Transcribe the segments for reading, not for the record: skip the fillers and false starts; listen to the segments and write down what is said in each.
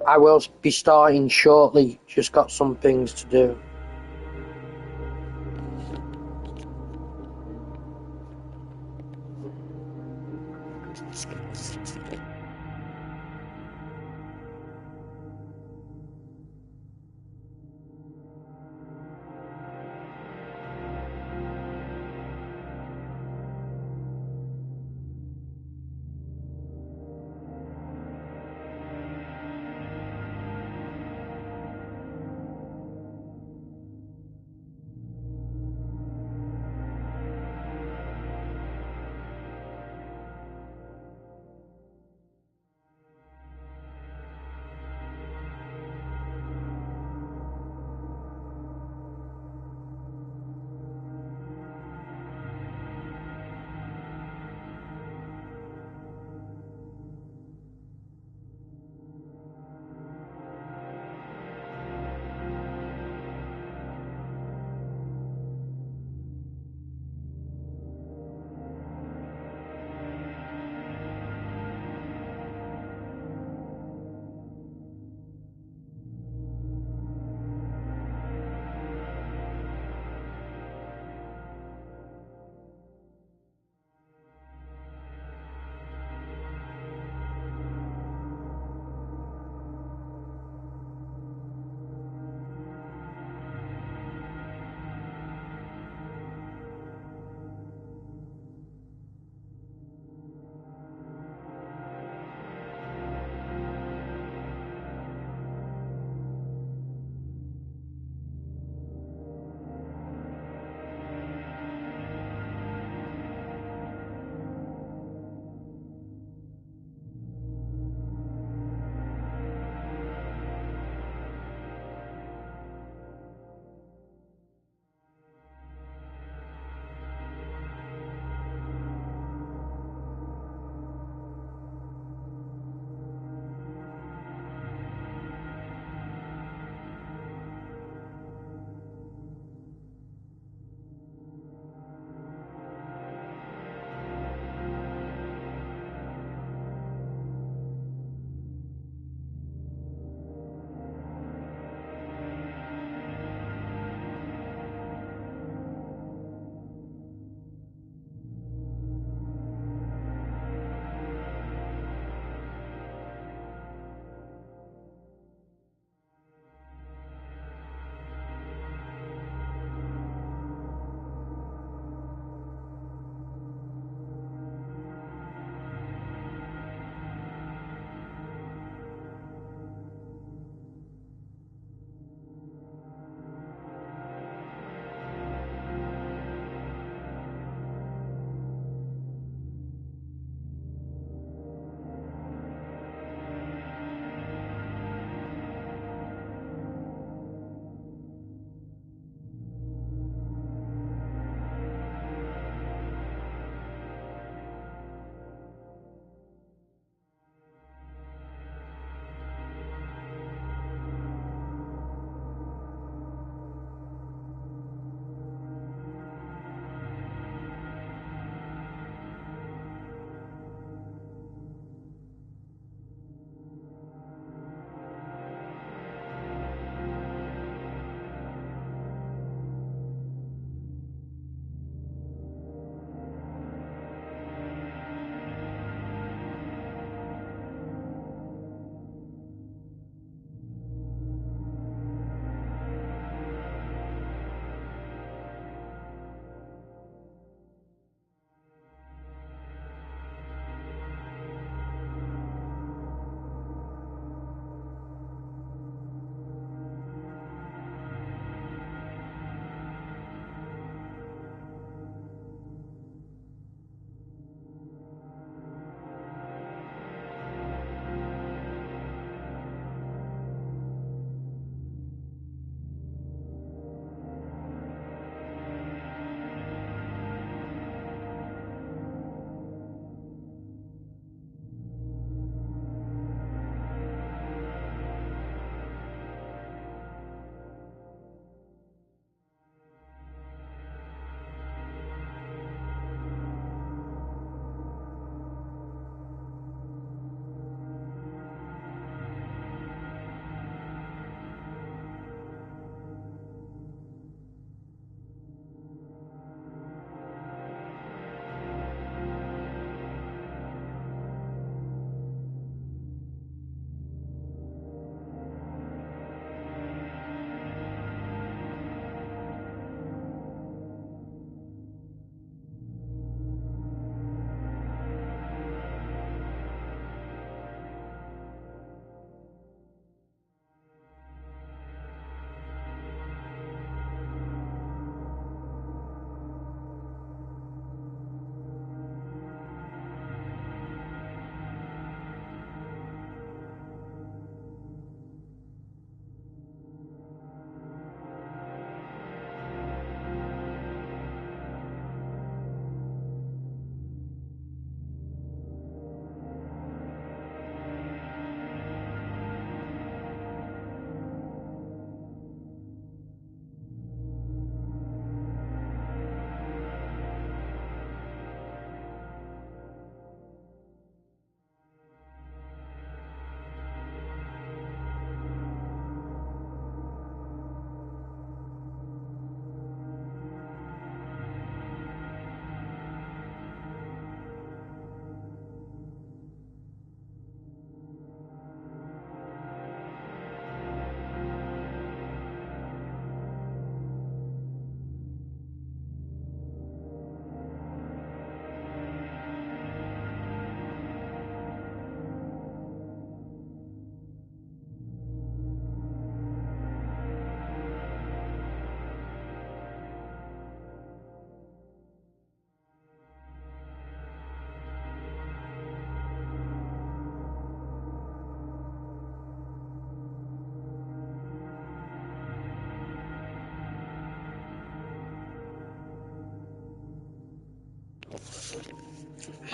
I will be starting shortly. Just got some things to do.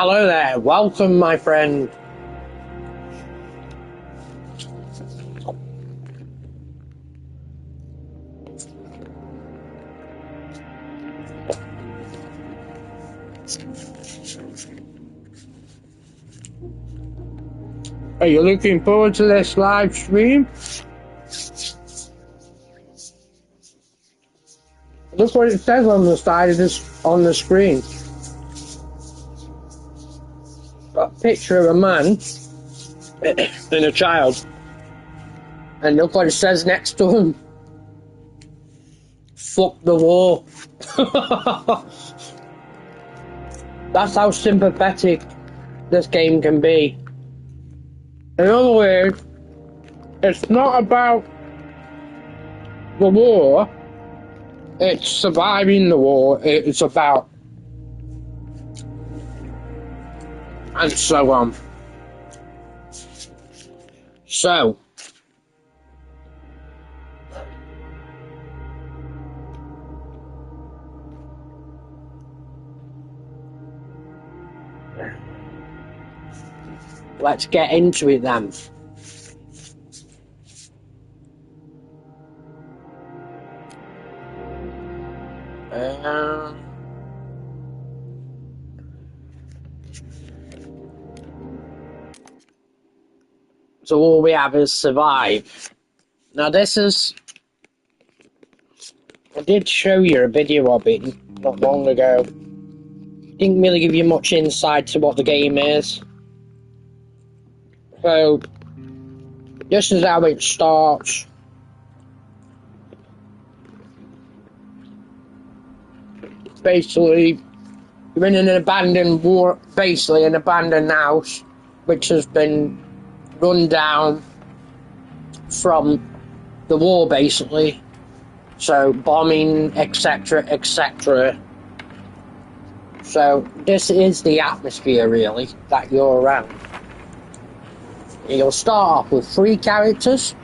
Hello there, welcome my friend. Are you looking forward to this live stream? Look what it says on the side of this on the screen. Got a picture of a man and a child. And look what it says next to him. Fuck the war. That's how sympathetic this game can be. In other words, it's not about the war, it's surviving the war, it's about, and so on. So, let's get into it then. So all we have is survive. Now this is, I did show you a video of it not long ago. Didn't really give you much insight to what the game is. So this is how it starts. Basically, you're in an abandoned war, basically an abandoned house, which has been run down from the war, basically. So bombing, etc., etc. So this is the atmosphere, really, that you're around. You'll start off with 3 characters.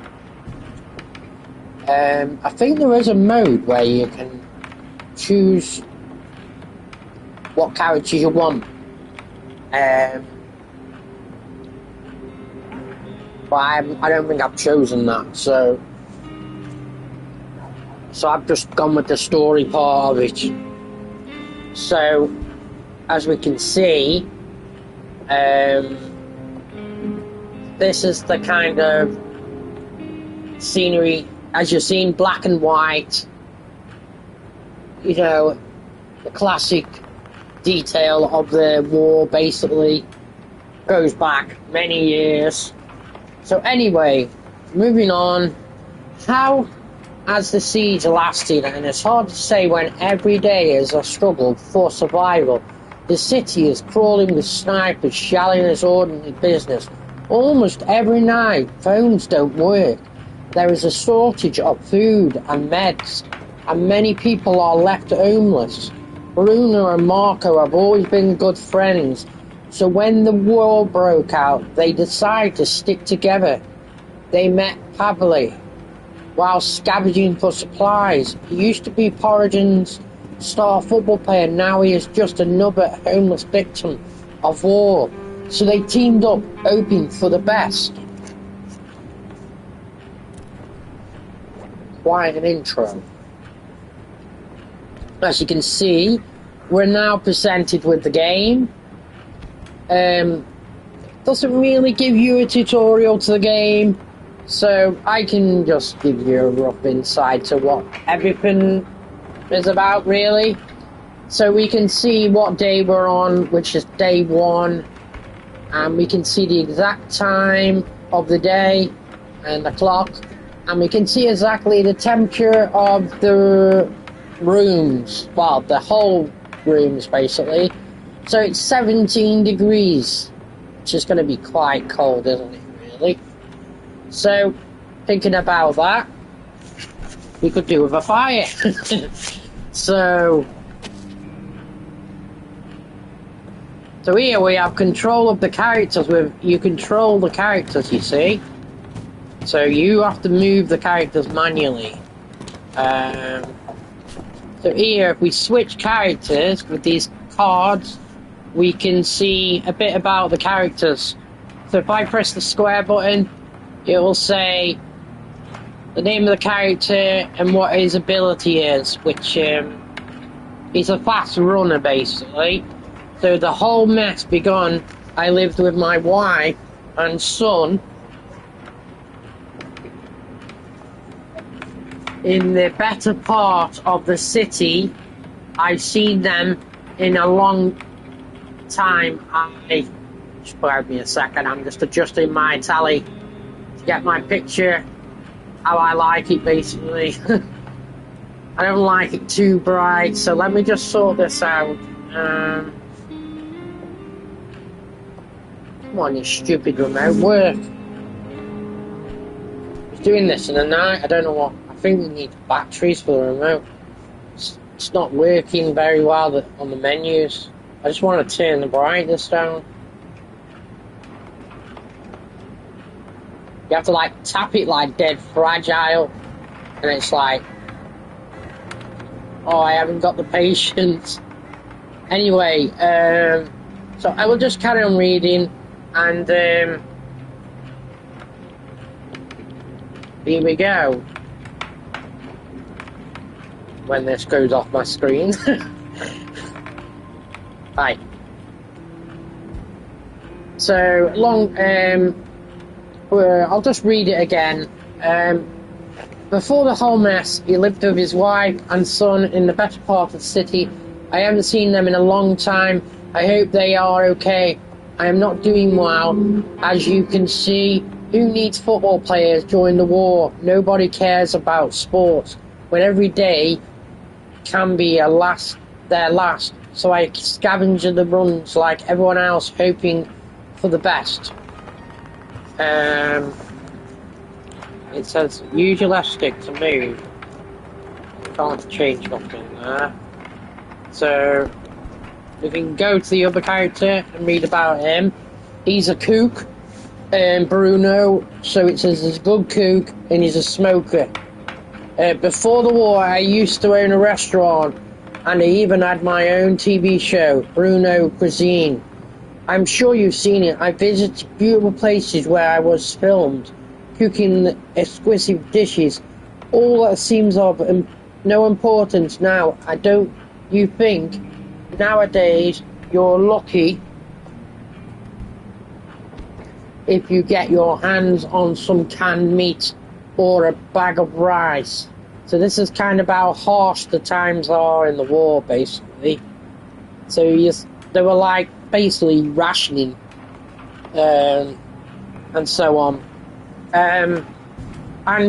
I think there is a mode where you can choose what characters you want. But I don't think I've chosen that, so I've just gone with the story part of it. So, as we can see, this is the kind of scenery, as you've seen, black and white, you know, the classic detail of the war, basically, goes back many years. So anyway, moving on, how has the siege lasted? And it's hard to say when every day is a struggle for survival. The city is crawling with snipers shelling its ordinary business. Almost every night, phones don't work. There is a shortage of food and meds, and many people are left homeless. Bruno and Marco have always been good friends, so when the war broke out, they decided to stick together. They met Pavli while scavenging for supplies. He used to be Porridgen's star football player, now he is just another homeless victim of war. So they teamed up, hoping for the best. Quite an intro. As you can see, we're now presented with the game. Doesn't really give you a tutorial to the game, so I can just give you a rough insight to what everything is about, really. So we can see what day we're on, which is day 1, and we can see the exact time of the day and the clock, and we can see exactly the temperature of the rooms, well, the whole rooms basically. So it's 17 degrees, which is going to be quite cold, isn't it, really? So, thinking about that, we could do with a fire. So here we have control of the characters. You control the characters, you see. So you have to move the characters manually. So here, if we switch characters with these cards, we can see a bit about the characters. So if I press the square button, it will say the name of the character and what his ability is, which he's a fast runner basically. So the whole mess begun. I lived with my wife and son in the better part of the city. I've seen them in a long time. Just bear with me a second, I'm just adjusting my tally to get my picture how I like it basically. I don't like it too bright, so let me just sort this out. Come on, you stupid remote, work. It's doing this in the night, I don't know what. I think we need batteries for the remote. It's not working very well on the menus. I just want to turn the brightness down. You have to like tap it like dead fragile, and it's like, oh, I haven't got the patience. Anyway, so I will just carry on reading, and here we go. When this goes off my screen. Hi. So long. I'll just read it again. Before the whole mess, he lived with his wife and son in the better part of the city. I haven't seen them in a long time. I hope they are okay. I am not doing well. As you can see, who needs football players during the war? Nobody cares about sports. When every day can be their last. So I scavenge the runs like everyone else, hoping for the best. It says use your left stick to move. Can't change nothing there. So we can go to the other character and read about him. He's a kook, Bruno. So it says he's a good kook and he's a smoker. Before the war, I used to own a restaurant, and I even had my own TV show, Bruno Cuisine. I'm sure you've seen it. I visited beautiful places where I was filmed, cooking exquisite dishes. All that seems of no importance now. Don't you think nowadays you're lucky if you get your hands on some canned meat or a bag of rice? So this is kind of how harsh the times are in the war, basically. So they were like basically rationing and so on. And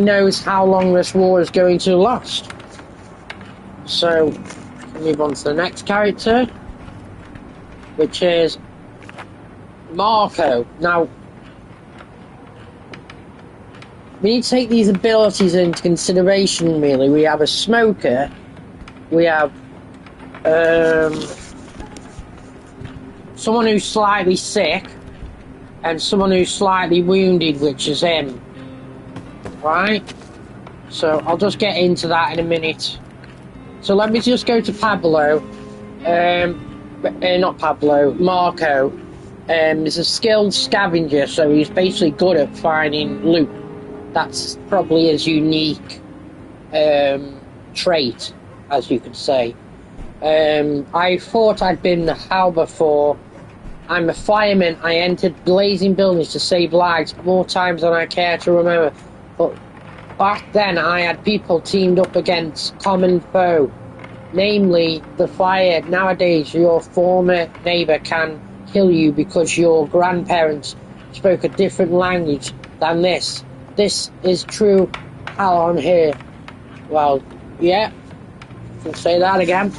knows how long this war is going to last. So move on to the next character, which is Marco. Now we need to take these abilities into consideration, really. We have a smoker, we have someone who's slightly sick, and someone who's slightly wounded, which is him. Right? So I'll just get into that in a minute. So let me just go to Pablo. Not Pablo, Marco. He's a skilled scavenger, so he's basically good at finding loot. That's probably his unique trait, as you could say. I thought I'd been the How before. I'm a fireman. I entered blazing buildings to save lives more times than I care to remember. But back then I had people teamed up against common foe, namely the fire. Nowadays your former neighbour can kill you because your grandparents spoke a different language than this. This is true hell on here. Well, yeah, I'll say that again.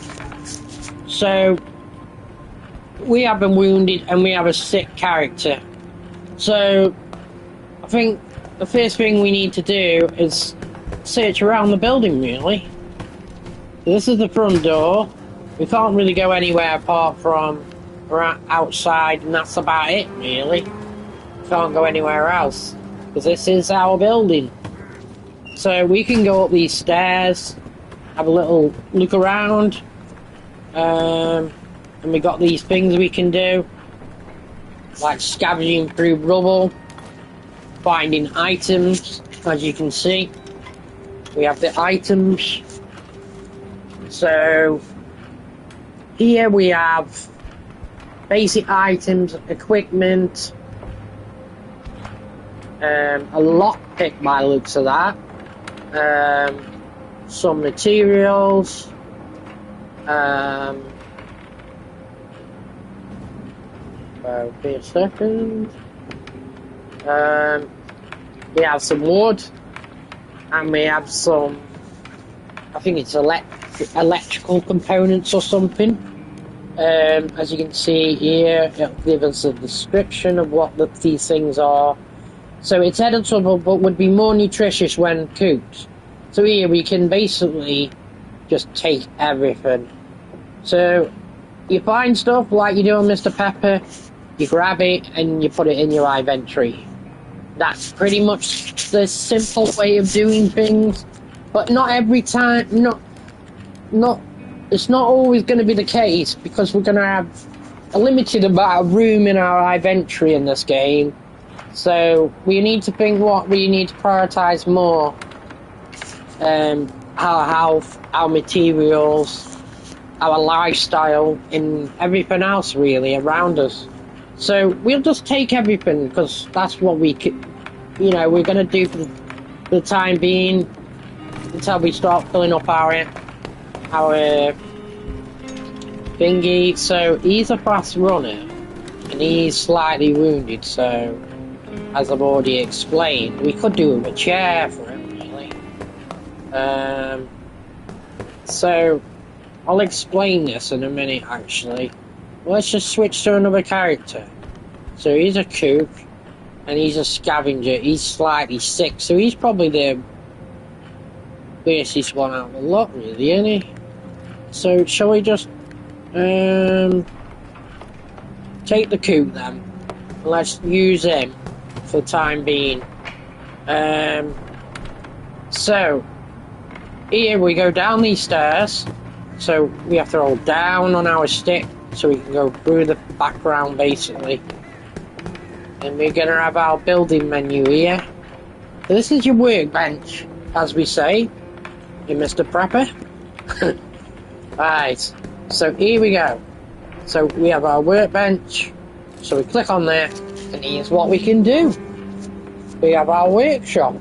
So we have been wounded and we have a sick character. So I think the first thing we need to do is search around the building, really. So this is the front door. We can't really go anywhere apart from outside, and that's about it, really. Can't go anywhere else because this is our building. So we can go up these stairs, have a little look around. And we got these things we can do, like scavenging through rubble, finding items. As you can see, we have the items. So here we have basic items, equipment, a lockpick by the looks of that, some materials, be a second. We have some wood, and we have some, I think it's electrical components or something. As you can see here, it'll give us a description of what these things are. So it's edible, but would be more nutritious when cooked. So here we can basically just take everything. So you find stuff like you do on Mr. Pepper, you grab it and you put it in your inventory. That's pretty much the simple way of doing things, but not every time. It's not always going to be the case, because we're going to have a limited amount of room in our inventory in this game. So we need to think what we need to prioritize more. Our health, our materials, our lifestyle, and everything else really around us. So we'll just take everything, because that's what we're going to do for the time being, until we start filling up our thingy. So he's a fast runner, and he's slightly wounded, so as I've already explained, we could do with a chair for him really. So I'll explain this in a minute actually. Let's just switch to another character. So he's a cook, and he's a scavenger. He's slightly sick, so he's probably the fiercest one out of the lot really, isn't he? So shall we just take the cook then? Let's use him for the time being. So here we go down these stairs. So we have to hold down on our stick so we can go through the background basically. And we're gonna have our building menu here. So this is your workbench, as we say in Mr. Prepper. Right, so here we go. So we have our workbench. So we click on there, and here's what we can do. We have our workshop.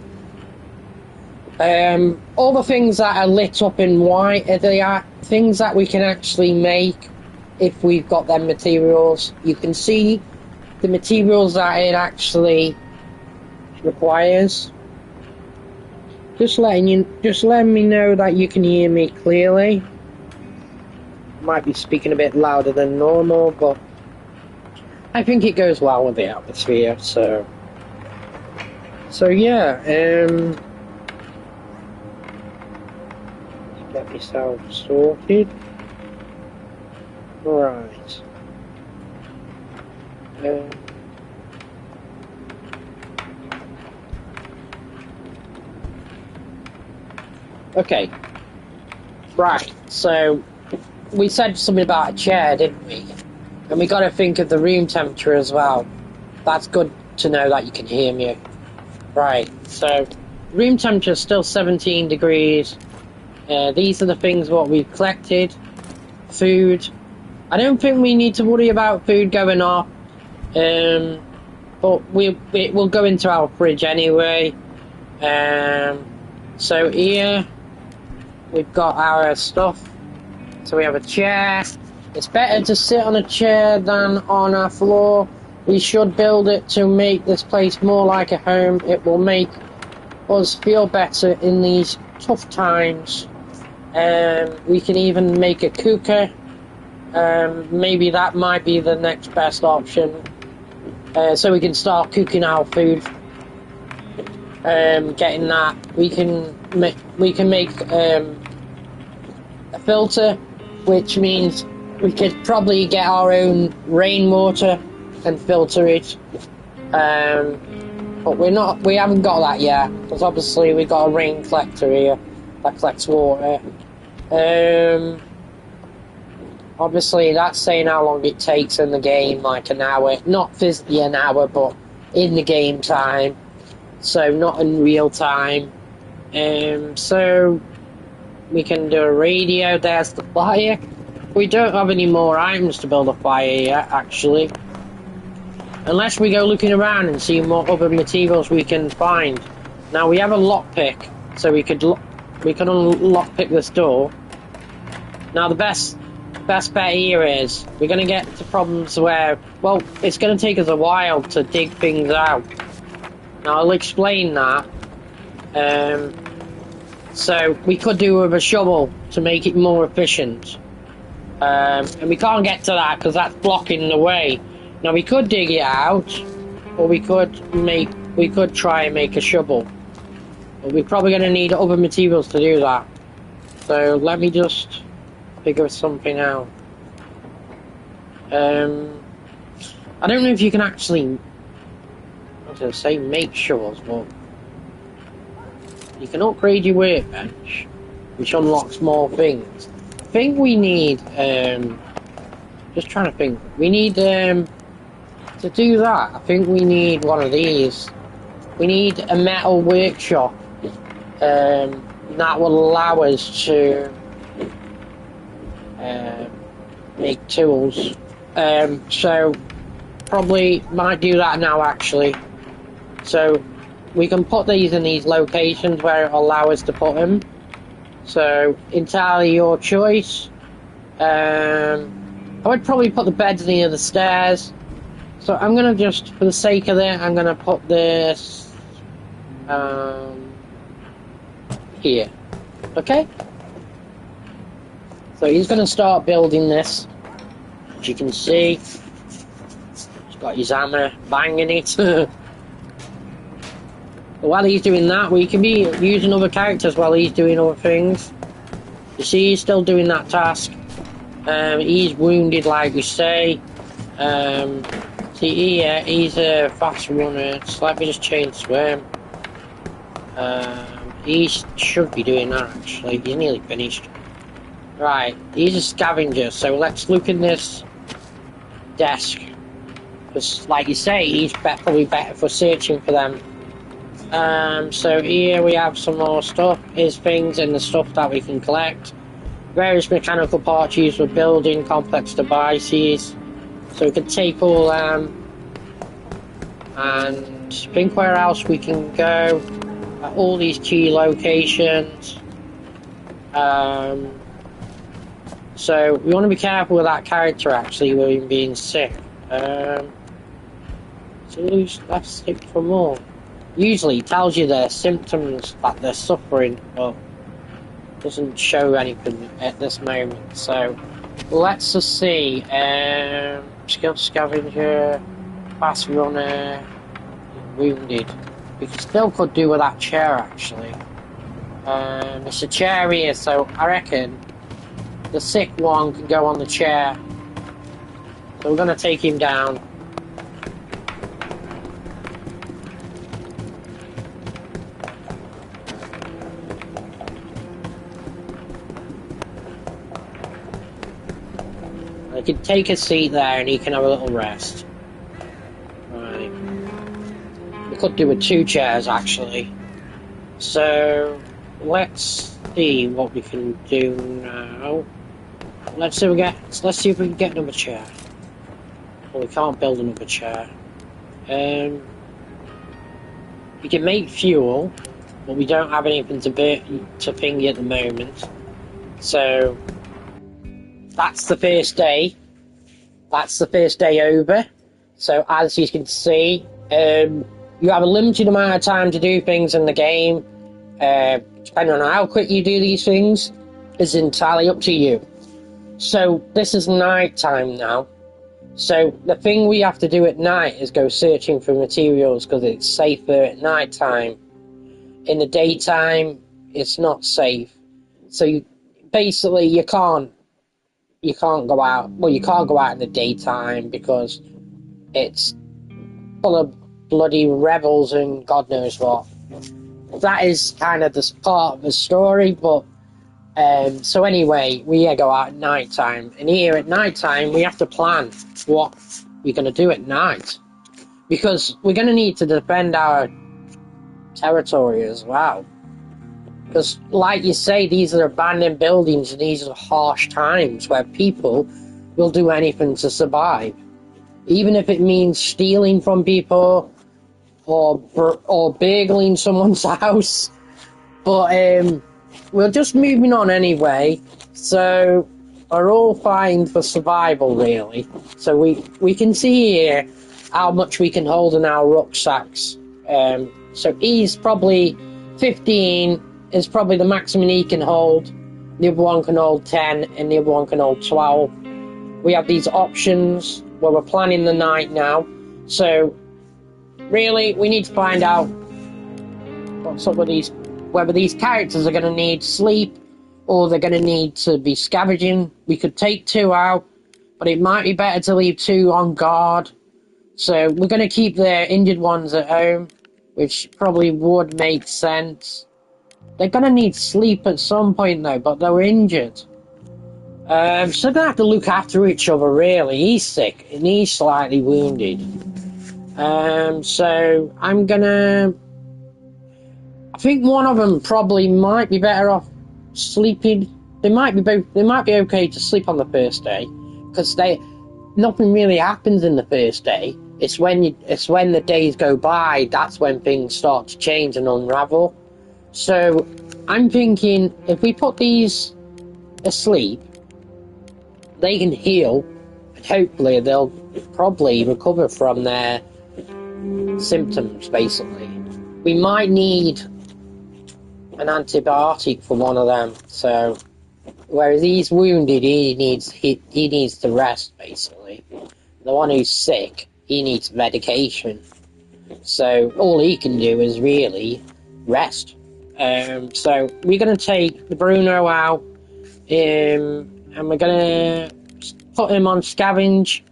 All the things that are lit up in white, they are things that we can actually make if we've got them materials. You can see the materials that it actually requires. Just letting me know that you can hear me clearly. Might be speaking a bit louder than normal, but I think it goes well with the atmosphere. So yeah. Get myself sorted. Right. Okay. Right. So we said something about a chair, didn't we? And we got to think of the room temperature as well. That's good to know that you can hear me. Right. So room temperature is still 17 degrees. These are the things what we've collected. Food. I don't think we need to worry about food going off. But we'll go into our fridge anyway. So here we've got our stuff. So we have a chair. It's better to sit on a chair than on a floor. We should build it to make this place more like a home. It will make us feel better in these tough times. We can even make a cooker. Maybe that might be the next best option. So we can start cooking our food. Getting that, we can make a filter, which means we could probably get our own rainwater and filter it. But we haven't got that yet, because obviously we've got a rain collector here that collects water. Obviously, that's saying how long it takes in the game, like an hour. Not physically an hour, but in the game time. So, not in real time. So, we can do a radio. There's the fire. We don't have any more items to build a fire yet, actually. Unless we go looking around and see what other materials we can find. Now, we have a lockpick, so we can unlockpick this door. Now, the best bet here is we're going to get to problems where, well, it's going to take us a while to dig things out. Now, I'll explain that. So, we could do with a shovel to make it more efficient. And we can't get to that because that's blocking the way. Now, we could dig it out, or we could try and make a shovel. But we're probably going to need other materials to do that. So, let me just figure something out. I don't know if you can actually, make shovels, but you can upgrade your workbench, which unlocks more things. I think we need, just trying to think, we need, to do that, I think we need one of these. We need a metal workshop, that will allow us to, make tools. So probably might do that now actually. So we can put these in these locations where it will allow us to put them. So entirely your choice. I would probably put the beds near the stairs. So I'm gonna just, for the sake of it, I'm gonna put this here. Okay? So he's gonna start building this. As you can see, he's got his hammer banging it. But while he's doing that, we can be using other characters while he's doing other things. You see, he's still doing that task. He's wounded, like we say. See here, he's a fast runner. So let me just change to him. He should be doing that actually. He's nearly finished. Right, he's a scavenger, so let's look in this desk. Because, like you say, he's probably better for searching for them. So here we have some more stuff. Here's things and the stuff that we can collect. Various mechanical parts used for building complex devices. So we can take all them. And think where else we can go. At all these key locations. So we want to be careful with that character actually with him being sick. So let's look for more. Usually it tells you their symptoms that they're suffering, but doesn't show anything at this moment. So let's just see. Skilled scavenger, fast runner, wounded. We still could do with that chair actually. It's a chair here, so I reckon the sick one can go on the chair. So we're going to take him down. He can take a seat there and he can have a little rest. Right. We could do with 2 chairs actually. So let's see what we can do now. Let's see if we can get another chair. Well, we can't build another chair. We can make fuel, but we don't have anything to ping at the moment. So that's the first day. That's the first day over. So as you can see, you have a limited amount of time to do things in the game. Depending on how quick you do these things is entirely up to you. So this is night time now. So the thing we have to do at night is go searching for materials because it's safer at night time. In the daytime, it's not safe. So you can't go out. Well, you can't go out in the daytime because it's full of bloody rebels and God knows what. That is kind of the part of the story, but So anyway, we go out at night time, and here at night time we have to plan what we're going to do at night, because we're going to need to defend our territory as well. Because, like you say, these are abandoned buildings, and these are harsh times where people will do anything to survive, even if it means stealing from people or burgling someone's house. But we're just moving on anyway, so we're all fine for survival, really. So we can see here how much we can hold in our rucksacks. So he's probably 15 is probably the maximum he can hold. The other one can hold 10, and the other one can hold 12. We have these options where we're planning the night now. So really, we need to find out what's up with these, whether these characters are going to need sleep or they're going to need to be scavenging. We could take 2 out, but it might be better to leave 2 on guard. So we're going to keep the injured ones at home, which probably would make sense. They're going to need sleep at some point though, but they're injured. So they're going to have to look after each other, really. He's sick and he's slightly wounded. So I'm going to... I think one of them probably might be better off sleeping. They might be okay to sleep on the first day, because nothing really happens in the first day. It's when the days go by, that's when things start to change and unravel. So I'm thinking if we put these asleep, they can heal, and hopefully they'll probably recover from their symptoms. Basically, we might need an antibiotic for one of them. So, whereas he's wounded, he needs to rest. Basically, the one who's sick, he needs medication. So all he can do is really rest. So we're gonna take the Bruno out, and we're gonna put him on scavenge,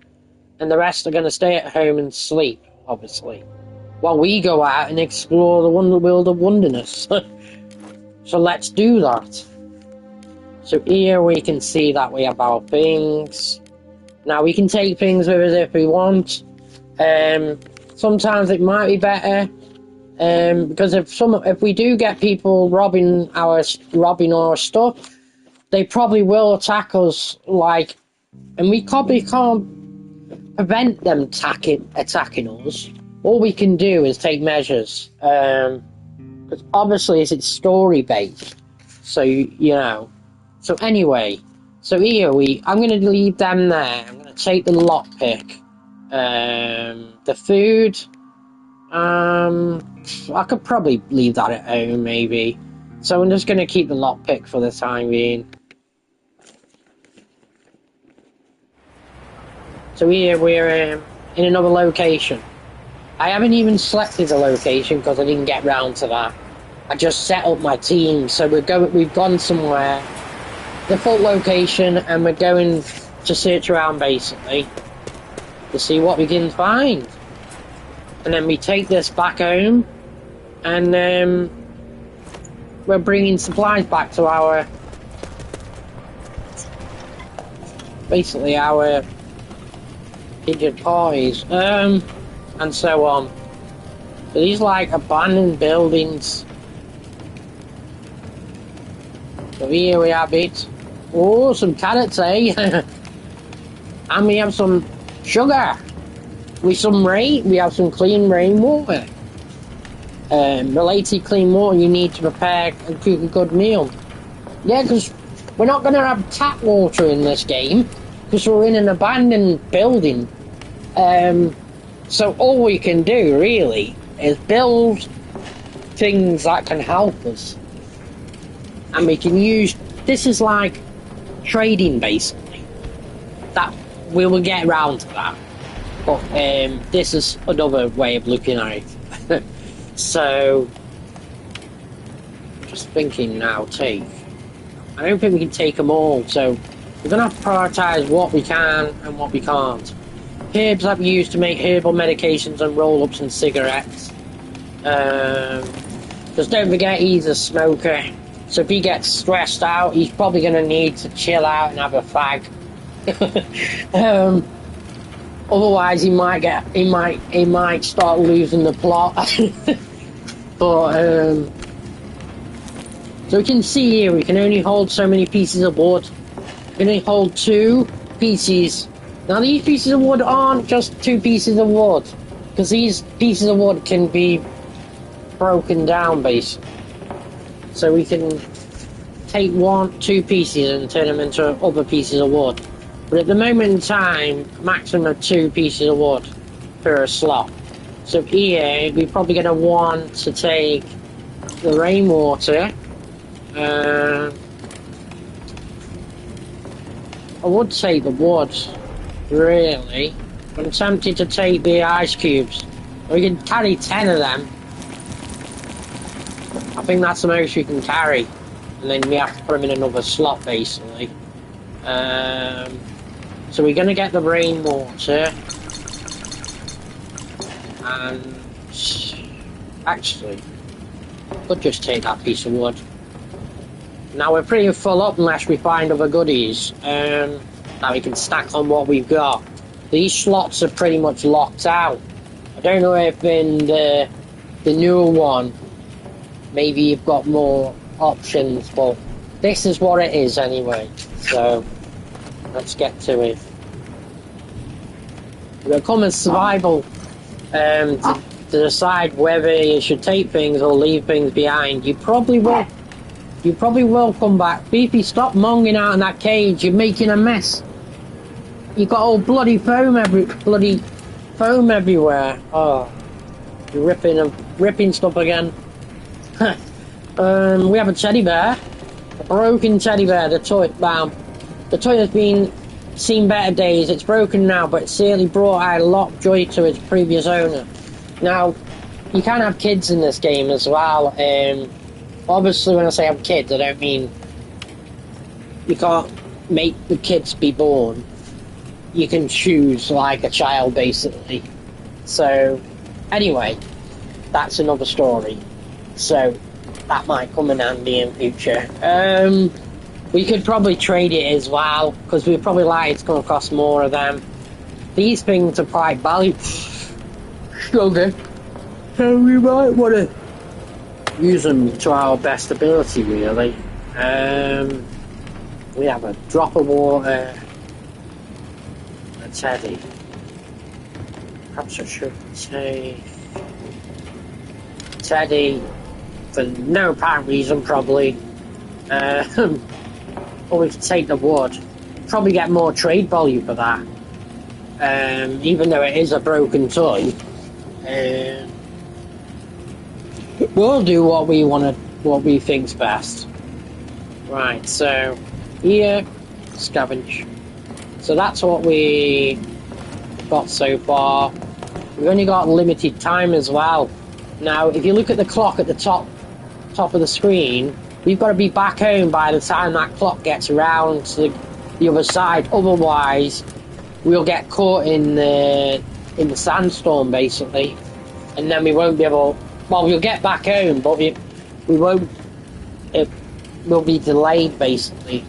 and the rest are gonna stay at home and sleep, obviously, while we go out and explore the world of wonderness. So let's do that. So here we can see that we have our things. Now we can take things with us if we want. Sometimes it might be better, because if we do get people robbing our stuff, they probably will attack us. And we probably can't prevent them attacking us. All we can do is take measures. Because obviously it's story based, so you know. So anyway, so here I'm going to leave them there. I'm going to take the lockpick, the food. I could probably leave that at home, maybe. So I'm just going to keep the lockpick for the time being. So here we're in another location. I haven't even selected a location because I didn't get round to that. I just set up my team, so we've gone somewhere, the full location, and we're going to search around basically to see what we can find. And then we take this back home, and we're bringing supplies back to our injured parties, and so on. So these abandoned buildings. So here we have it. Oh, some carrots, eh? And we have some sugar. With some rain, we have some clean rainwater. Related clean water you need to prepare and cook a good meal. Yeah, because we're not going to have tap water in this game, because we're in an abandoned building. So all we can do, really, is build things that can help us. And we can use... This is like trading, basically. That we will get around to that. But this is another way of looking at it. So... just thinking now, I don't think we can take them all, so we're going to have to prioritise what we can and what we can't. Herbs that we use to make herbal medications and roll-ups and cigarettes. Because don't forget, he's a smoker. So if he gets stressed out, he's probably going to need to chill out and have a fag. Otherwise, he might start losing the plot. But so we can see here, we can only hold so many pieces of wood. We can only hold 2 pieces. Now these pieces of wood aren't just 2 pieces of wood, because these pieces of wood can be broken down basically. So we can take 2 pieces and turn them into other pieces of wood. But at the moment in time, maximum of 2 pieces of wood per slot. So here, we're probably going to want to take the rainwater. I would take the wood, really. I'm tempted to take the ice cubes. We can carry 10 of them. I think that's the most we can carry. And then we have to put them in another slot, basically. So we're going to get the rainwater. And actually, could just take that piece of wood. Now we're pretty full up unless we find other goodies that we can stack on what we've got. These slots are pretty much locked out. I don't know if in the newer one, maybe you've got more options, but this is what it is anyway. So let's get to it. We'll come as survival to decide whether you should take things or leave things behind. You probably will. You probably will come back. Beefy, stop monging out in that cage. You're making a mess. You've got all bloody foam everywhere. Oh, you're ripping stuff again. We have a teddy bear. A broken teddy bear. The toy. Wow. The toy has seen better days. It's broken now, but it certainly brought out a lot of joy to its previous owner. Now, you can have kids in this game as well. Obviously, when I say have kids, I don't mean you can't make the kids be born. You can choose like a child, basically. So, anyway, that's another story. So, that might come in handy in future. We could probably trade it as well, because we're probably likely to come across more of them. These things are quite valuable. Okay. So we might want to use them to our best ability, really. We have a drop of water, a teddy. Perhaps I should take teddy for no apparent reason, probably. Or we could take the wood. Probably get more trade value for that. Even though it is a broken toy. We'll do what we think's best. Right, so here, scavenge. So that's what we got so far. We've only got limited time as well. Now, if you look at the clock at the top of the screen, we've got to be back home by the time that clock gets around to the other side. Otherwise, we'll get caught in the sandstorm, basically, and then we won't be able. Well, we'll get back home, but we won't. It will be delayed, basically.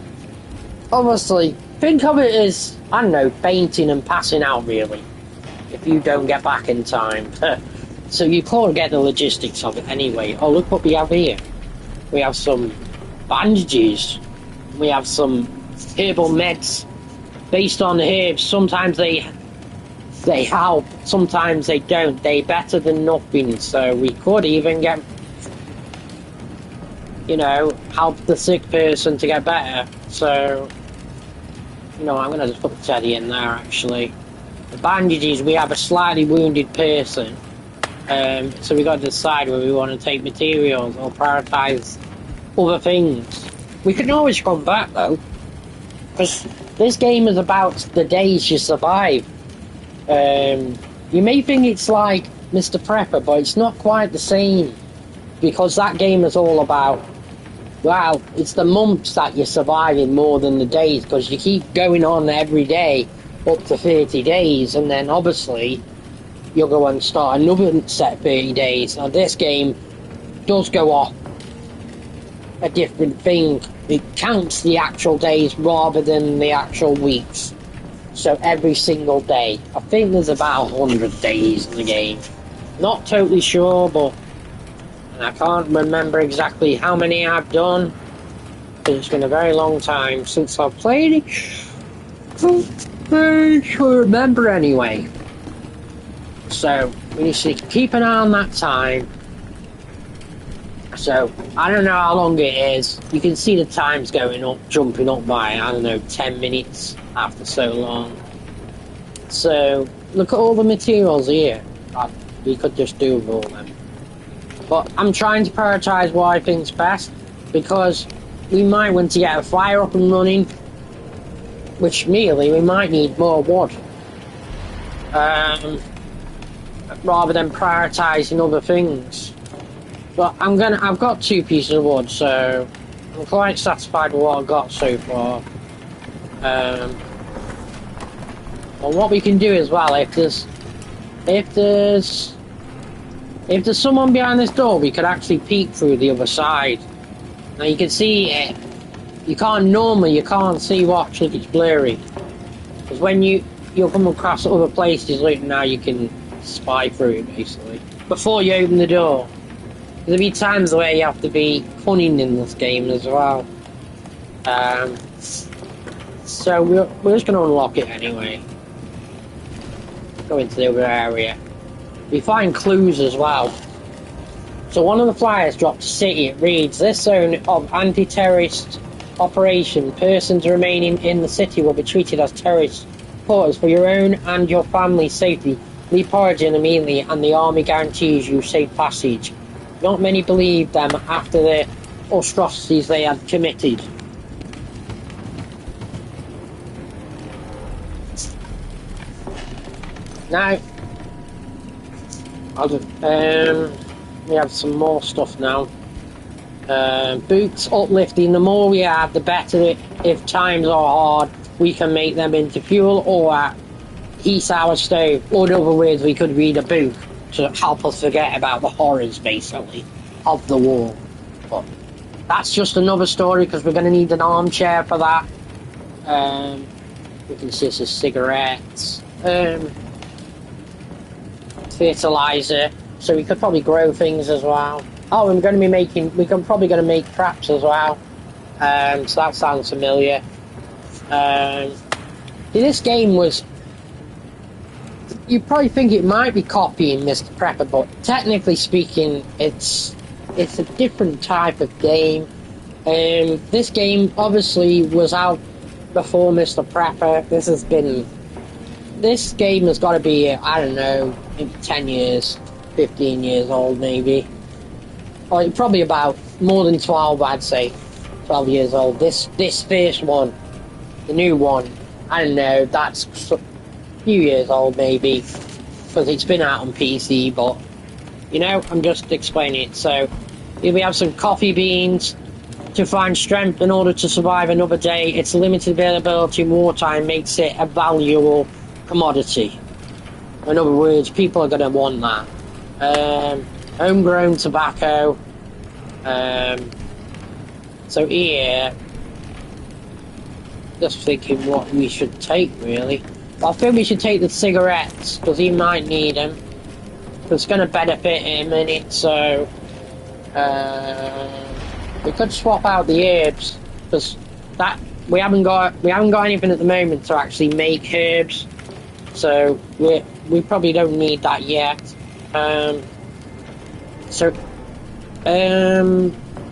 Obviously, think of it as, I don't know, fainting and passing out, really, if you don't get back in time. So you can't get the logistics of it anyway. Oh, look what we have here. We have some bandages. We have some herbal meds based on herbs. Sometimes they help, sometimes they don't. They're better than nothing. So we could even get, help the sick person to get better. So, I'm going to just put the teddy in there, actually. The bandages, we have a slightly wounded person. So we got to decide whether we want to take materials or prioritise other things. We can always come back, though, because this game is about the days you survive. You may think it's like Mr. Prepper, but it's not quite the same, because that game is all about, well, it's the months that you're surviving more than the days, because you keep going on every day up to 30 days, and then obviously you'll go and start another set 30 days. Now this game does go off a different thing. It counts the actual days rather than the actual weeks. So every single day. I think there's about 100 days in the game. Not totally sure, but I can't remember exactly how many I've done. It's been a very long time since I've played it. I should remember anyway. So we need to keep an eye on that time. So I don't know how long it is. You can see the times going up, jumping up by, I don't know, 10 minutes after so long. So look at all the materials here. We could just do with all them. But I'm trying to prioritise what I think's best, because we might want to get a fire up and running, which merely we might need more wood. Rather than prioritising other things. But I've got 2 pieces of wood, so I'm quite satisfied with what I've got so far. Well, what we can do as well, if there's someone behind this door, we could actually peek through the other side. Now you can see it. You can't see watch if it's blurry. Because when you'll come across other places like now, you can spy through it basically before you open the door. There'll be times where you have to be cunning in this game as well. So we're just going to unlock it anyway. Go into the other area. We find clues as well. So one of the flyers dropped to City. It reads, "This zone of anti-terrorist operation, persons remaining in the city will be treated as terrorist reporters for your own and your family's safety. Leave origin immediately and the army guarantees you safe passage." Not many believed them after the atrocities they had committed. Now, we have some more stuff now. Boots uplifting. The more we have, the better. If times are hard, we can make them into fuel or heat our stove. Or in other words, we could read a book to help us forget about the horrors, basically, of the war. But that's just another story, because we're going to need an armchair for that. We can see this as cigarettes. Fertilizer, so we could probably grow things as well. Oh, and we're probably going to make traps as well. So that sounds familiar. This game was, you probably think it might be copying Mr. Prepper, but technically speaking, it's a different type of game. This game obviously was out before Mr. Prepper. This game has got to be, I don't know, maybe 10 years, 15 years old maybe. Or probably about more than 12, I'd say. 12 years old. This first one, the new one, I don't know, that's a few years old maybe, because it's been out on PC, but, you know, I'm just explaining it. So, here we have some coffee beans. To find strength in order to survive another day, its limited availability in wartime makes it a valuable commodity. In other words, people are going to want that. Homegrown tobacco. So here, just thinking what we should take, really. I think we should take the cigarettes, because he might need them. It's going to benefit him in it, so we could swap out the herbs, because that we haven't got anything at the moment to actually make herbs. So we probably don't need that yet.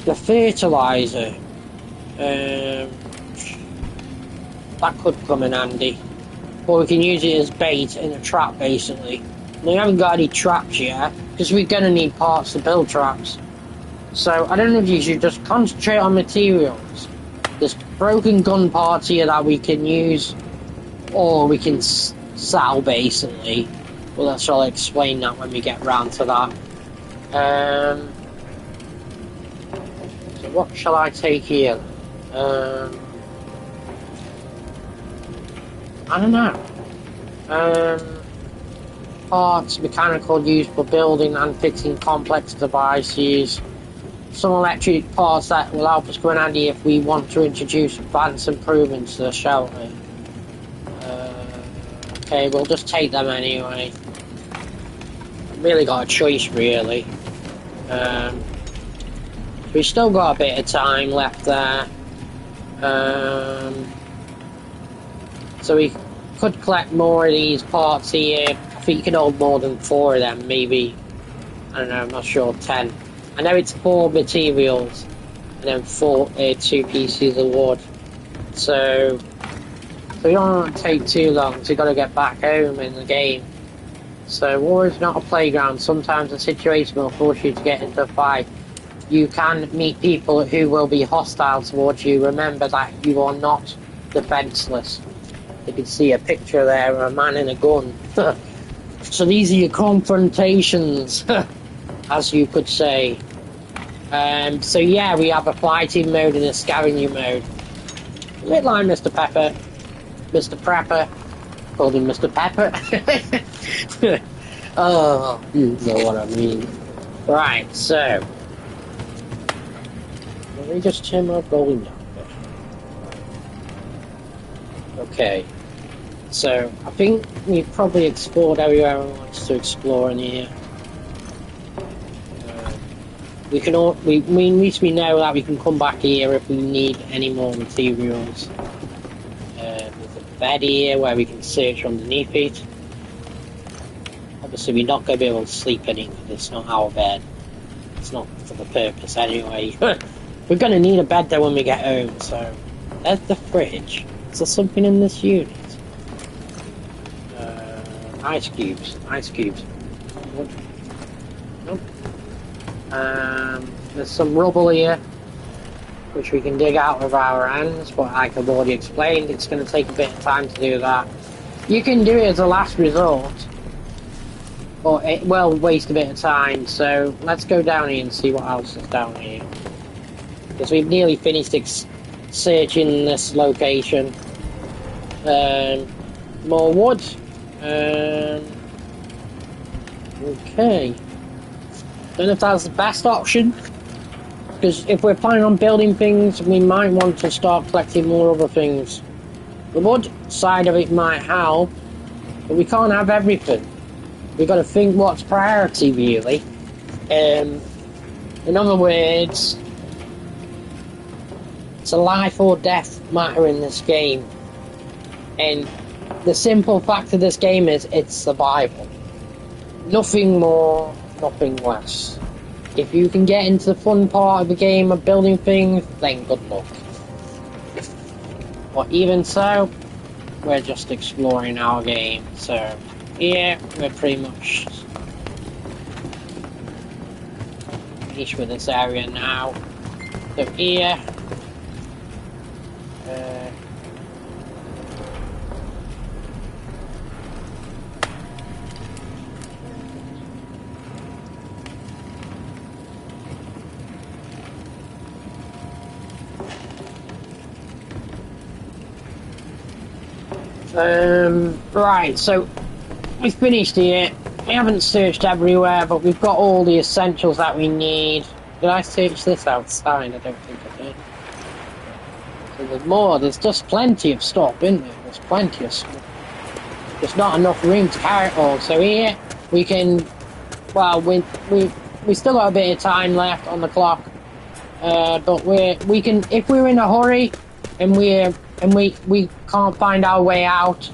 The fertilizer, that could come in handy, or we can use it as bait in a trap, basically. We haven't got any traps yet, because we're going to need parts to build traps. So I don't know if you should just concentrate on materials. There's broken gun parts here that we can use, or we can sell, basically. Well, I'll explain that when we get round to that. So what shall I take here? I don't know. Parts, mechanical, used for building and fitting complex devices. some electric parts that will help us go in handy if we want to introduce advanced improvements to the shelter. Okay, we'll just take them anyway. Really got a choice, really. We've still got a bit of time left there. So we could collect more of these parts here. I think you can hold more than 4 of them, maybe. I don't know, I'm not sure, 10. I know it's 4 materials and then 2 pieces of wood. So we don't want to take too long, so we've got to get back home in the game. So war is not a playground. Sometimes a situation will force you to get into a fight. You can meet people who will be hostile towards you. Remember that you are not defenseless. You can see a picture there of a man in a gun. So these are your confrontations, as you could say. So yeah, we have a fighting mode and a scavenging mode. A bit like Mr. Pepper. Mr. Prepper. Called him Mr. Pepper. Oh, you know what I mean. Right, so. Let me just turn my volume down a bit. Okay. So, I think we've probably explored everywhere we want to explore in here. We can all, at least we know that we can come back here if we need any more materials. There's a bed here where we can search underneath it. Obviously we're not going to be able to sleep in it because it's not our bed. It's not for the purpose anyway. We're going to need a bed though when we get home, so... There's the fridge. Is there something in this unit? Ice cubes. Ice cubes. What? Nope. There's some rubble here, which we can dig out with our hands, but like I've already explained, it's going to take a bit of time to do that. You can do it as a last resort, but it will waste a bit of time, so let's go down here and see what else is down here. Because we've nearly finished searching this location. More wood. Okay. Don't know if that's the best option, because if we're planning on building things, we might want to start collecting more other things. The wood side of it might help, but we can't have everything. We've got to think what's priority, really. In other words, it's a life or death matter in this game. And the simple fact of this game is it's survival. Nothing more, nothing less. If you can get into the fun part of the game of building things, then good luck. But even so, we're just exploring our game. So, yeah, we're pretty much finished with this area now. So here, right, so we've finished here. We haven't searched everywhere, but we've got all the essentials that we need. Did I search this outside? I don't think I did. So there's more. There's just plenty of stuff, isn't there? There's plenty of stuff. There's not enough room to carry it all. So here we can. Well, we still got a bit of time left on the clock, but we can, if we're in a hurry and we can't find our way out,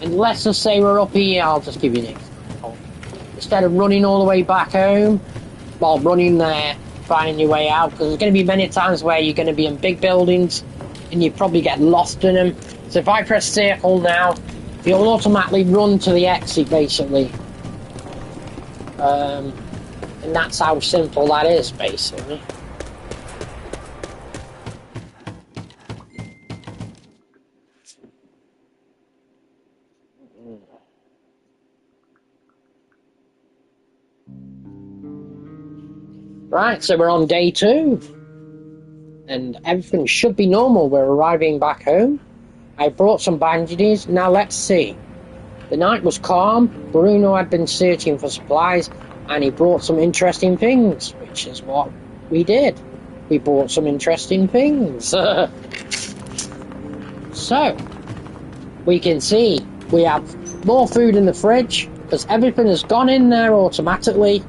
and let's just say we're up here. I'll just give you an example. Instead of running all the way back home, well, running there, finding your way out, because there's going to be many times where you're going to be in big buildings and you probably get lost in them. So if I press circle now, you'll automatically run to the exit, basically. And that's how simple that is, basically. Right, so we're on day 2. And everything should be normal. We're arriving back home. I brought some bandages. Now let's see. The night was calm. Bruno had been searching for supplies, and he brought some interesting things, which is what we did. We bought some interesting things. So, we can see we have more food in the fridge because everything has gone in there automatically.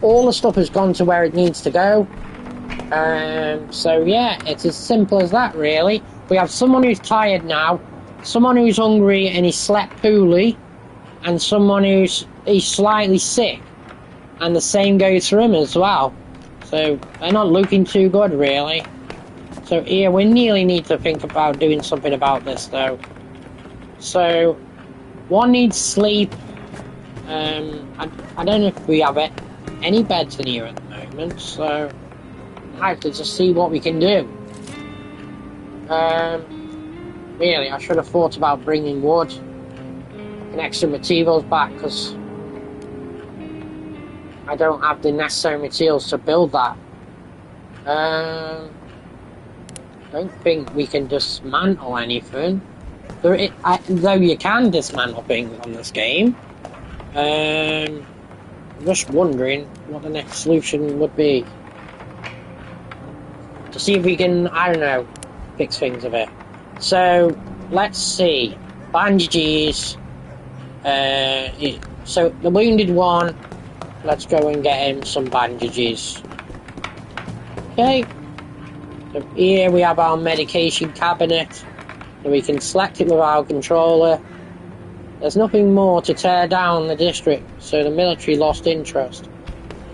All the stuff has gone to where it needs to go. So yeah, it's as simple as that really. We have someone who's tired now, someone who's hungry and he slept poorly, and someone he's slightly sick, and the same goes for him as well. So they're not looking too good really. So yeah, we nearly need to think about doing something about this though. So one needs sleep. I don't know if we have any beds in here at the moment, so I have to just see what we can do. Really, I should have thought about bringing wood and extra materials back because I don't have the necessary materials to build that. I don't think we can dismantle anything. Though you can dismantle things on this game. I'm just wondering what the next solution would be. To see if we can, I don't know, fix things a bit. So, let's see. Bandages. So, the wounded one, let's go and get him some bandages. Okay. So, here we have our medication cabinet. So we can select it with our controller. There's nothing more to tear down the district, so the military lost interest.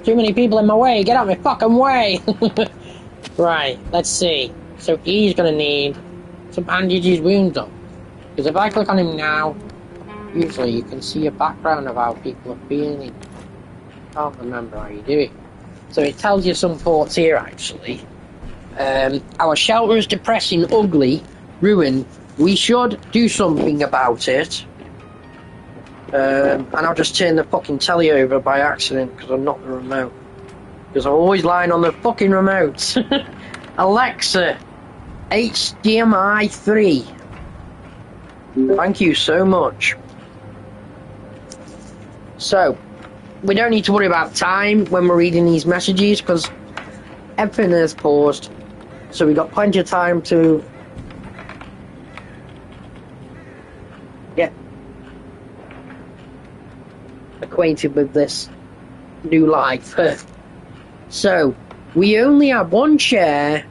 Too many people in my way, get out of my fucking way! Right, let's see. So he's gonna need to bandage his wounds up. Because if I click on him now, usually you can see a background of how people are feeling. Can't remember how you do it. So it tells you some thoughts here actually. Our shelter is depressing, ugly, ruined. We should do something about it. And I'll just turn the fucking telly over by accident because I'm not the remote. Because I'm always lying on the fucking remote. Alexa, HDMI 3. Thank you so much. So, we don't need to worry about time when we're reading these messages because everything is paused. So we got plenty of time to get acquainted with this new life. So we only have one chair,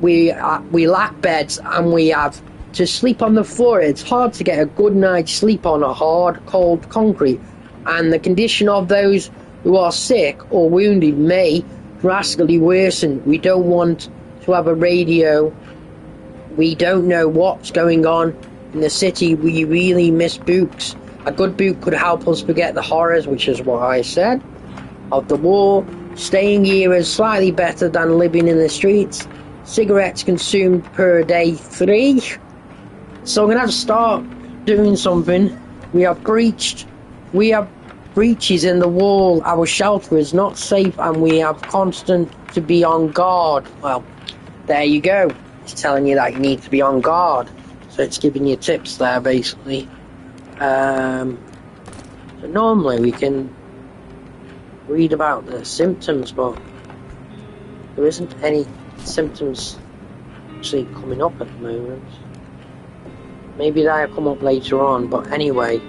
we lack beds, and we have to sleep on the floor. It's hard to get a good night's sleep on a hard, cold concrete, and the condition of those who are sick or wounded may drastically worsen. We don't want to have a radio. We don't know what's going on in the city. We really miss books. A good book could help us forget the horrors, which is what I said, of the war. Staying here is slightly better than living in the streets. Cigarettes consumed per day, 3. So I'm going to have to start doing something. We have breached. We have breaches in the wall. Our shelter is not safe and we have constant to be on guard. Well, there you go. It's telling you that you need to be on guard. So it's giving you tips there, basically. So normally we can read about the symptoms, but there isn't any symptoms actually coming up at the moment. Maybe that'll come up later on, but anyway,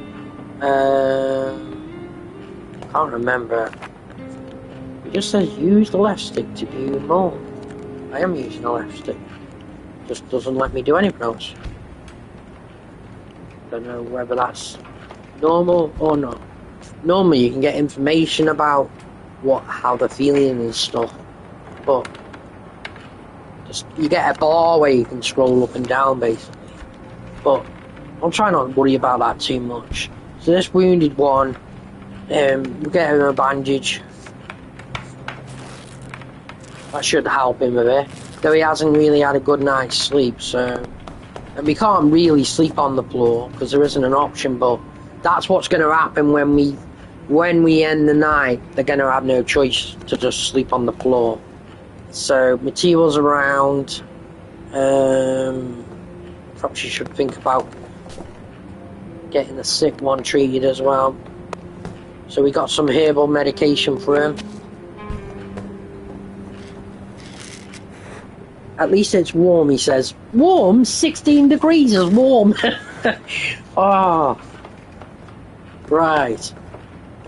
can't remember. It just says use the left stick to view more. I am using the left stick. Just doesn't let me do anything else. Don't know whether that's normal or not. Normally you can get information about how they're feeling and stuff, but just you get a bar where you can scroll up and down basically. But I'll try not to worry about that too much. So this wounded one, we get him a bandage. That should help him a bit. Though he hasn't really had a good night's sleep, so. And we can't really sleep on the floor because there isn't an option, but that's what's going to happen when we end the night. They're going to have no choice to just sleep on the floor. So materials around. Perhaps you should think about getting the sick one treated as well. So we got some herbal medication for him. At least it's warm, he says. Warm? 16 degrees is warm. Oh. Right.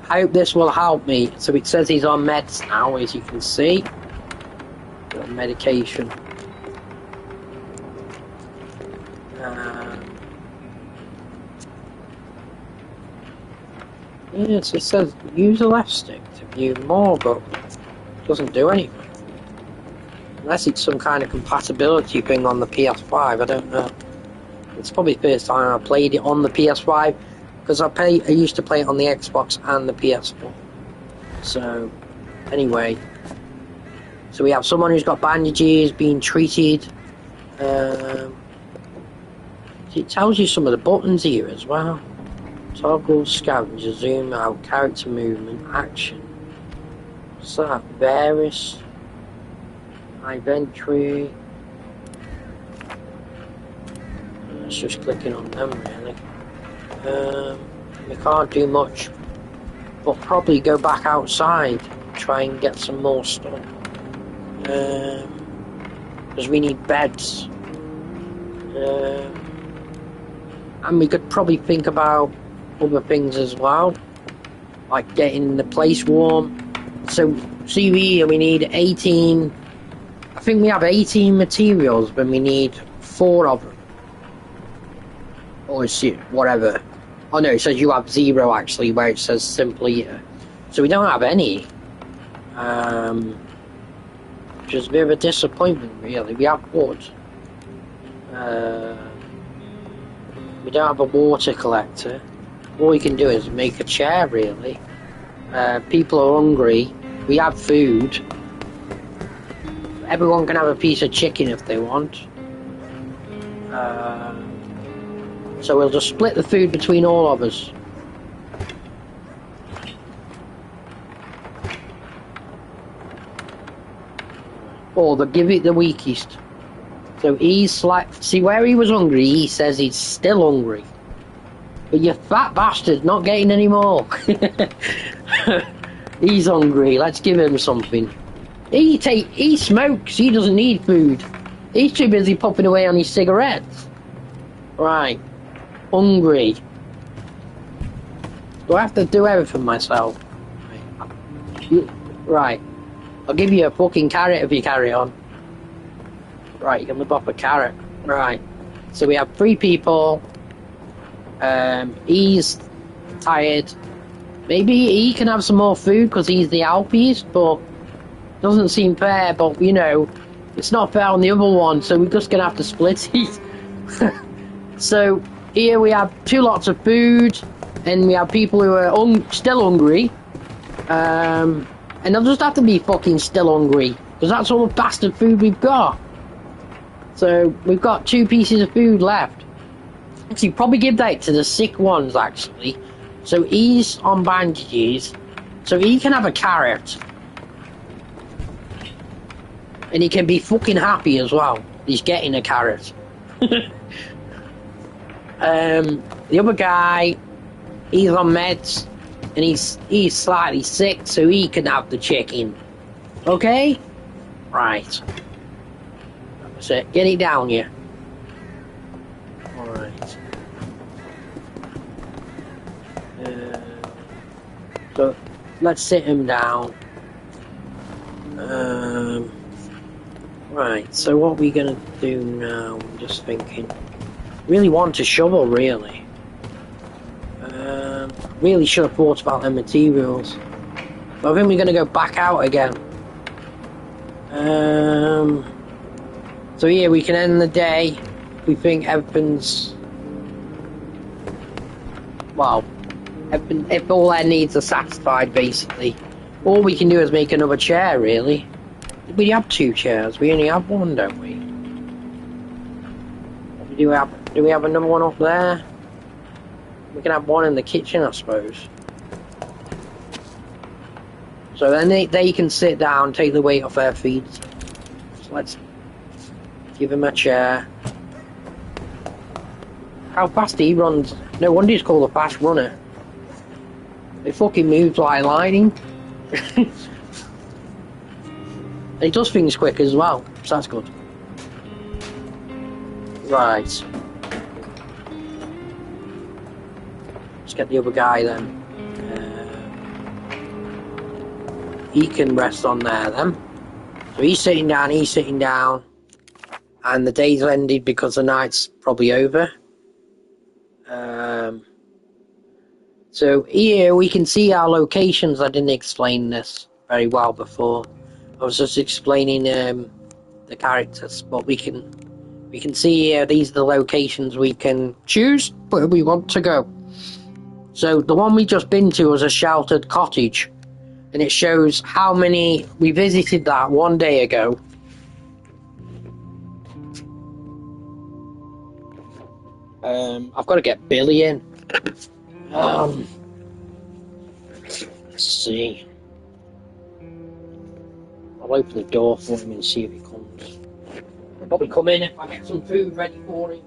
I hope this will help me. So it says he's on meds now, as you can see. Got medication. Yes, it says use a left stick to view more, but it doesn't do anything. Unless it's some kind of compatibility thing on the PS5, I don't know. It's probably the first time I played it on the PS5, because I used to play it on the Xbox and the PS4. So, anyway. So we have someone who's got bandages, being treated. It tells you some of the buttons here as well. Toggle, scavenger, zoom out, character movement, action. What's that? Various. Inventory. It's just clicking on them really. We can't do much, but probably go back outside, try and get some more stuff. Because we need beds. And we could probably think about other things as well, like getting the place warm. So see here, we need 18. I think we have 18 materials, but we need 4 of them. Or is it whatever? Oh no, it says you have 0 actually, where it says simply. So we don't have any. Which is a bit of a disappointment, really. We have wood. We don't have a water collector. All we can do is make a chair, really. People are hungry. We have food. Everyone can have a piece of chicken if they want. So we'll just split the food between all of us. Or they'll give it the weakest. So he's like, see where he was hungry, he says he's still hungry. But you fat bastard's not getting any more. He's hungry, let's give him something. He smokes, he doesn't need food. He's too busy popping away on his cigarettes. Right. Hungry. Do I have to do everything myself? Right. I'll give you a fucking carrot if you carry on. Right, you can whip off a carrot. Right. So we have 3 people. He's tired. Maybe he can have some more food because he's the Alpies, but doesn't seem fair. But you know, it's not fair on the other one, so we're just gonna have to split it. So here we have 2 lots of food, and we have people who are still hungry. And they'll just have to be fucking still hungry, because that's all the bastard food we've got. So we've got 2 pieces of food left. So you probably give that to the sick ones, actually. So he's on bandages, so he can have a carrot. And he can be fucking happy as well. He's getting a carrot. The other guy, he's on meds, and he's slightly sick, so he can have the chicken. Okay? Right. That's it. Get it down here. Alright. So, let's sit him down. Right, so what are we gonna do now? I'm just thinking. Really want a shovel, really. Really should have thought about the materials. But I think we're gonna go back out again. So yeah, we can end the day. We think everything's... Well, if all our needs are satisfied, basically. All we can do is make another chair, really. We have 2 chairs. We only have 1, don't we? Do we have another one up there? We can have 1 in the kitchen, I suppose. So then they can sit down, take the weight off their feet. So let's give him a chair. How fast he runs. No wonder he's called a fast runner. He fucking moves like lightning. He does things quick as well, so that's good. Right. Let's get the other guy then. He can rest on there then. So he's sitting down, and the day's ended because the night's probably over. So here we can see our locations. I didn't explain this very well before. I was just explaining the characters, but we can see here these are the locations we can choose where we want to go. So the one we just been to was a sheltered cottage, and it shows how many we visited that one day ago. I've got to get Billy in. Let's see. I'll open the door for him and see if he comes. He'll probably come in if I get some food ready for him.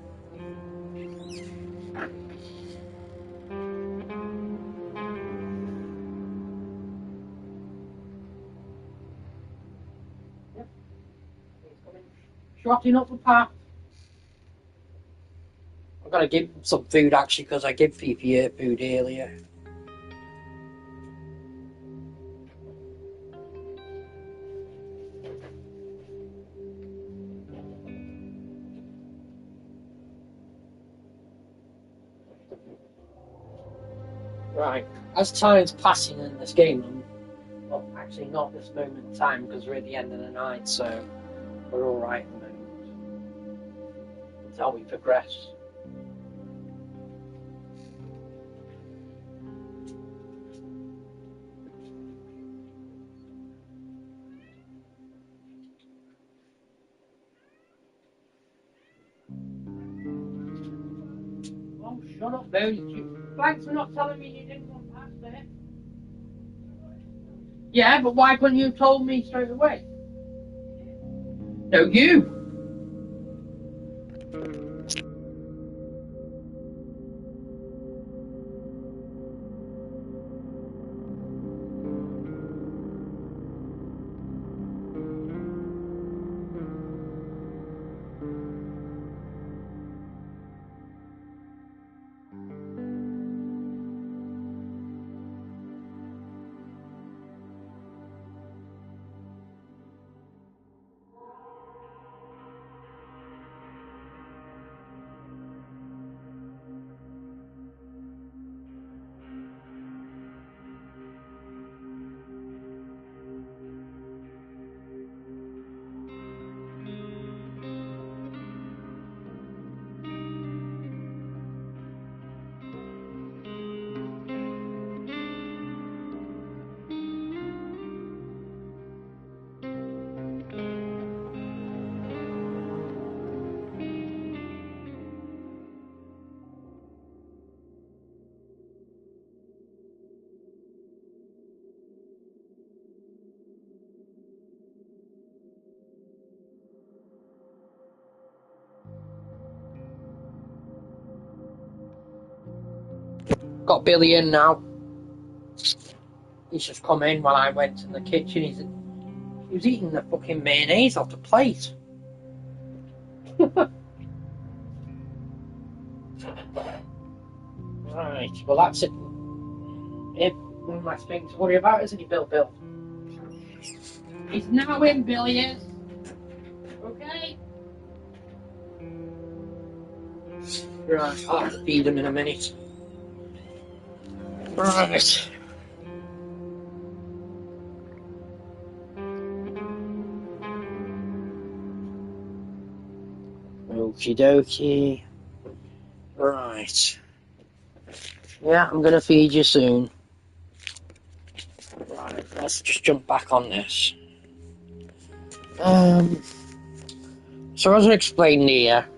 Yep. He's coming. Trotting up the path. I'm gonna give him some food actually because I gave Fifi food earlier. Right, as time's passing in this game, well, actually not this moment in time because we're at the end of the night, so we're alright at the moment. Until we progress. Oh, shut up, Boney. Thanks for not telling me you didn't want past there. Yeah, but why couldn't you have told me straight away? No, you! Got Billy in now. He's just come in while I went in the kitchen. He was eating the fucking mayonnaise off the plate. Right, well that's it. One less thing to worry about, isn't he, Bill? He's now in, Billy is. Okay? Right, I'll have to feed him in a minute. Right. Okie dokie. Right. Yeah, I'm gonna feed you soon. Right, let's just jump back on this. So as I explained here,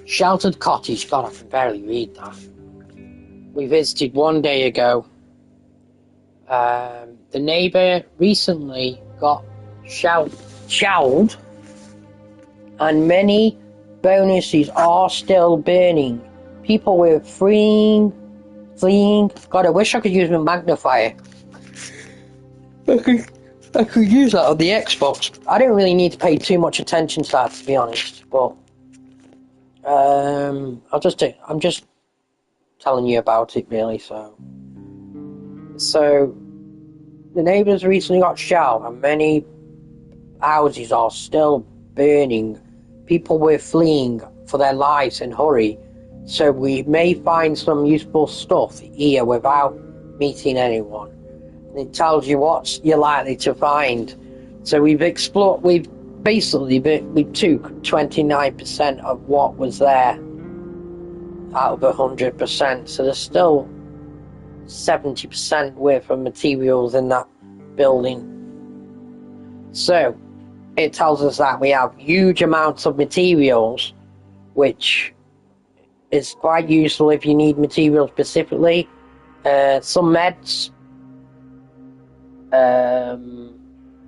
sheltered cottage. God, I can barely read that. We visited one day ago. The neighbour recently got shelled, and many bonuses are still burning. People were fleeing. God, I wish I could use my magnifier. I could use that on the Xbox. I don't really need to pay too much attention to that, to be honest, but I'm just telling you about it really. So the neighbours recently got shot, and many houses are still burning. People were fleeing for their lives in hurry. So we may find some useful stuff here without meeting anyone. It tells you what you're likely to find. So we took 29% of what was there out of 100%. So there's still 70% worth of materials in that building. So it tells us that we have huge amounts of materials, which is quite useful if you need materials specifically. Some meds.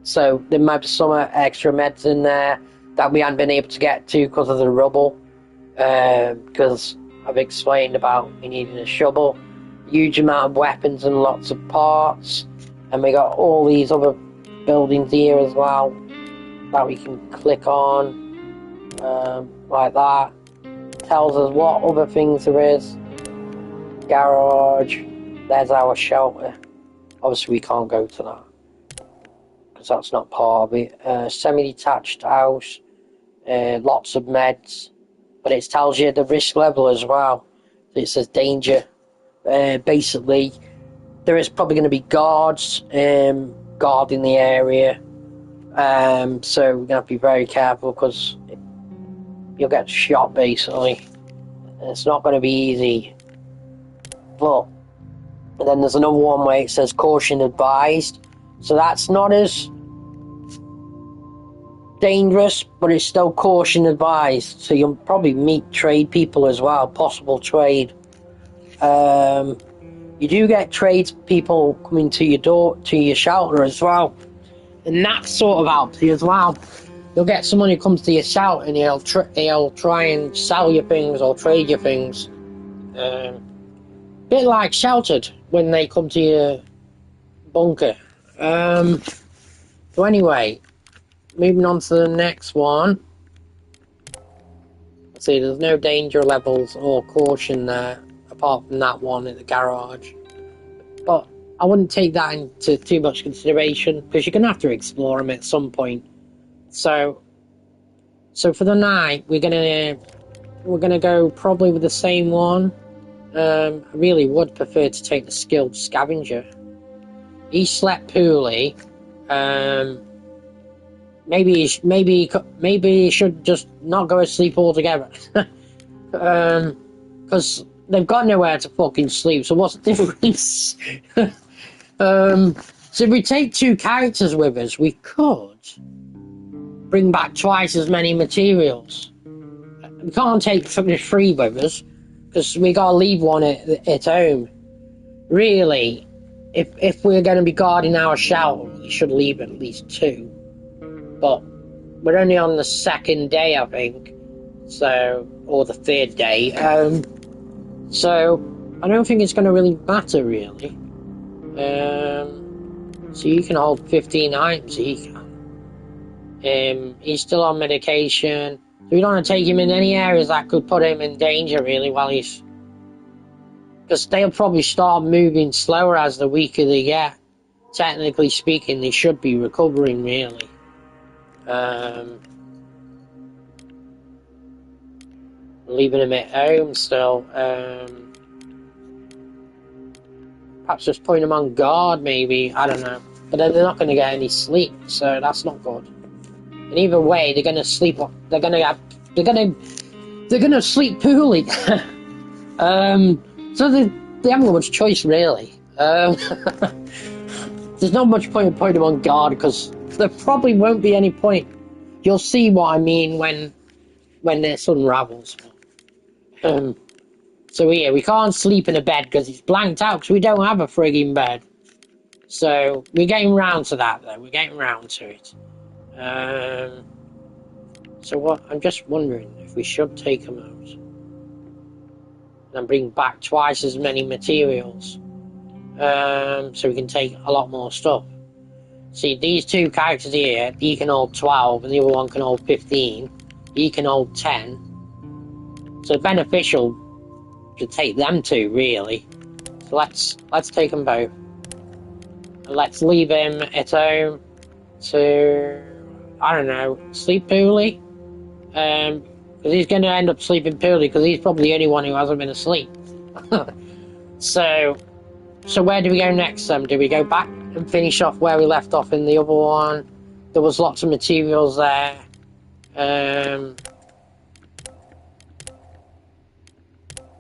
So there might be some extra meds in there that we hadn't been able to get to because of the rubble. Because I've explained about me needing a shovel. Huge amount of weapons and lots of parts. And we got all these other buildings here as well that we can click on. Like that. Tells us what other things there is. Garage. There's our shelter. Obviously we can't go to that because that's not part of it. Semi-detached house. Lots of meds. But it tells you the risk level as well. It says danger. Basically, there is probably going to be guards guarding the area. So we're going to have to be very careful because you'll get shot basically. It's not going to be easy. But and then there's another one where it says caution advised. So that's not as dangerous, but it's still caution advised. So you'll probably meet trade people as well, possible trade. You do get trades people coming to your door, to your shelter as well. And that sort of helps you as well. You'll get someone who comes to your shelter and he'll try and sell you things or trade you things. Bit like Sheltered when they come to your bunker. So anyway, moving on to the next one. Let's see, there's no danger levels or caution there, apart from that one in the garage. But I wouldn't take that into too much consideration because you're gonna have to explore them at some point. So for the night, we're gonna go probably with the same one. I really would prefer to take the skilled scavenger. He slept poorly. Maybe he should just not go to sleep altogether. Because they've got nowhere to fucking sleep. So what's the difference? So if we take 2 characters with us, we could bring back twice as many materials. We can't take 3 with us because we gotta leave one at home. Really, if we're going to be guarding our shelter, we should leave at least 2. But we're only on the 2nd day, I think. So, or the 3rd day. So I don't think it's going to really matter, really. So you can hold 15 items. He can. He's still on medication. So we don't want to take him in any areas that could put him in danger, really, while he's... Because they'll probably start moving slower as the weaker they get. Technically speaking, they should be recovering, really. Leaving him at home still. Perhaps just putting him on guard, maybe. I don't know. But then they're not going to get any sleep, so that's not good. And either way, they're going to sleep. They're going to sleep poorly. So they haven't got much choice, really. There's not much point in putting them on guard because there probably won't be any point. You'll see what I mean when this unravels. So yeah, we can't sleep in a bed because it's blanked out because we don't have a frigging bed. So we're getting round to that, though. We're getting round to it. So what? I'm just wondering if we should take them out and bring back twice as many materials, so we can take a lot more stuff. See, these 2 characters here, he can hold 12 and the other one can hold 15. He can hold 10. So it's beneficial to take them two, really. So let's take them both. And let's leave him at home to, I don't know, sleep poorly. Because he's going to end up sleeping poorly because he's probably the only one who hasn't been asleep. So where do we go next? Do we go back and finish off where we left off in the other one? There was lots of materials there.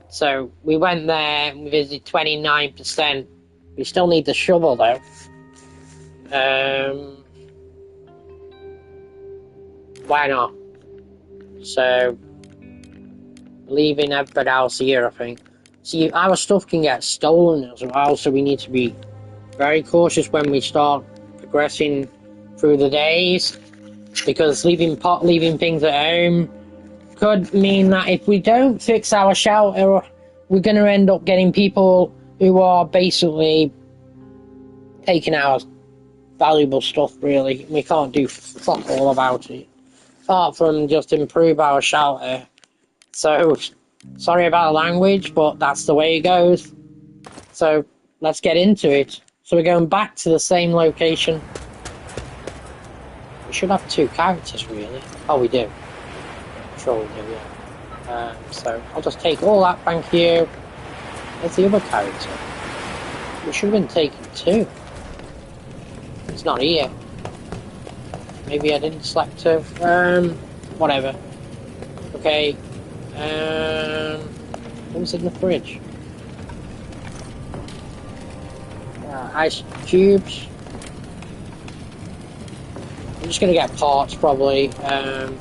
So we went there and we visited 29%. We still need the shovel though. Why not? So leaving everything else here, I think. See, our stuff can get stolen as well, so we need to be very cautious when we start progressing through the days, because leaving things at home could mean that if we don't fix our shelter, we're going to end up getting people who are basically taking our valuable stuff, really. We can't do fuck all about it, apart from just improve our shelter. So, sorry about the language, but that's the way it goes. So, let's get into it. So we're going back to the same location. We should have two characters, really. Oh, we do. Sure we do, yeah. So, I'll just take all that, thank you. Where's the other character? We should have been taking two. It's not here. Maybe I didn't select two. Whatever. Okay. What was in the fridge? Ice cubes. I'm just gonna get parts probably. I'm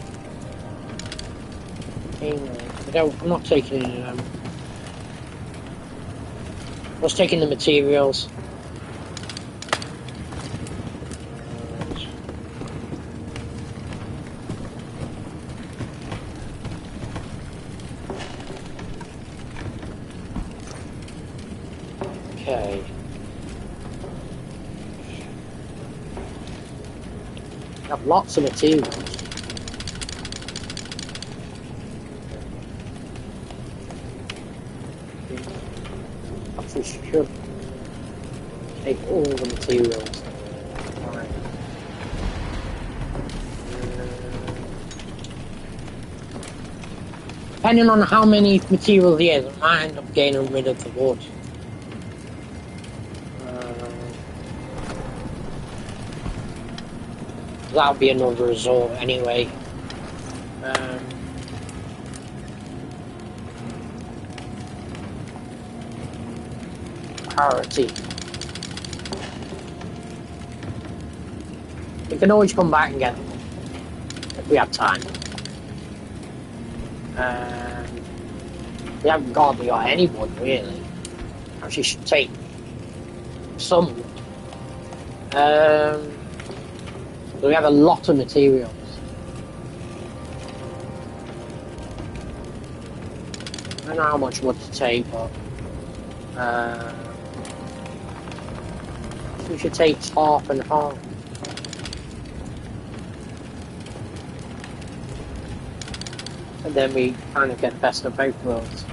not taking any of them. I was taking the materials. Okay. I have lots of materials. Actually should take all the materials. Right. Depending on how many materials he has, I might end up getting rid of the wood. That'll be another resort anyway. Priority. We can always come back and get them if we have time. We haven't got any wood really. Actually, should take some wood. So we have a lot of materials. I don't know how much wood to take, but we should take half and half. And then we kind of get the best of both worlds.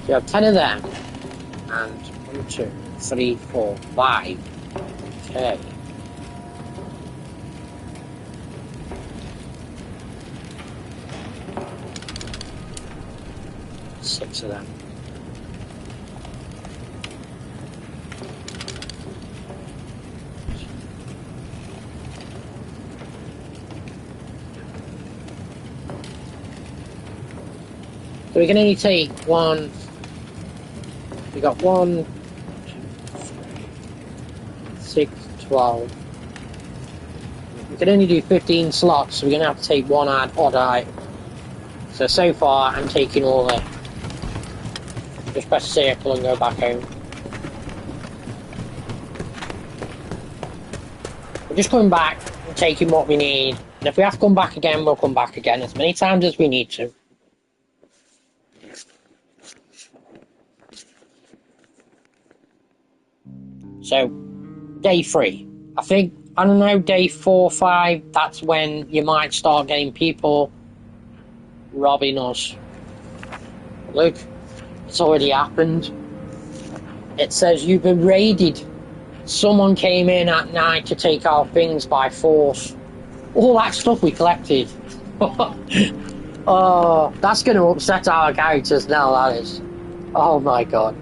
You have 10 of them, and 1, 2, 3, 4, 5. Okay. Six of them. So we can only take one. We got 1, 2, 3, 6, 12. We can only do 15 slots, so we're going to have to take one odd item. So far, I'm taking all the. Just press circle and go back home. We're just coming back and taking what we need. And if we have to come back again, we'll come back again as many times as we need to. So, day 3. I think, I don't know, day 4, 5, that's when you might start getting people robbing us. Look, it's already happened. It says you've been raided. Someone came in at night to take our things by force. All that stuff we collected. Oh, that's going to upset our characters now, that is. Oh my god.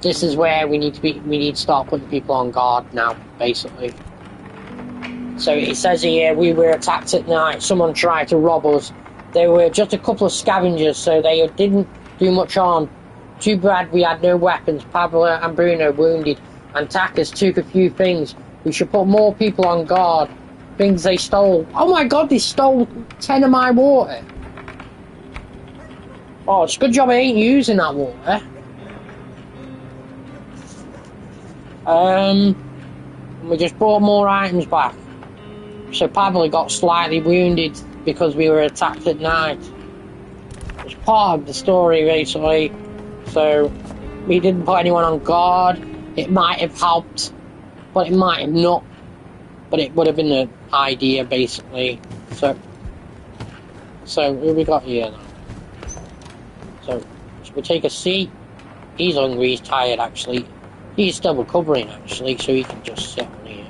This is where we need to start putting people on guard now, basically. So it says here, we were attacked at night. Someone tried to rob us. There were just a couple of scavengers, so they didn't do much harm. Too bad we had no weapons. Pablo and Bruno wounded, and attackers took a few things. We should put more people on guard. Things they stole. Oh my god, they stole 10 of my water. Oh, it's a good job I ain't using that water. We just brought more items back. So Pablo got slightly wounded because we were attacked at night. It's part of the story, basically. So we didn't put anyone on guard. It might have helped, but it might have not. But it would have been an idea, basically. So who we got here now? So we take a seat. He's hungry. He's tired, actually. He's still recovering, actually, so he can just sit on here.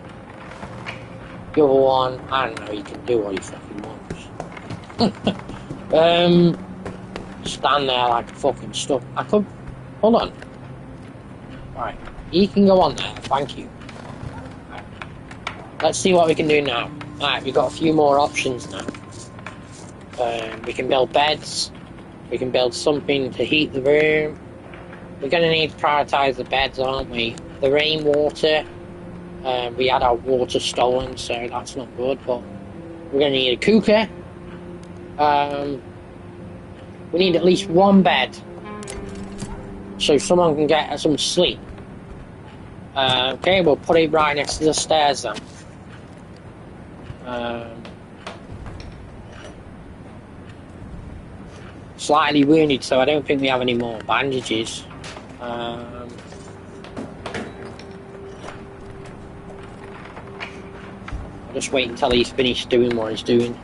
The other one, I don't know. He can do what he fucking wants. Stand there like a fucking stuff. I could. Hold on. Right. He can go on there. Thank you. Right. Let's see what we can do now. Alright, we've got a few more options now. We can build beds. We can build something to heat the room. We're going to need to prioritise the beds, aren't we? The rainwater. We had our water stolen, so that's not good, but we're going to need a cooker. We need at least one bed, so someone can get some sleep. Okay, we'll put it right next to the stairs then. Slightly wounded, so I don't think we have any more bandages. I'll just wait until he's finished doing what he's doing.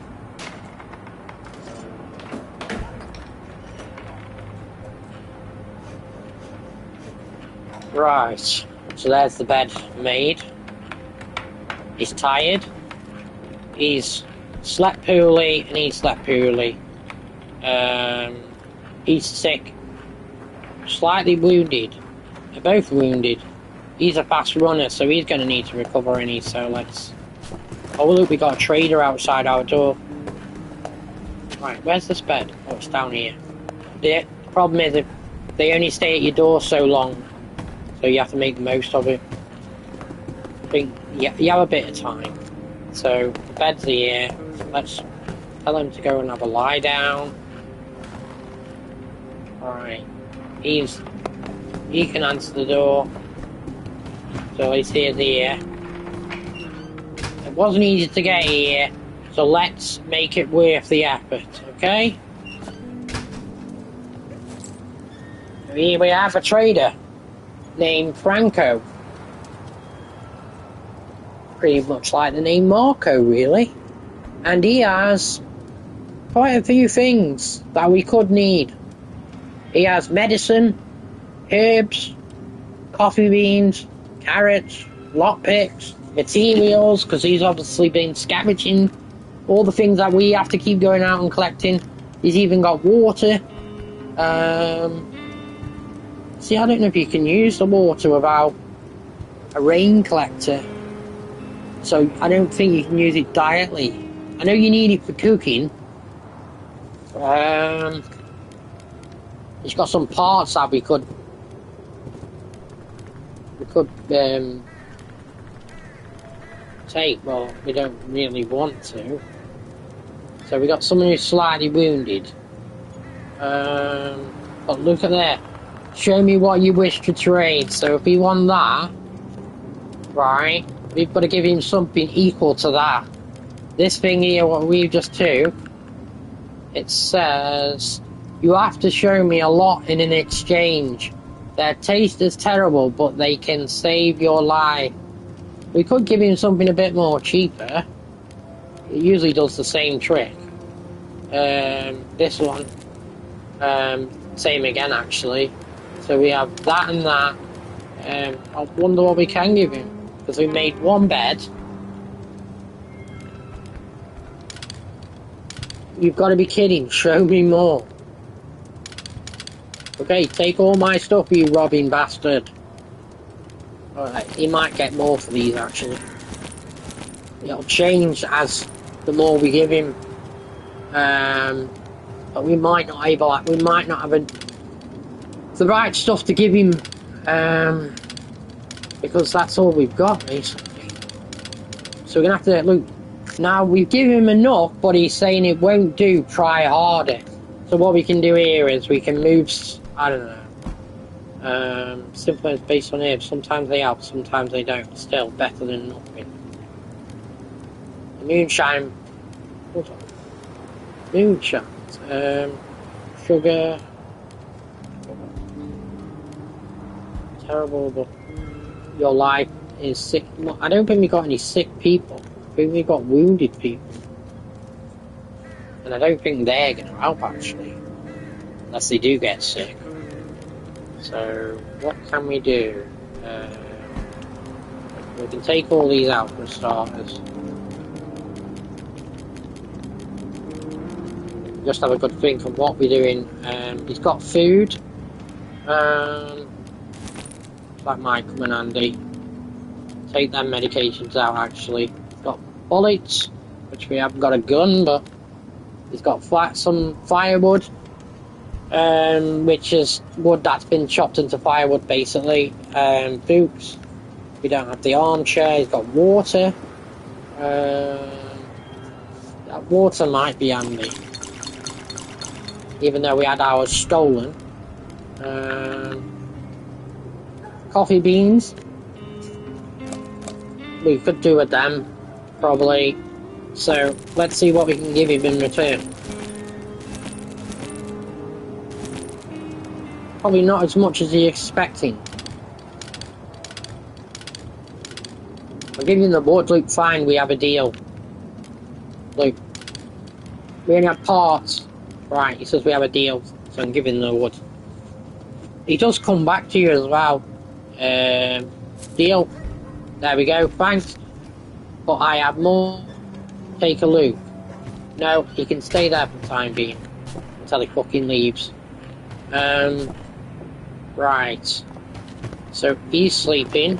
Right, so there's the bed made. He's tired. He's slept poorly and he slept poorly. He's sick. Slightly wounded. They're both wounded. He's a fast runner, so he's going to need to recover any, so let's... Oh look, we got a trader outside our door. Right, where's this bed? Oh, it's down here. The problem is if they only stay at your door so long, so you have to make the most of it. I think you have a bit of time. So, the bed's here. Let's tell him to go and have a lie down. Alright. He can answer the door. So he's here. It wasn't easy to get here, so let's make it worth the effort, okay? Here we have a trader named Franco. Pretty much like the name Marco, really. And he has quite a few things that we could need. He has medicine, herbs, coffee beans, carrots, lockpicks, materials, because he's obviously been scavenging all the things that we have to keep going out and collecting. He's even got water. See, I don't know if you can use the water without a rain collector. So I don't think you can use it directly. I know you need it for cooking. He's got some parts that we could take, but we don't really want to. So we got someone who's slightly wounded. But look at that. Show me what you wish to trade. So if we want that, right, we've got to give him something equal to that. This thing here, what we've just took, it says you have to show me a lot in an exchange. Their taste is terrible, but they can save your life. We could give him something a bit more cheaper. It usually does the same trick. This one, same again actually. So we have that and that. I wonder what we can give him, because we made one bed. You've got to be kidding, show me more. Okay, take all my stuff, you robbing bastard. Alright, he might get more for these actually. It'll change as the more we give him. But we might not have the right stuff to give him, because that's all we've got basically. So we're gonna have to look. Now we've given him enough, but he's saying it won't do, try harder. So what we can do here is we can move, I don't know, simple based on here. Sometimes they help, sometimes they don't. Still better than nothing. The moonshine, hold on. Moonshine, sugar, terrible, but your life is sick. I don't think we got any sick people. I think we got wounded people. And I don't think they're going to help actually, unless they do get sick. So what can we do? We can take all these out for starters. Just have a good think of what we're doing. He's got food. That might come in handy. Take them medications out actually. He's got bullets, which we haven't got a gun, but he's got some firewood, which is wood that's been chopped into firewood basically. Boots. We don't have the armchair. He's got water. That water might be handy, even though we had ours stolen. Coffee beans. We could do with them, probably. So, let's see what we can give him in return. Probably not as much as he's expecting. I'll give him the wood. Look, fine, we have a deal. Look, we only have parts. Right, he says we have a deal, so I'm giving the wood. He does come back to you as well. Deal. There we go, thanks. But I have more. Take a look. No, he can stay there for the time being. Until he fucking leaves. Right. So, he's sleeping.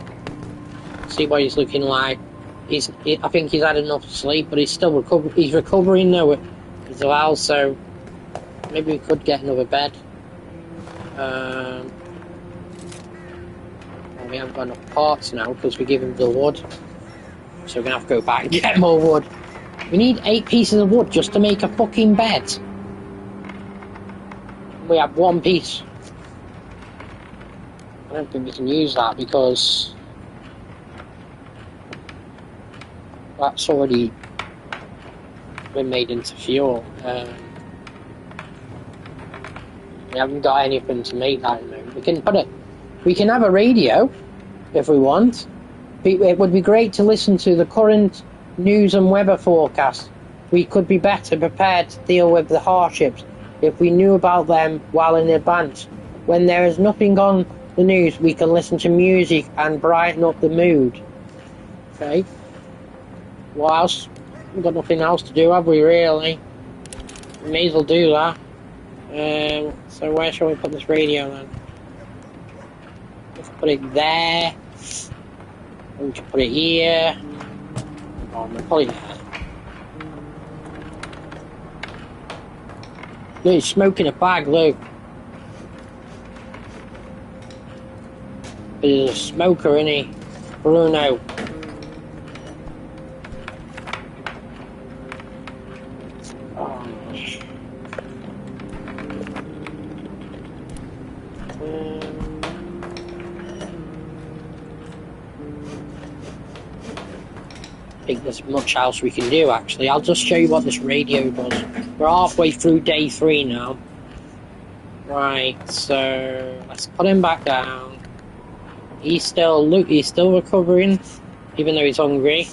See what he's looking like. I think he's had enough sleep, but he's still recovering. He's recovering now as well, so maybe we could get another bed. Well, we haven't got enough parts now because we give him the wood. So we're gonna have to go back and get more wood. We need 8 pieces of wood just to make a fucking bed. We have 1 piece. I don't think we can use that because that's already been made into fuel. We haven't got anything to make that. We can have a radio if we want. It would be great to listen to the current news and weather forecast. We could be better prepared to deal with the hardships if we knew about them well in advance. When there is nothing on the news, we can listen to music and brighten up the mood. Okay. What else? We've got nothing else to do, have we, really? We may as well do that. So where shall we put this radio then? Let's put it there. We should put it here. Oh, we'll put it there. Look, he's smoking a bag, look. He's a smoker, isn't he? Bruno. I think there's much else we can do actually. I'll just show you what this radio does. We're halfway through day 3 now. Right, so let's put him back down. He's still recovering, even though he's hungry.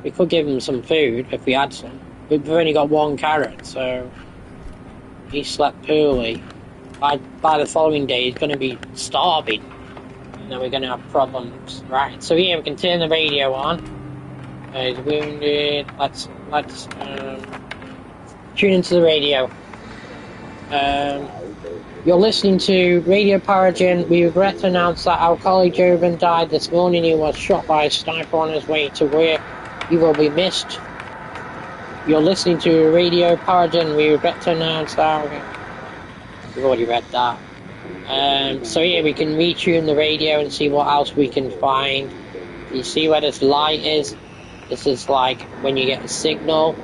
We could give him some food if we had some. We've only got one carrot, so he slept poorly. By the following day, he's going to be starving, and then we're going to have problems. Right, so here we can turn the radio on. He's wounded. Let's tune into the radio. You're listening to Radio Paragen. We regret to announce that our colleague Jovan died this morning. He was shot by a sniper on his way to work. He will be missed. You're listening to Radio Paragen. We regret to announce that. We've already read that. So here we can retune the radio and see what else we can find. You see where this light is? This is like when you get a signal.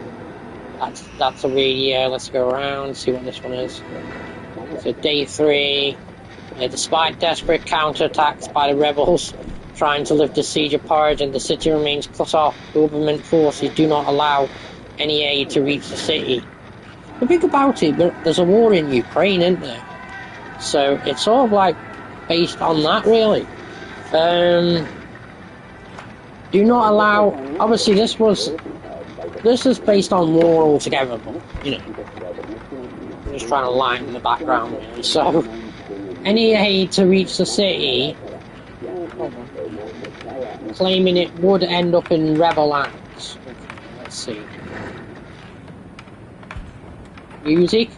That's a radio. Let's go around, see what this one is. So day 3. Despite desperate counterattacks by the rebels trying to lift the siege of Paragen, the city remains cut off. Government forces do not allow any aid to reach the city. But think about it, there's a war in Ukraine, isn't there? So it's sort of like based on that, really. Do not allow. Obviously, this is based on war altogether, but you know, I'm just trying to lighten the background, really. So, any aid to reach the city, claiming it would end up in rebel hands. Let's see. Music.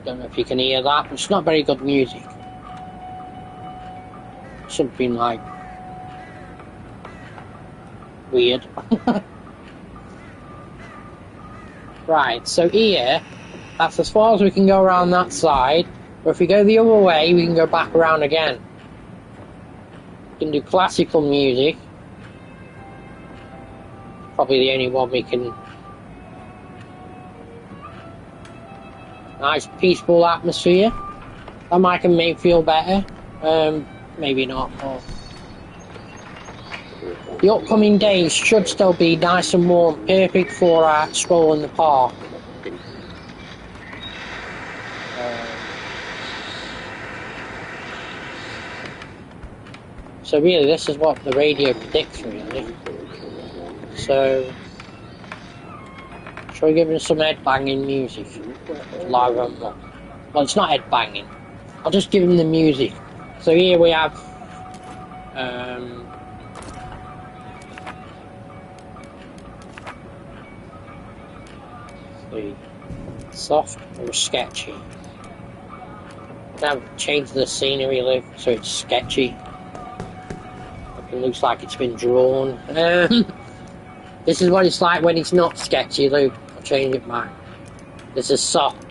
Don't know if you can hear that, but it's not very good music. Something like weird. Right, so here, that's as far as we can go around that side. But if we go the other way, we can go back around again. We can do classical music. Probably the only one we can. Nice peaceful atmosphere. That might make me feel better. Maybe not. But the upcoming days should still be nice and warm, perfect for a stroll in the park. So really, this is what the radio predicts, really. So, shall we give him some head-banging music? Live on what? Well, it's not head-banging. I'll just give him the music. So here we have soft or sketchy. Now change the scenery look so it's sketchy. It looks like it's been drawn. This is what it's like when it's not sketchy, Luke. I'll change it back. This is soft.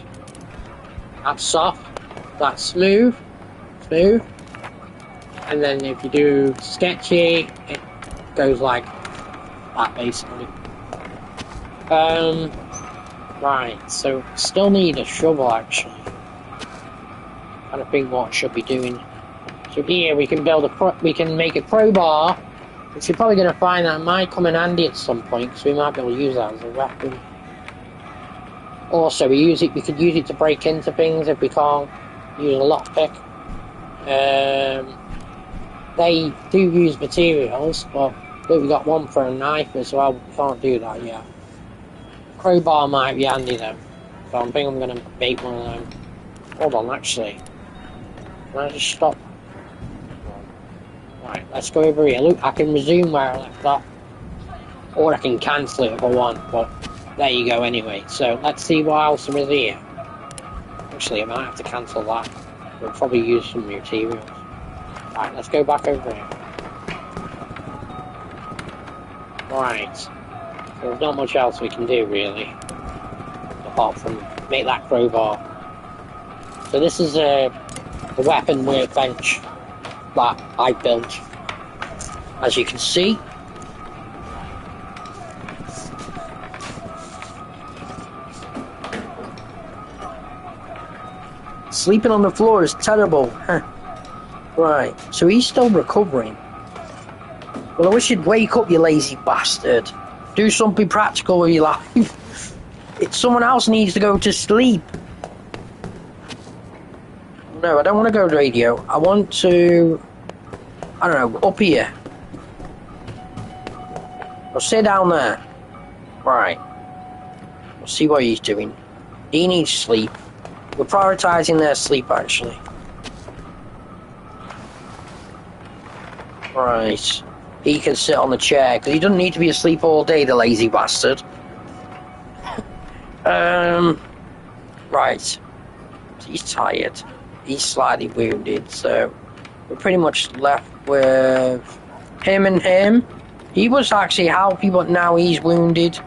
That's soft. That's smooth. Smooth. And then if you do sketchy, it goes like that basically. Right, so still need a shovel actually. Trying to think what I should be doing. So here we can we can make a crowbar, which we're probably going to find that might come in handy at some point, because we might be able to use that as a weapon. Also, we could use it to break into things if we can't use a lockpick. They do use materials, but we got one for a knife as well. We can't do that yet. Crowbar might be handy though, so I think I'm going to make one of them. Hold on, actually. Can I just stop? Right, let's go over here. Look, I can resume where I left off. Or I can cancel it if I want, but there you go anyway. So let's see what else there is here. Actually, I might have to cancel that. We'll probably use some materials. Right, let's go back over here. Right. So there's not much else we can do really, apart from make that crowbar. So this is a weapon workbench that I built, as you can see. Sleeping on the floor is terrible. Huh. Right, so he's still recovering. Well, I wish you'd wake up, you lazy bastard. Do something practical with your life. someone else needs to go to sleep. No, I don't want to go to radio. I want to, I don't know, up here. I'll sit down there. Right. We'll see what he's doing. He needs sleep. We're prioritising their sleep, actually. Right. He can sit on the chair, because he doesn't need to be asleep all day, the lazy bastard. Right. He's tired. He's slightly wounded, so we're pretty much left with him and him. He was actually healthy, but now he's wounded.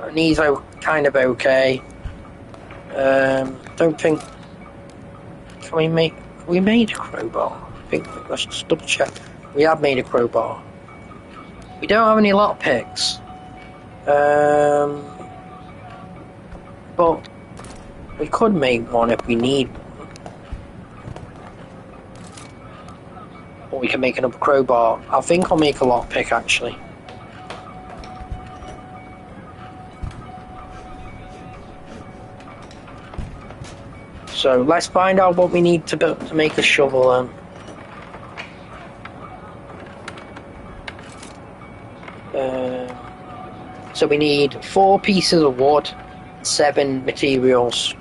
And he's kind of okay. Don't think... Can we make... We made a crowbar. I think, let's just double check. We have made a crowbar. We don't have any lockpicks. But we could make one if we need one. Or we can make another crowbar. I think I'll make a lockpick actually. So let's find out what we need to make a shovel then. So we need 4 pieces of wood, 7 materials,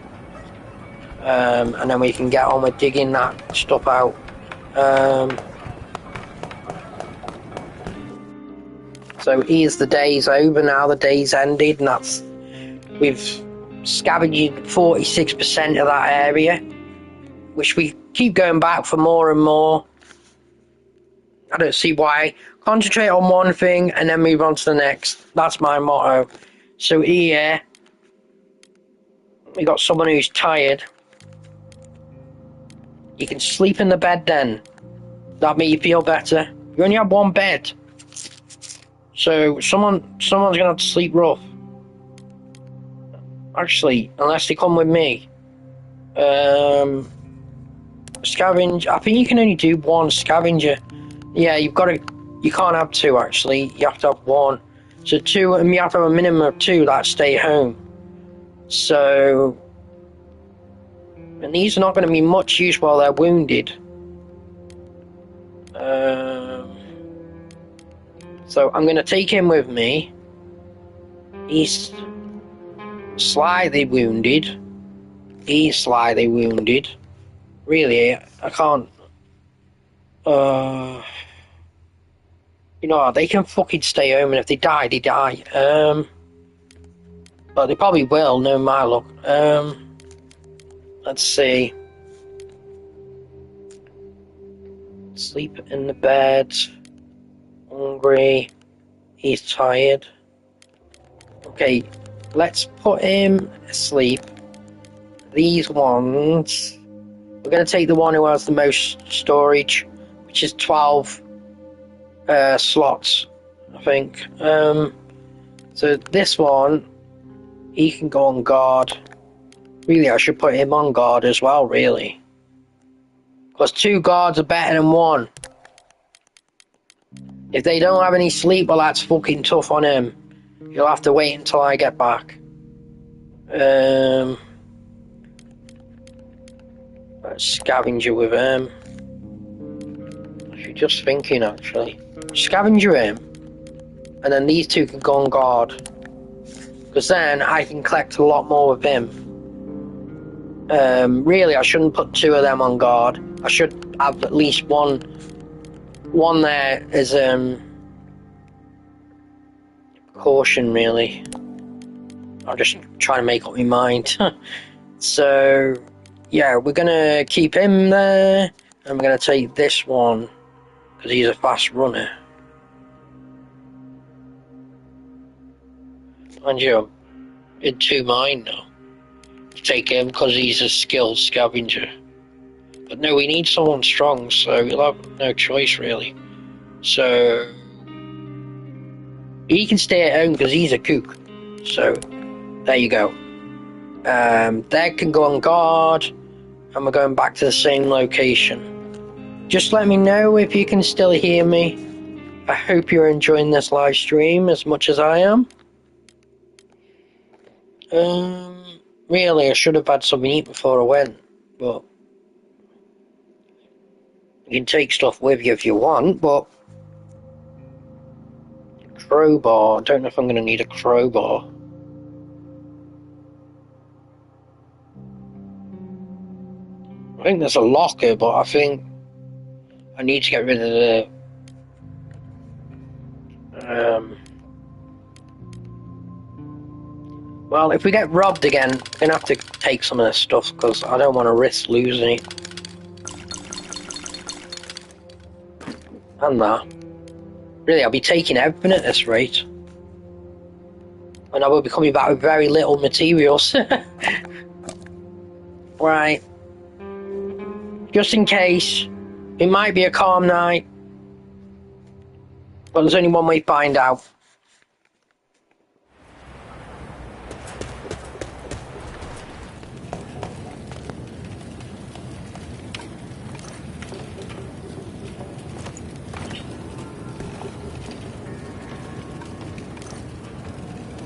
and then we can get on with digging that stuff out. So here's the day's over now, the day's ended, and that's, we've scavenged 46% of that area, which we keep going back for more and more. I don't see why. Concentrate on one thing and then move on to the next. That's my motto. So here, we got someone who's tired. You can sleep in the bed then. That make you feel better. You only have one bed. So someone's gonna have to sleep rough. Actually, unless they come with me. Scavenge. I think you can only do one scavenger. Yeah, you can't have 2 actually. You have to have 1. So 2, and you have to have a minimum of 2 that stay home. So, and these are not going to be much use while they're wounded. So I'm going to take him with me. He's slightly wounded. He's slightly wounded. Really, I can't. You know, they can fucking stay home, and if they die, they die. But they probably will, no my luck. Let's see. Sleep in the bed. Hungry. He's tired. Okay, let's put him asleep. These ones. We're going to take the one who has the most storage, which is 12 slots, I think. So this one, he can go on guard. Really, I should put him on guard as well, really. Because 2 guards are better than 1. If they don't have any sleep, well, that's fucking tough on him. You'll have to wait until I get back. Let's scavenger with him. Actually, just thinking, actually. Scavenger him. And then these 2 can go on guard. Because then I can collect a lot more with him. Really, I shouldn't put 2 of them on guard. I should have at least one there as caution, really. I'm just trying to make up my mind. So, yeah, we're gonna keep him there, and we're gonna take this one because he's a fast runner. And you, in 2 mind now. Take him because he's a skilled scavenger. But no, we need someone strong, so you'll have no choice really. So he can stay at home because he's a kook. So there you go. Dad can go on guard, and we're going back to the same location. Just let me know if you can still hear me. I hope you're enjoying this live stream as much as I am. Really, I should have had something to eat before I went, but you can take stuff with you if you want, but crowbar, I don't know if I'm going to need a crowbar. I think there's a locker, but I think I need to get rid of the well, if we get robbed again, we're going to have to take some of this stuff, because I don't want to risk losing it. And that. Really, I'll be taking everything at this rate. And I will be coming back with very little materials. Right. Just in case. It might be a calm night. But there's only one way to find out.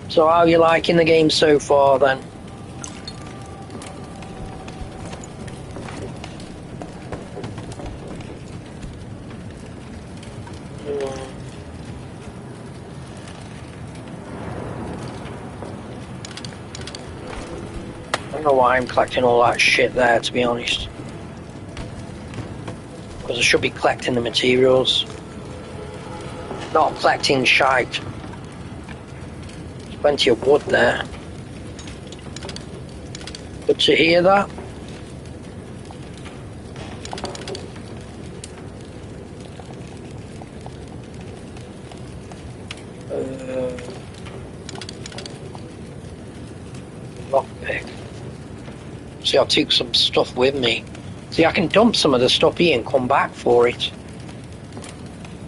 So how are you liking the game so far then? I don't know why I'm collecting all that shit there, to be honest. Because I should be collecting the materials. Not collecting shite. There's plenty of wood there. Good to hear that. Lockpick. See, I took some stuff with me. See, I can dump some of the stuff here and come back for it.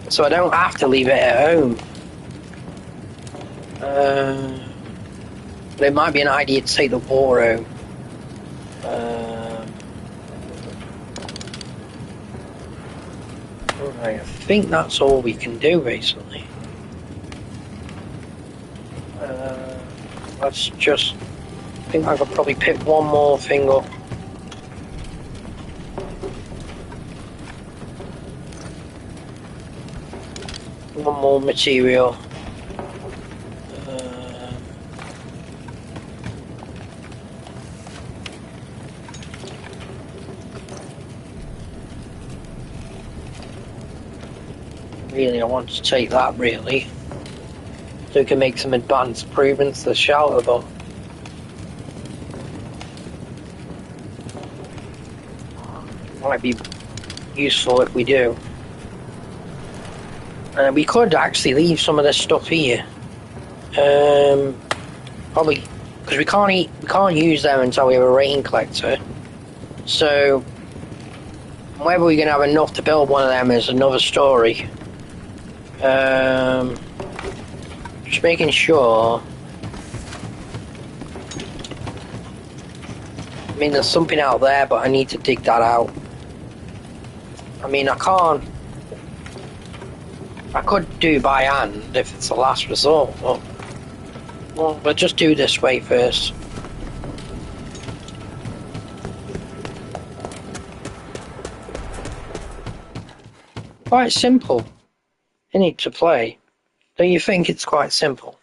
So I don't have to leave it at home. But it might be an idea to take the water home. Alright, I think that's all we can do recently. Let's just... I think I could probably pick one more thing up. One more material. Really, I want to take that, really. So we can make some advanced improvements to the shelter, but... might be useful if we do. We could actually leave some of this stuff here. Probably because we can't use them until we have a rain collector. So whether we're gonna have enough to build one of them is another story. Just making sure. I mean, there's something out there, but I need to dig that out. I mean, I could do by hand if it's the last resort, but we'll just do this way first. Quite simple, isn't it, to play? Don't you think it's quite simple?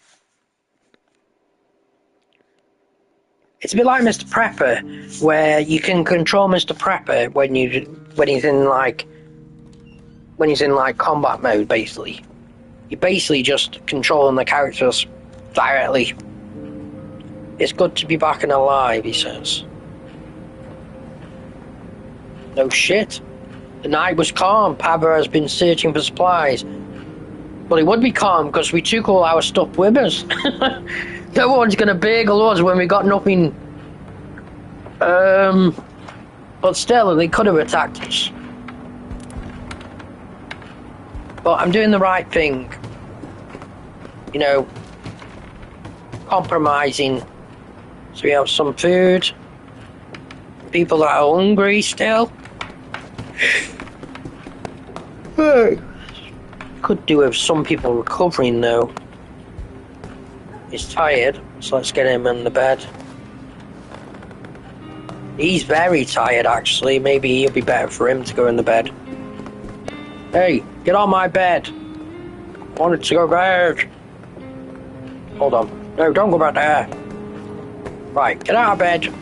It's a bit like Mr. Prepper, where you can control Mr. Prepper when he's in like combat mode. Basically, you're basically just controlling the characters directly. It's good to be back and alive, he says. No shit. The night was calm. Pava has been searching for supplies. Well, it would be calm because we took all our stuff with us. No one's gonna bagel us when we got nothing. But still, they could have attacked us. But I'm doing the right thing. You know, compromising. So we have some food. People that are hungry still. Could do with some people recovering though. He's tired. So let's get him in the bed. He's very tired, actually. Maybe it'll be better for him to go in the bed. Hey, get on my bed. I wanted to go bed. Hold on. No, don't go back there. Right, get out of bed.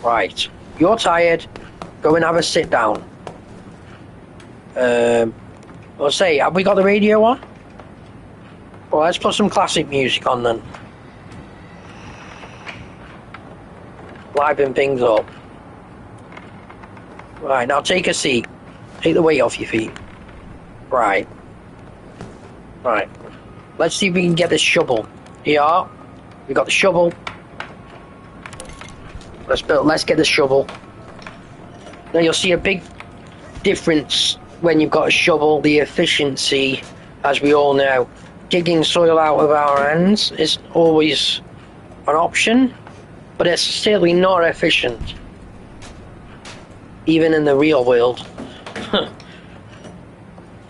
Right, you're tired. Go and have a sit down. I'll say, have we got the radio on? Well, let's put some classic music on then. Liven things up. Right, now take a seat. Take the weight off your feet. Right. Right. Let's see if we can get this shovel. Here. We got the shovel. Let's get the shovel. Now you'll see a big difference when you've got a shovel. The efficiency, as we all know, digging soil out of our hands is always an option, but it's certainly not efficient. Even in the real world. It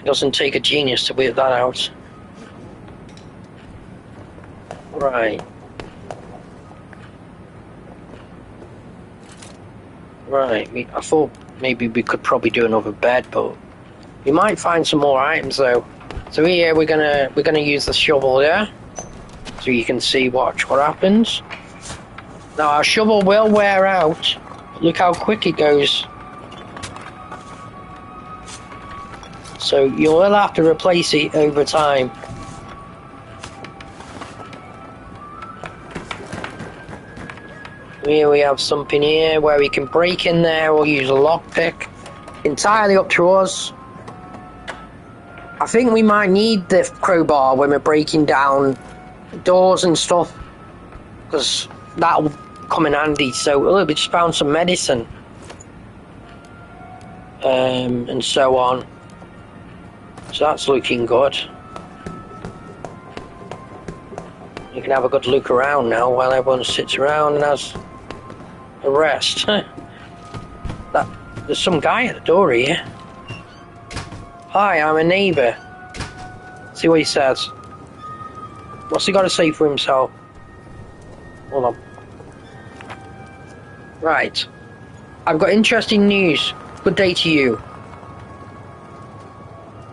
doesn't take a genius to work that out. Right. Right, I thought maybe we could probably do another bed, but we might find some more items though. So here we're gonna use the shovel there, so you can see watch what happens. Now our shovel will wear out. Look how quick it goes. So you will have to replace it over time. Here we have something here where we can break in there or use a lockpick. Entirely up to us. I think we might need the crowbar when we're breaking down doors and stuff, because that'll come in handy. So look, we just found some medicine. And so on. So that's looking good. You can have a good look around now while everyone sits around and has a rest. There's some guy at the door here. Hi, I'm a neighbour. See what he says. What's he got to say for himself? Hold on. Right. I've got interesting news. Good day to you.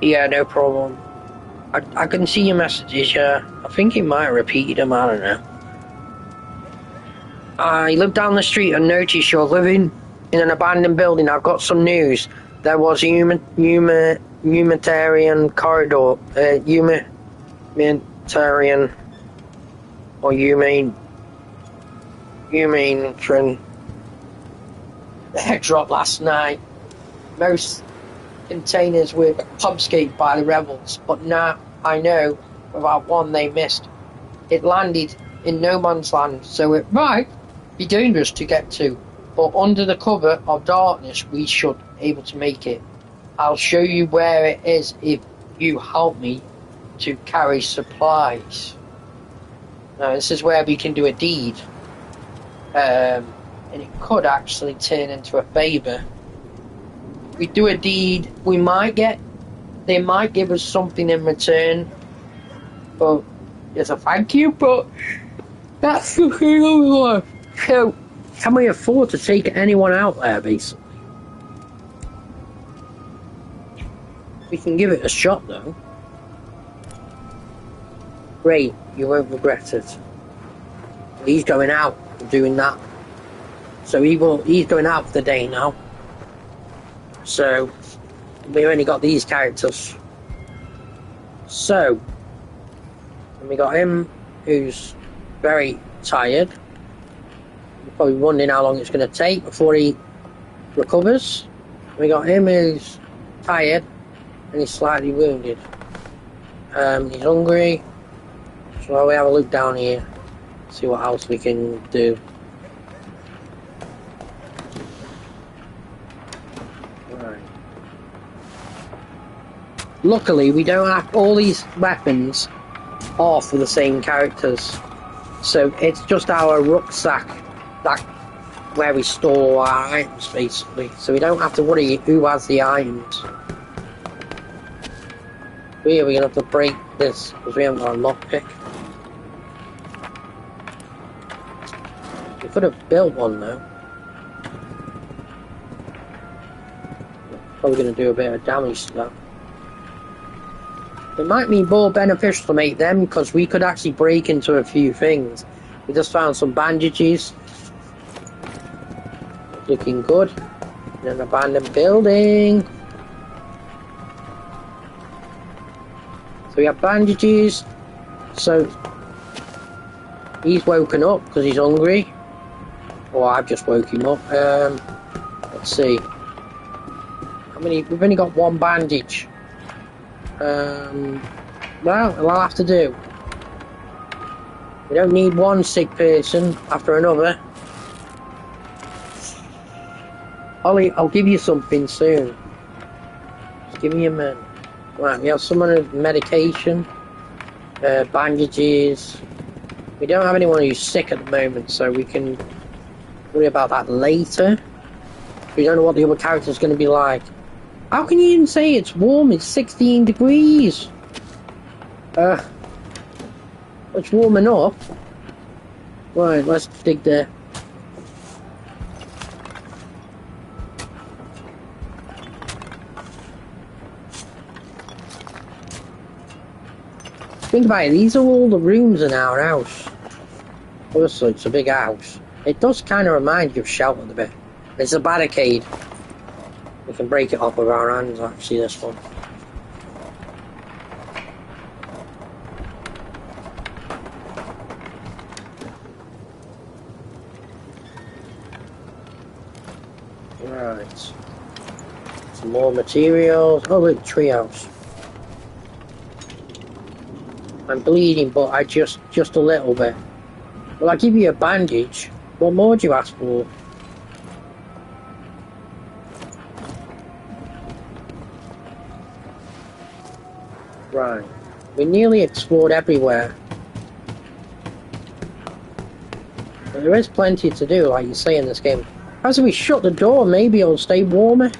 Yeah, no problem. I can see your messages, yeah. I think he might have repeated them, I don't know. I live down the street and noticed you're living in an abandoned building. I've got some news. There was a humanitarian corridor, humanitarian or humane airdrop last night. Most containers were confiscated by the rebels, but now I know about one they missed. It landed in no man's land, so it might be dangerous to get to, but under the cover of darkness we should be able to make it. I'll show you where it is if you help me to carry supplies. Now this is where we can do a deed, and it could actually turn into a favour. We do a deed, they might give us something in return, but it's a thank you, but that's the thing. So can we afford to take anyone out there, basically? We can give it a shot though. Great, you won't regret it. He's going out and doing that. So he's going out for the day now. So we only got these characters. So we got him who's very tired. We're probably wondering how long it's going to take before he recovers. We got him who's tired and he's slightly wounded. He's hungry. So we have a look down here, see what else we can do. Luckily, we don't have all these weapons are for the same characters, so it's just our rucksack that where we store our items, basically. So we don't have to worry who has the items. We're gonna have to break this because we haven't got a lockpick. We could have built one though. Probably gonna do a bit of damage to that. It might be more beneficial to make them because we could actually break into a few things. We just found some bandages. Looking good. In an abandoned building. So we have bandages. So he's woken up because he's hungry. Or I've just woke him up. Let's see. How many? We've only got one bandage. Well, I'll have to do. We don't need one sick person after another. Ollie, I'll give you something soon. Just give me a minute. Right, we have some medication, bandages. We don't have anyone who's sick at the moment, so we can worry about that later. We don't know what the other character's going to be like. How can you even say it's warm? It's 16 degrees. It's warm enough. Right, let's dig there. Think about it, these are all the rooms in our house. Obviously, it's a big house. It does kind of remind you of Shelton a bit. It's a barricade. We can break it off with our hands, actually, this one. Right. Some more materials. Oh, look, treehouse. I'm bleeding, but I just a little bit. Well, I give you a bandage. What more do you ask for? Right. We nearly explored everywhere. But there is plenty to do, like you say in this game. As we shut the door, maybe it'll stay warmer.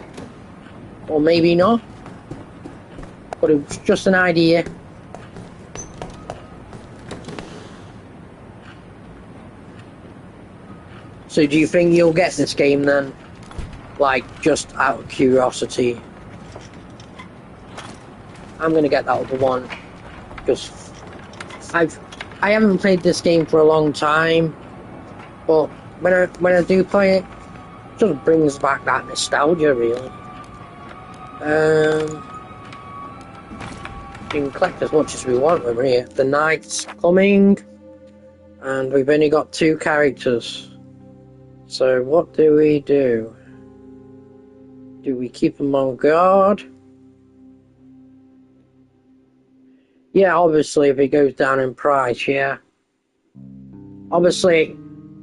Or maybe not. But it was just an idea. So do you think you'll get this game then? Like, just out of curiosity? I'm gonna get that other one. Because I haven't played this game for a long time. But when I do play it, it just brings back that nostalgia, really. We can collect as much as we want over here. The night's coming. And we've only got 2 characters. So what do we do? Do we keep them on guard? Yeah, obviously if it goes down in price, yeah. Obviously,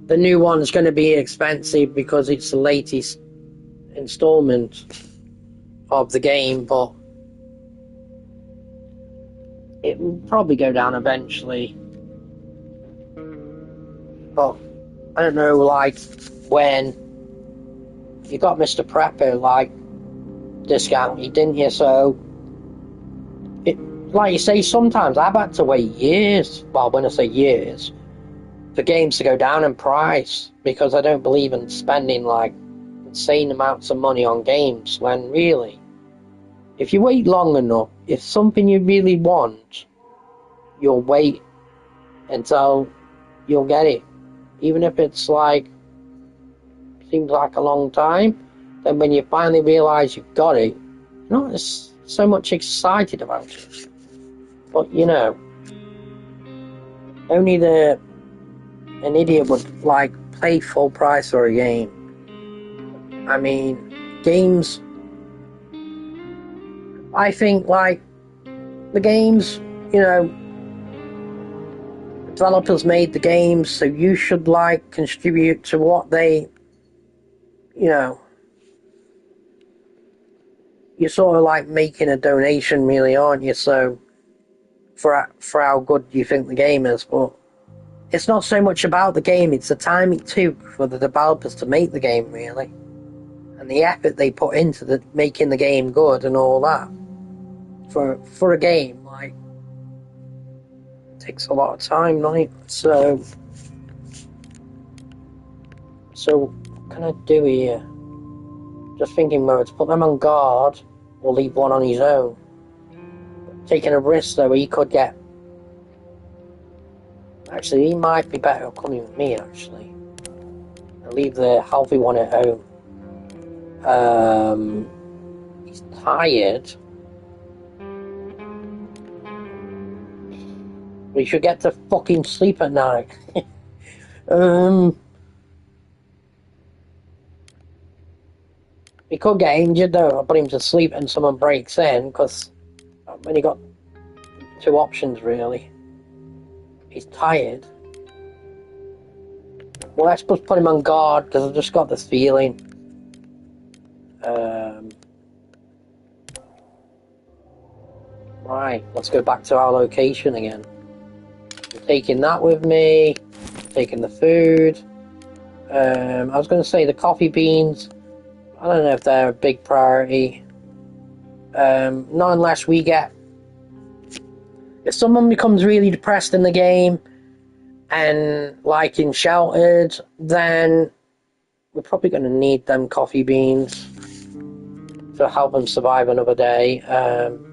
the new one's going to be expensive because it's the latest installment of the game, but it will probably go down eventually. But I don't know, like, when you got Mr. Prepper, like, discounted, didn't you? So, like you say, sometimes I've had to wait years, well, when I say years, for games to go down in price, because I don't believe in spending, like, insane amounts of money on games, when really, if you wait long enough, if something you really want, you'll wait until you'll get it. Even if it's like, seems like a long time, then when you finally realise you've got it, you're not so much excited about it. But, you know, only an idiot would, like, pay full price for a game. I mean, games, I think, like, the games, you know, developers made the games, so you should, like, contribute to what they, you know, you're sort of like making a donation, really, aren't you? So, for how good you think the game is, but it's not so much about the game, it's the time it took for the developers to make the game, really, and the effort they put into making the game good and all that. for a game, like, takes a lot of time, like, so what can I do here? Just thinking whether to put them on guard or leave one on his own. Taking a risk though, he could get. Actually, he might be better coming with me. Actually, I'll leave the healthy one at home. He's tired. We should get to fucking sleep at night. He could get injured though. I'll put him to sleep and someone breaks in, because I've only got two options really. He's tired. Well, let's just put him on guard, because I've just got this feeling. Right, let's go back to our location again. I'm taking that with me. Taking the food. I was going to say the coffee beans. I don't know if they're a big priority. Not unless we get... If someone becomes really depressed in the game, and like in Sheltered, then we're probably going to need them coffee beans to help them survive another day.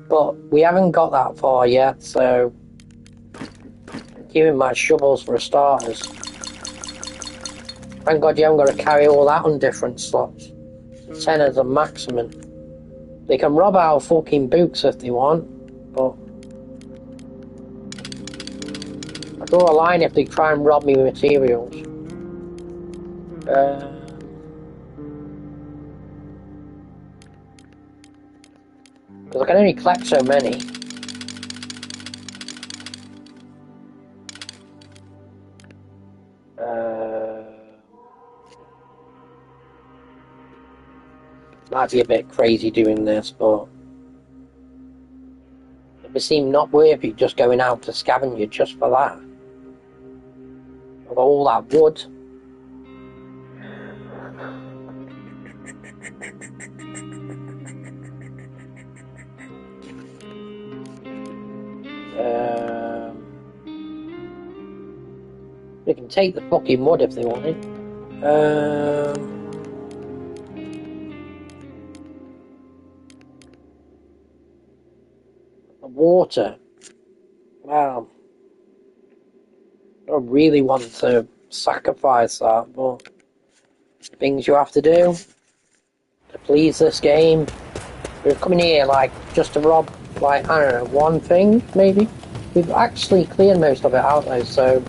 But we haven't got that far yet, so giving my shovels for starters. Thank God you haven't got to carry all that on different slots. 10 as a maximum. They can rob our fucking boots if they want, but I draw a line if they try and rob me with materials. Because I can only collect so many. Might be a bit crazy doing this, but it would seem not worth it just going out to scavenge just for that. I've got all that wood. They can take the fucking wood if they want it. The water. Wow. I don't really want to sacrifice that, but things you have to do to please this game. We're coming here like just to rob, like, I don't know, one thing maybe. We've actually cleared most of it out though, so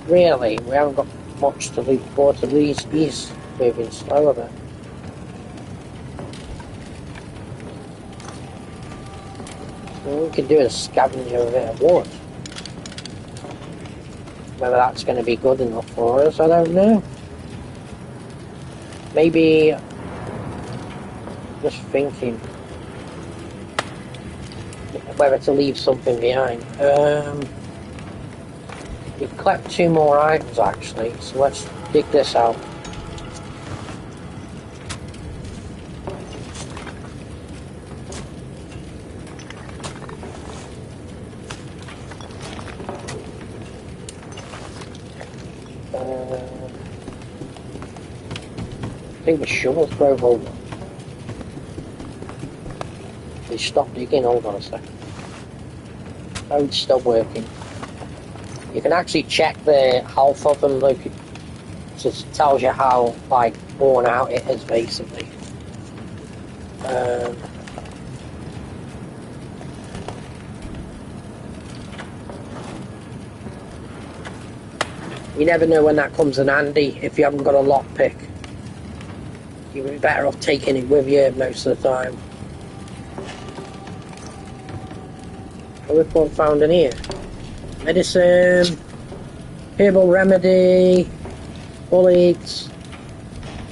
really we haven't got much to look forward to. He's moving slow a bit. All we could do is scavenge a bit of wood. Whether that's going to be good enough for us, I don't know. Maybe, just thinking whether to leave something behind. We've collected 2 more items actually, so let's dig this out. I think the shovels drove over. They stopped digging, hold on a second. Oh, it's still working. You can actually check the health of them, look, it just tells you how, like, worn out it is, basically. You never know when that comes in handy if you haven't got a lockpick. You'd be better off taking it with you most of the time. What have we found in here? Medicine, herbal remedy, bullets,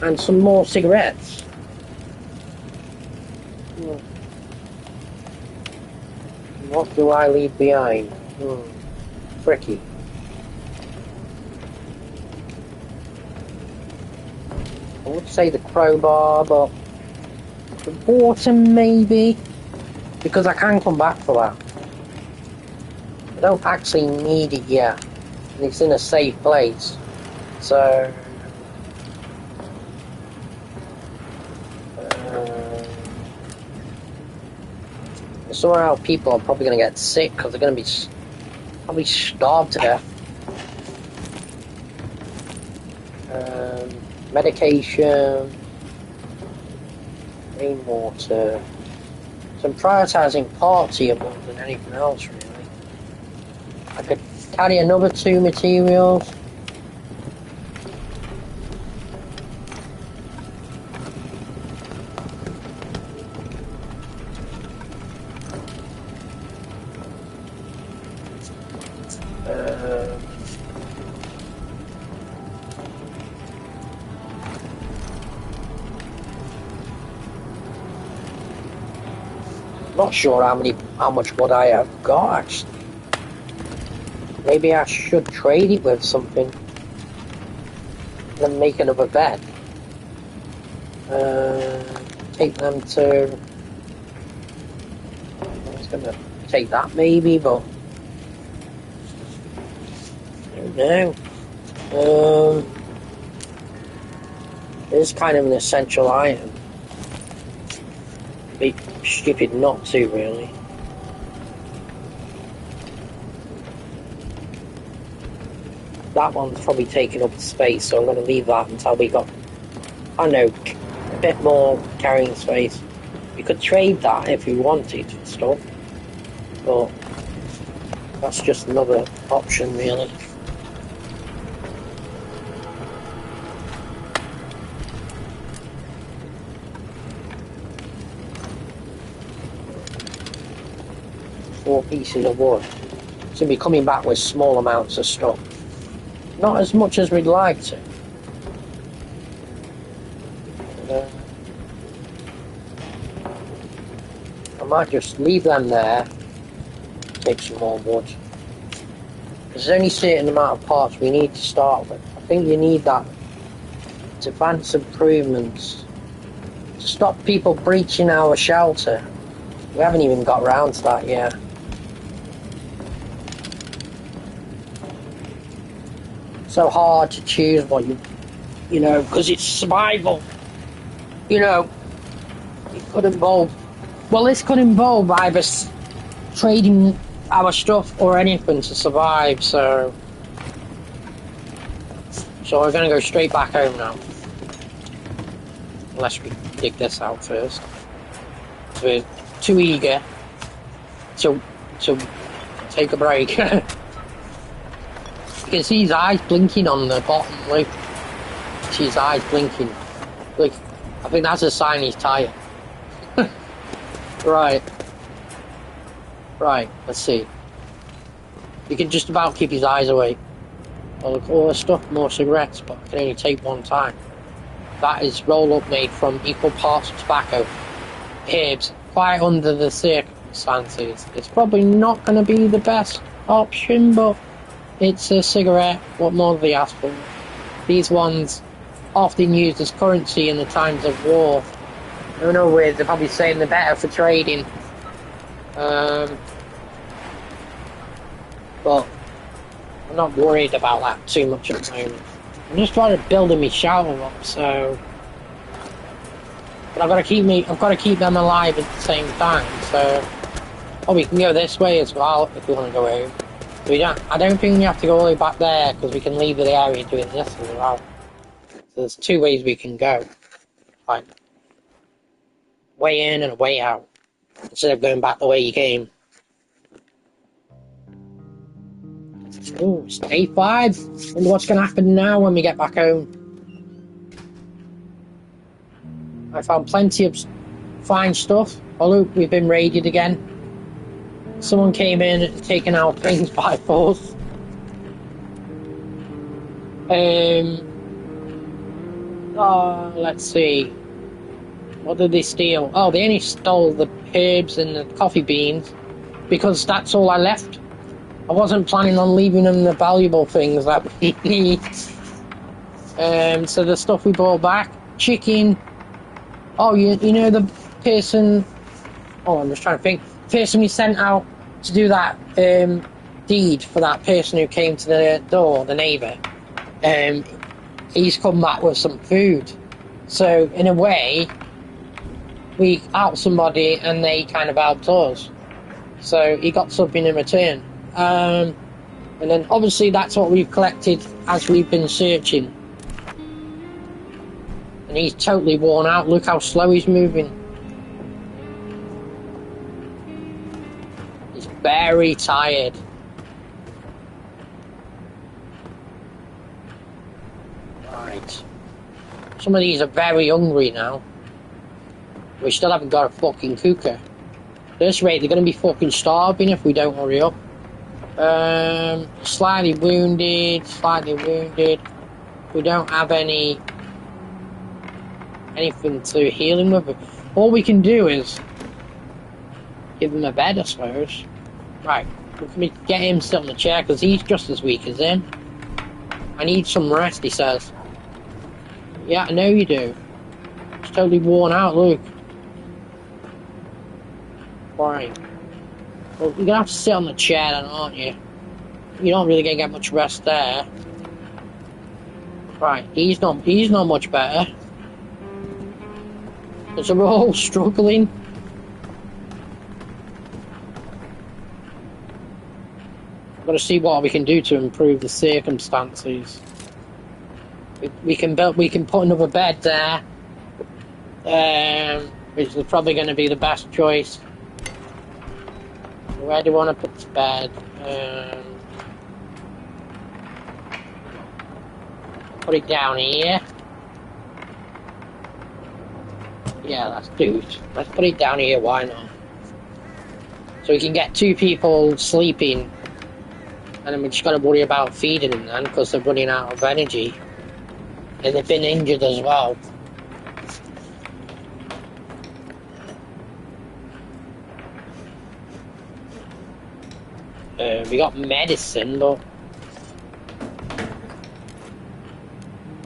and some more cigarettes. What do I leave behind? Tricky. I would say the crowbar, but the water maybe. because I can come back for that. I don't actually need it yet, and it's in a safe place. So, somewhere else, people are probably going to get sick because they're going to be probably starved to death. Medication, rainwater. So I'm prioritising parts here more than anything else, really. I could carry another 2 materials. Not sure how much wood I have got actually. Maybe I should trade it with something. Then make another bed. Take them to. I was gonna take that maybe, but I don't know. It's kind of an essential item. Be stupid not to, really. That one's probably taking up space, so I'm going to leave that until we got, I don't know, a bit more carrying space. We could trade that if we wanted and stuff, but that's just another option, really. Four pieces of wood. So we'll be coming back with small amounts of stuff. Not as much as we'd like to. I might just leave them there. Take some more wood. There's only a certain amount of parts we need to start with. I think you need that to advance improvements. To stop people breaching our shelter. We haven't even got round to that yet. So hard to choose what you know, because it's survival. You know, it could involve. Well, this could involve either trading our stuff or anything to survive. So we're going to go straight back home now, unless we dig this out first. So we're too eager to take a break. You can see his eyes blinking on the bottom, look. See his eyes blinking. Look, I think that's a sign he's tired. Right, let's see. You can just about keep his eyes awake. Oh, look, all the stuff, more cigarettes, but I can only take one time. That is roll-up made from equal parts of tobacco, herbs, quite under the circumstances. It's probably not going to be the best option, but it's a cigarette. What more do they ask for? These ones often used as currency in the times of war. I don't know where they're probably saying they're better for trading. But I'm not worried about that too much at the moment. I'm just trying to build my shelter up, so. But I've got to keep them alive at the same time. So, we can go this way as well if we want to go home. I don't think we have to go all the way back there because we can leave the area doing this as well. So there's two ways we can go, like way in and a way out, instead of going back the way you came. Oh, it's day 5. Wonder what's going to happen now when we get back home. I found plenty of fine stuff. Oh look, we've been raided again. Someone came in and taken our things by force. Let's see. What did they steal? Oh, they only stole the herbs and the coffee beans because that's all I left. I wasn't planning on leaving them the valuable things that we need. So the stuff we brought back, chicken. Oh, you know the person. Oh, I'm just trying to think. person we sent out to do that deed for that person who came to the door, the neighbour, he's come back with some food. So in a way, we helped somebody and they kind of helped us. So he got something in return. And then obviously that's what we've collected as we've been searching. And he's totally worn out. Look how slow he's moving. He's very tired. Right. Some of these are very hungry now. We still haven't got a fucking cooker. At this rate, they're going to be fucking starving if we don't hurry up. Slightly wounded. We don't have anything to heal him with. All we can do is give him a bed, I suppose. Right, let me get him sit on the chair because he's just as weak as him. I need some rest, he says. Yeah, I know you do. He's totally worn out, look. Right. Well, you're gonna have to sit on the chair then, aren't you? You're not really gonna get much rest there. Right, he's not much better. Because we're all struggling. We've got to see what we can do to improve the circumstances. We can put another bed there, which is probably going to be the best choice. Where do you want to put the bed? Put it down here. Yeah, let's do it. Let's put it down here, why not? So we can get 2 people sleeping, and then we just got to worry about feeding them then, because they're running out of energy. And they've been injured as well. We got medicine, but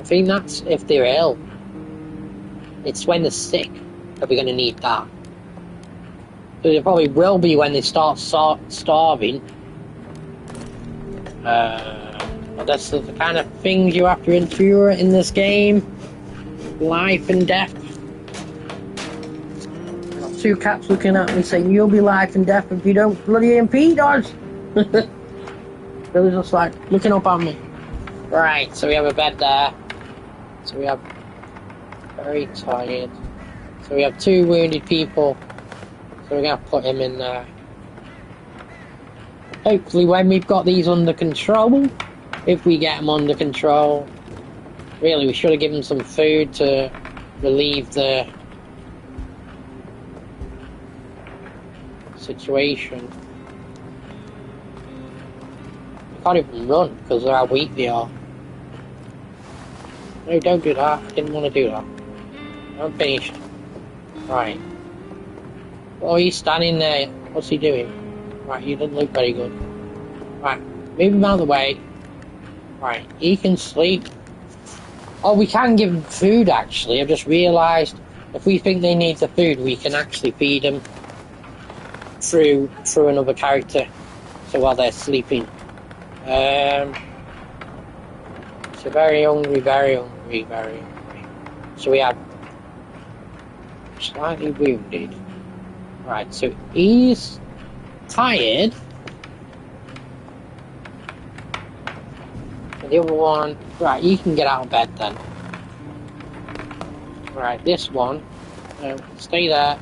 I think that's if they're ill. It's when they're sick that we're going to need that. So they probably will be when they start starving. But that's the kind of things you have to endure in this game. Life and death. Got 2 cats looking at me saying, you'll be life and death if you don't bloody impede us. They're just like looking up at me. Right, so we have a bed there. So we have very tired. So we have 2 wounded people. So we're going to put him in there. Hopefully when we've got these under control, if we get them under control, really we should have given some food to relieve the situation. They can't even run because of how weak they are. No, don't do that. I didn't want to do that. I'm finished. Right. Oh, he's standing there. What's he doing? Right, he doesn't look very good. Right, move him out of the way. Right, he can sleep. Oh, we can give him food, actually. I've just realised if we think they need the food, we can actually feed them through another character. So while they're sleeping. So very hungry. So we have slightly wounded. Right, so he's tired. And the other one, right, you can get out of bed then. Right, this one, stay there.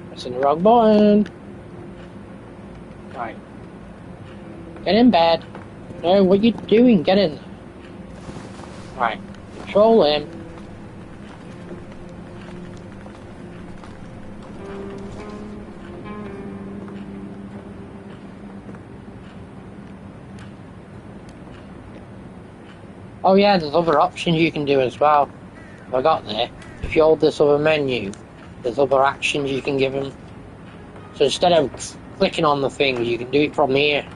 Pressing the wrong button. Right. Get in bed. No, what you doing? Get in. Right, control him. Oh yeah, there's other options you can do as well. I got there. If you hold this other menu, there's other actions you can give them. So instead of clicking on the thing, you can do it from here.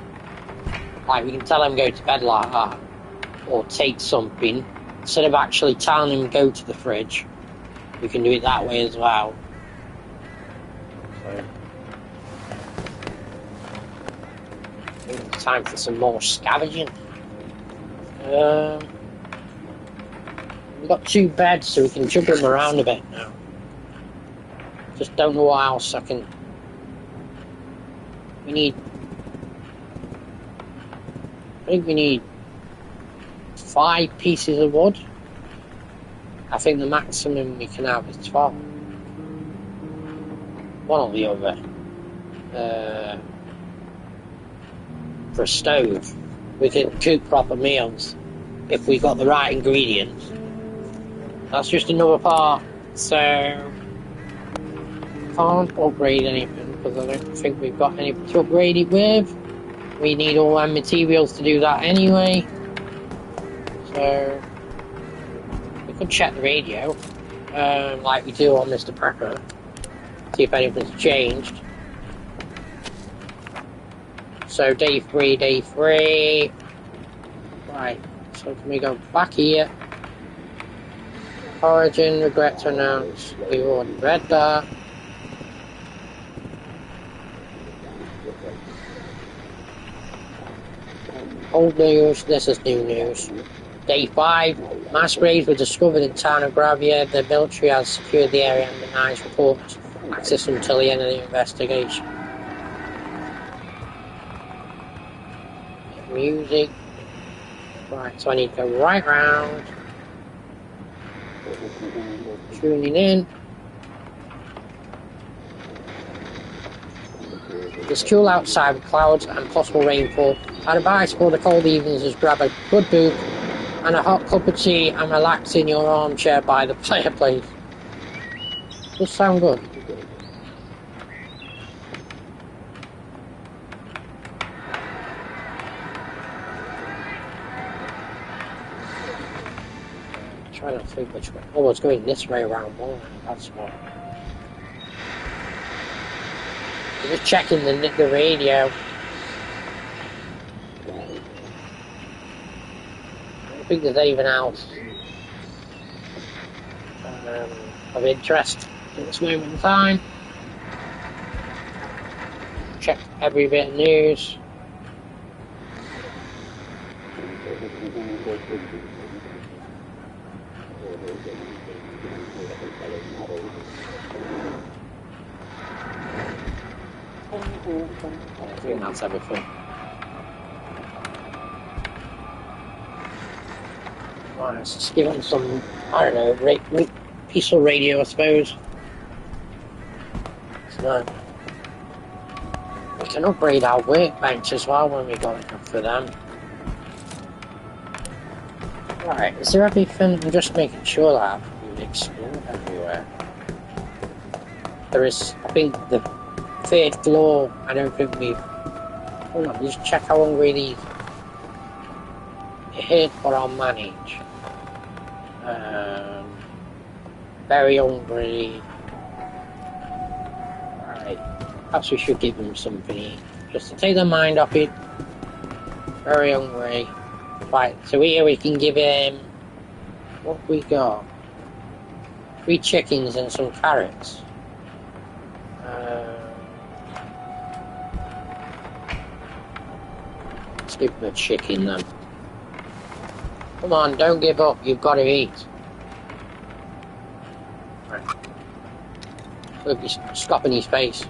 Like, we can tell him go to bed like that. Or take something. Instead of actually telling him go to the fridge, we can do it that way as well. So time for some more scavenging. We've got 2 beds, so we can juggle them around a bit now. Just don't know what else I can... I think we need 5 pieces of wood. I think the maximum we can have is 12. One or the other. For a stove, we can cook proper meals if we got the right ingredients. That's just another part. So can't upgrade anything because I don't think we've got anything to upgrade it with. We need all our materials to do that anyway. So we could check the radio, like we do on Mr. Prepper, see if anything's changed. So day 3. Right, so can we go back here? Origin, regret to announce, we've already read that. Old news, this is new news. Day 5, mass graves were discovered in town of Gravia. The military has secured the area and denies reports access until the end of the investigation. Music. Right, so I need to go right round. Tuning in. It's cool outside with clouds and possible rainfall. I'd advise for the cold evenings is grab a good book and a hot cup of tea and relax in your armchair by the fireplace. Does sound good. Trying to think which way. Oh, it's going this way around more. That's what. I'm just checking the radio. I don't think there's anything else of interest at this moment in time. Check every bit of news. I think that's everything. Right, let's just give them some, I don't know, peaceful radio, I suppose. So, we can upgrade our workbench as well when we got enough for them. Right, is there everything? I'm just making sure that we've explored everywhere. There is, I think, the 3rd floor, I don't think we've... Hold on, just check how hungry these... Hit but I'll manage. Very hungry. Right, perhaps we should give them something to eat, just to take their mind off it. Very hungry. Right, so here we can give him... What we got? 3 chickens and some carrots. Let's give him a chicken then. Come on, don't give up, you've got to eat. Right. Look, he's stopping his face.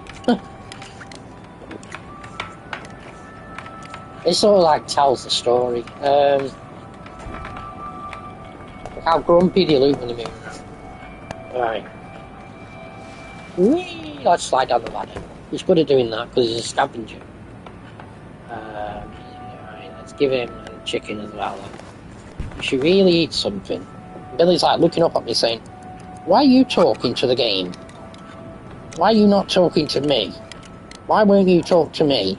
It sort of like tells the story. Look how grumpy they look when they move. Right. Whee! Let's slide down the ladder. He's good at doing that because he's a scavenger. Right, let's give him a chicken as well then. You should really eat something. Billy's like looking up at me saying, why are you talking to the game? Why are you not talking to me? Why won't you talk to me?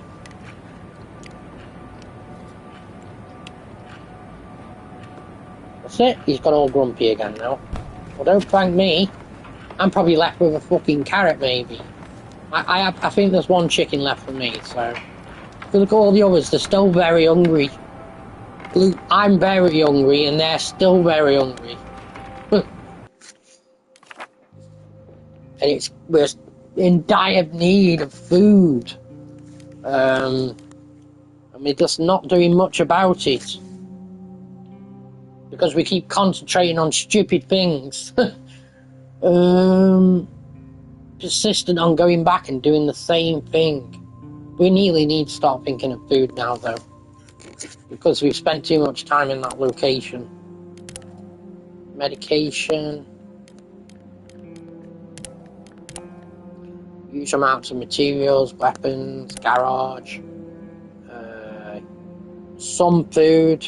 That's it, he's got all grumpy again now. Well, don't thank me. I'm probably left with a fucking carrot maybe. I think there's 1 chicken left for me, so... If you look at all the others, they're still very hungry. Look, I'm very hungry and they're still very hungry. And we're in dire need of food. and we're just not doing much about it because we keep concentrating on stupid things. Persistent on going back and doing the same thing. We really need to start thinking of food now, though, because we've spent too much time in that location. Medication. Huge amounts of materials, weapons, garage. Some food.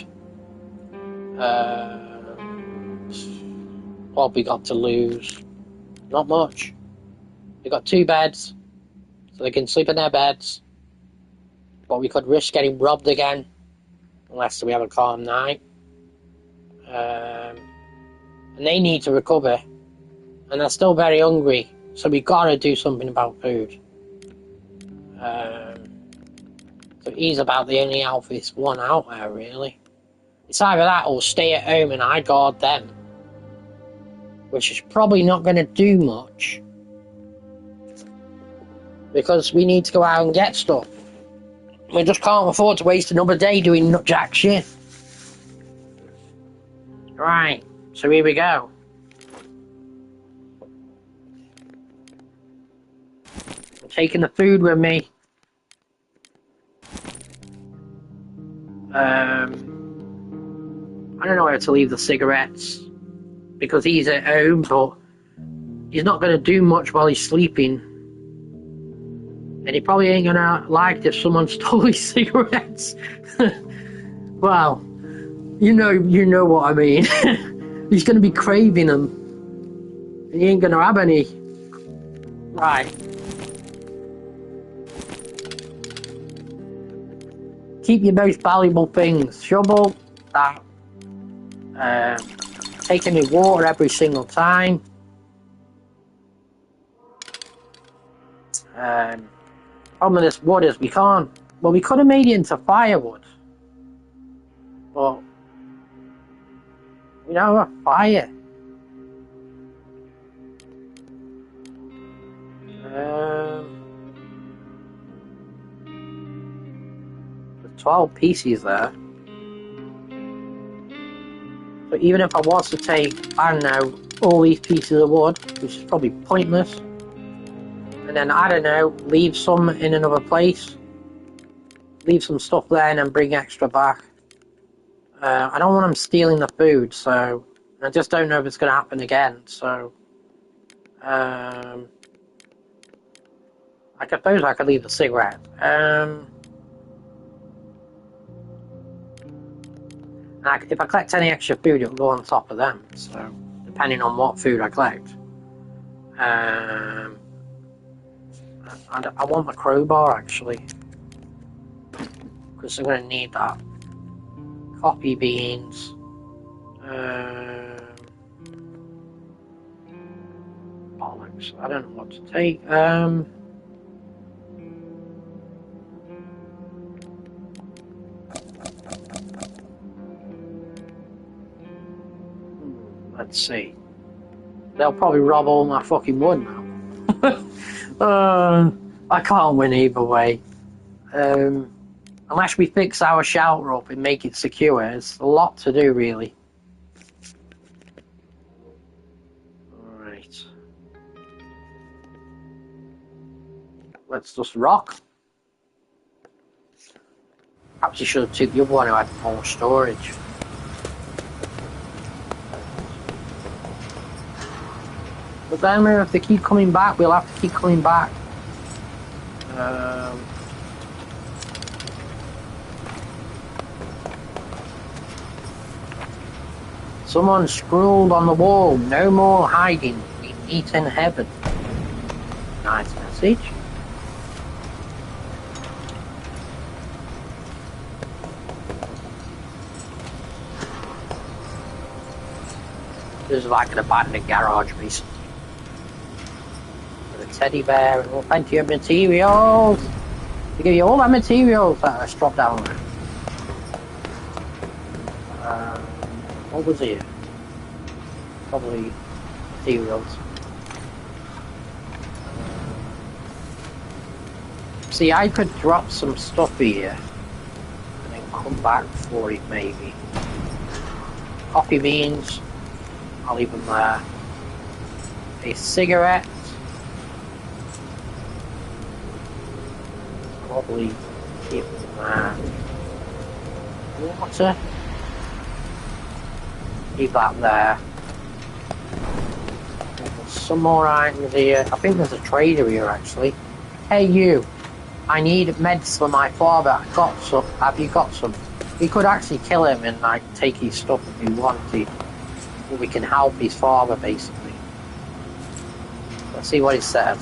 What we got to lose? Not much. We got 2 beds, so they can sleep in their beds. But we could risk getting robbed again, unless we have a calm night. And they need to recover, and they're still very hungry, so we gotta do something about food. So he's about the only healthiest one out there, really. It's either that or stay at home and I guard them, which is probably not going to do much, because we need to go out and get stuff. We just can't afford to waste another day doing nut jack shit. Right, so here we go. I'm taking the food with me. I don't know where to leave the cigarettes, because he's at home, but he's not going to do much while he's sleeping. And he probably ain't going to like it if someone stole his cigarettes. Well, you know what I mean. He's going to be craving them. And he ain't going to have any. Right. Keep your most valuable things. Shovel, that. Taking me water every single time. Problem with this wood is we can't. Well, we could have made it into firewood, but we don't have a fire. There's 12 pieces there. So even if I was to take, I don't know, all these pieces of wood, which is probably pointless, and then, I don't know, leave some in another place, leave some stuff there and then bring extra back. I don't want them stealing the food, so I just don't know if it's going to happen again, so I suppose I could leave the cigarette. If I collect any extra food, it'll go on top of them, so depending on what food I collect. I want my crowbar, actually, because I'm going to need that. Coffee beans. Bollocks. I don't know what to take. Let's see. They'll probably rob all my fucking wood now. I can't win either way. Unless we fix our shelter up and make it secure, it's a lot to do, really. Alright. Let's just rock. Perhaps you should have took the other one who had more storage. But then if they keep coming back, we'll have to keep coming back. Someone scrawled on the wall, "No more hiding, we meet in heaven." Nice message. This is like an abandoned garage recently. With a teddy bear and plenty of materials. They give you all that materials that are dropped down there. What was here? Probably materials. See, I could drop some stuff here come back for it maybe. Coffee beans, I'll leave them there. A cigarette, probably keep them there. Water, leave that there. There's some more items here. I think there's a trader here actually. Hey you, I need meds for my father. I got some. Have you got some? We could actually kill him and like take his stuff if we wanted. Or we can help his father basically. Let's see what it says.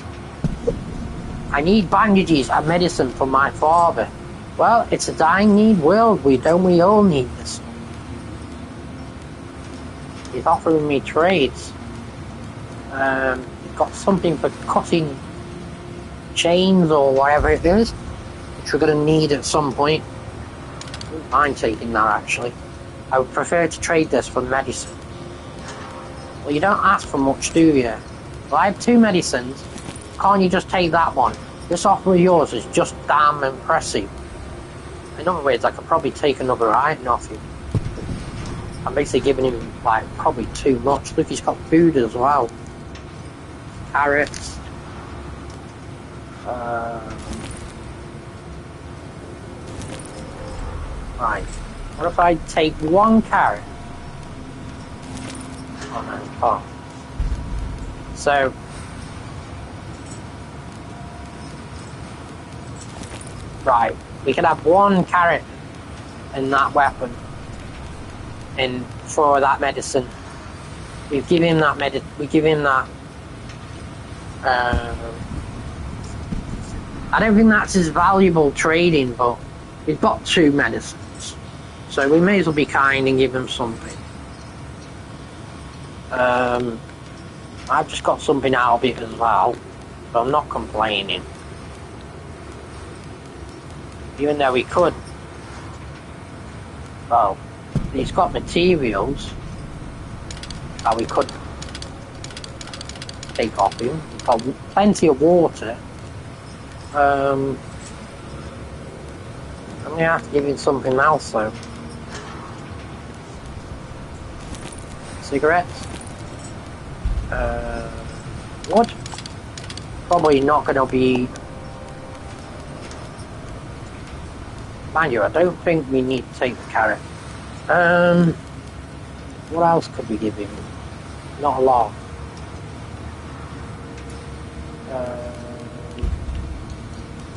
I need bandages and medicine for my father. Well, it's a dying need world. We all need this. He's offering me trades. He's got something for cutting chains or whatever it is, which we're going to need at some point. I wouldn't mind taking that actually. I would prefer to trade this for medicine. Well, you don't ask for much, do you? Well, I have 2 medicines. Can't you just take that one? This offer of yours is just damn impressive. In other words, I could probably take another item off him. I'm basically giving him, like, probably too much. Look, he's got food as well. Carrots. Right. What if I take 1 carrot? Oh no, oh. So, right, we can have 1 carrot in that weapon, and for that medicine, we give him that I don't think that's as valuable trading, but we've got 2 medicines, so we may as well be kind and give him something. I've just got something out of it as well, so I'm not complaining. Even though we could. Well, he's got materials that we could take off him. We've got plenty of water. I'm going to have to give him something else though. Cigarettes. Wood. Probably not going to be. Mind you, I don't think we need to take the carrot. What else could we give him? Not a lot.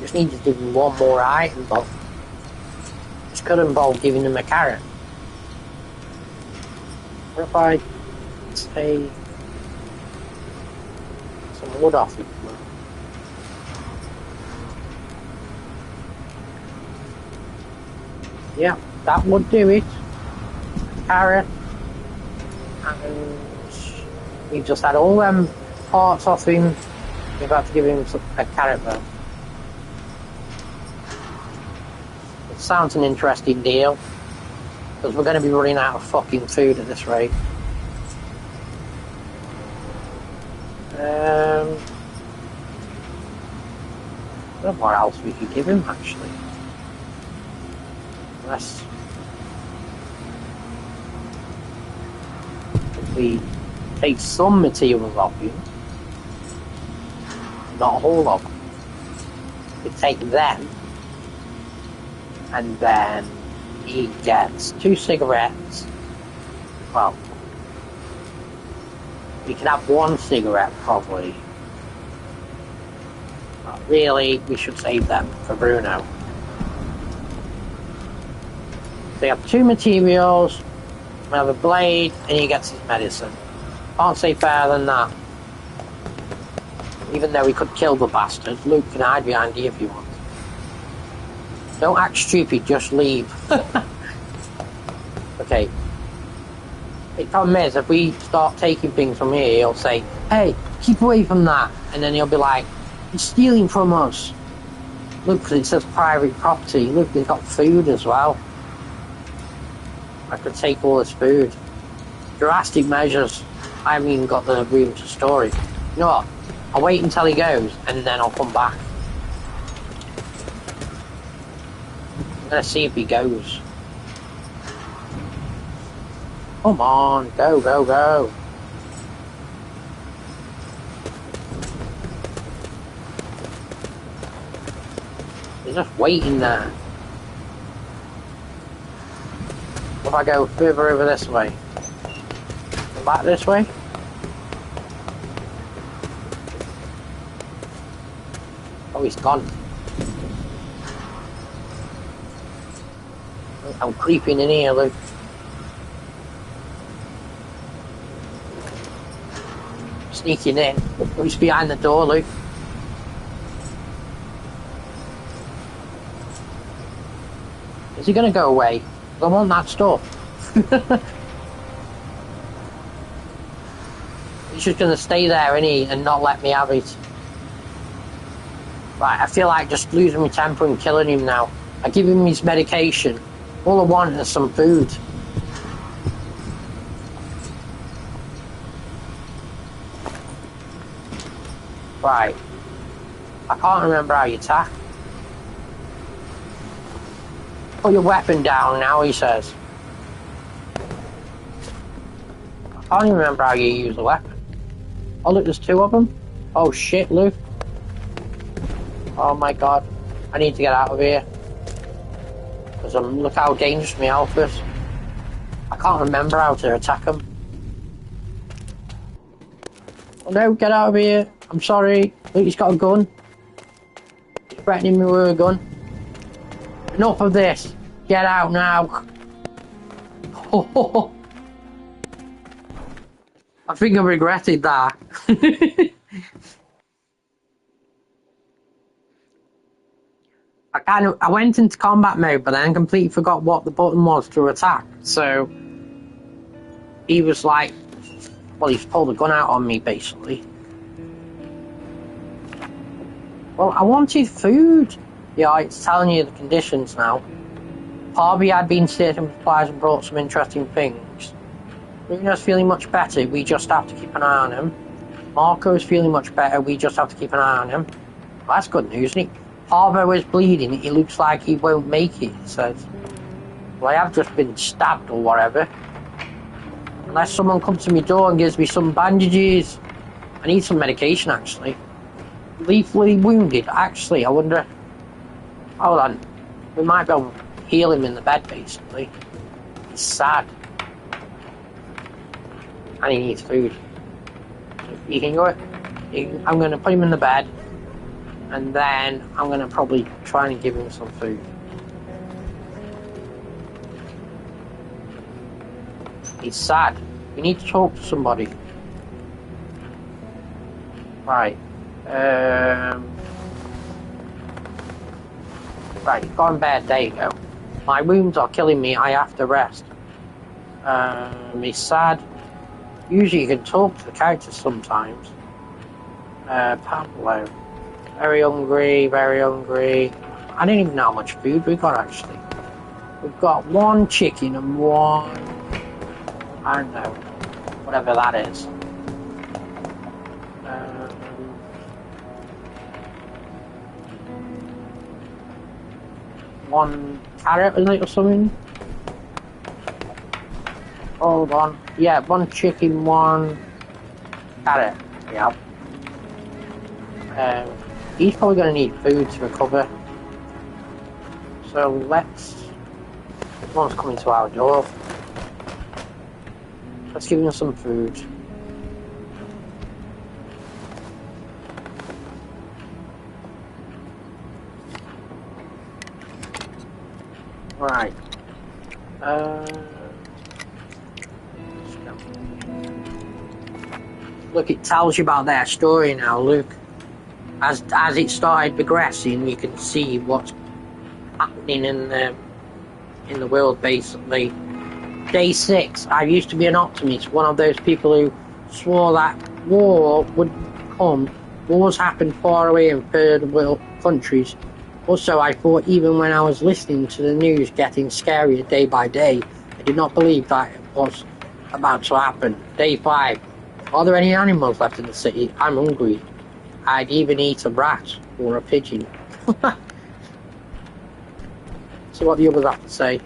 Just need to give him 1 more item, but this could involve giving him a carrot. What if I take some wood off him? Yeah, that would do it. Carrot. And we've just had all them parts off him. We've had to give him a carrot though. It sounds an interesting deal. Because we're going to be running out of fucking food at this rate. I don't know what else we could give him actually. Unless if we take some materials off you, not a whole lot, we take them, and then he gets 2 cigarettes. Well, we can have 1 cigarette probably. But really, we should save them for Bruno. So you have 2 materials, we have a blade, and he gets his medicine. Can't say fairer than that. Even though we could kill the bastard, Luke can hide behind you if you want. Don't act stupid, just leave. Okay. The problem is, if we start taking things from here, he'll say, hey, keep away from that. And then he'll be like, he's stealing from us. Look, because it says private property. Look, they've got food as well. I could take all this food. Drastic measures. I haven't even got the room to store it. You know what? I'll wait until he goes, and then I'll come back. I'm gonna see if he goes. Come on, go, go, go. He's just waiting there. What if I go further over this way? Back this way? Oh, he's gone. I'm creeping in here, Luke. Sneaking in. Who's behind the door, Luke? Is he gonna go away? I want that stuff. He's just gonna stay there, isn't he, and not let me have it. Right, I feel like just losing my temper and killing him now. I give him his medication. All I want is some food. Right. I can't remember how you attack. Put your weapon down now, he says. I can't even remember how you use a weapon. Oh, look, there's two of them. Oh, shit, Luke. Oh, my God. I need to get out of here. Because look how dangerous my health is. I can't remember how to attack them. Oh, no, get out of here. I'm sorry. Look, he's got a gun. He's threatening me with a gun. Enough of this. Get out now. Oh, I think I regretted that. I went into combat mode, but then completely forgot what the button was to attack. So he was like, well, he's pulled a gun out on me, basically. Well, I wanted food. Yeah, it's telling you the conditions now. Harvey had been certain supplies and brought some interesting things. Bruno's feeling much better, we just have to keep an eye on him. Marco's feeling much better, we just have to keep an eye on him. Well, that's good news, isn't it? Harvo is bleeding, he looks like he won't make it, he says. Well, I have just been stabbed or whatever. Unless someone comes to my door and gives me some bandages. I need some medication, actually. Lethally wounded, actually, I wonder... Hold on. We might be able to heal him in the bed, basically. He's sad. And he needs food. You can go... I'm going to put him in the bed. And then I'm going to probably try and give him some food. He's sad. We need to talk to somebody. Right. Right, go in bed. There you go. My wounds are killing me. I have to rest. He's sad. Usually you can talk to the characters sometimes. Pablo. Very hungry, very hungry. I don't even know how much food we got, actually. We've got one chicken and one... I don't know. Whatever that is. One carrot, is it, or something? Hold on. Yeah, one chicken, one carrot. Yeah. He's probably going to need food to recover. So let's... Someone's coming to our door. Let's give him some food. Right. Look, it tells you about their story now, Luke. As it started progressing, you can see what's happening in the world, basically. Day 6, I used to be an optimist, one of those people who swore that war would come. Wars happen far away in third world countries. Also, I thought even when I was listening to the news getting scarier day by day, I did not believe that it was about to happen. Day 5, are there any animals left in the city? I'm hungry. I'd even eat a rat or a pigeon. See what the others have to say.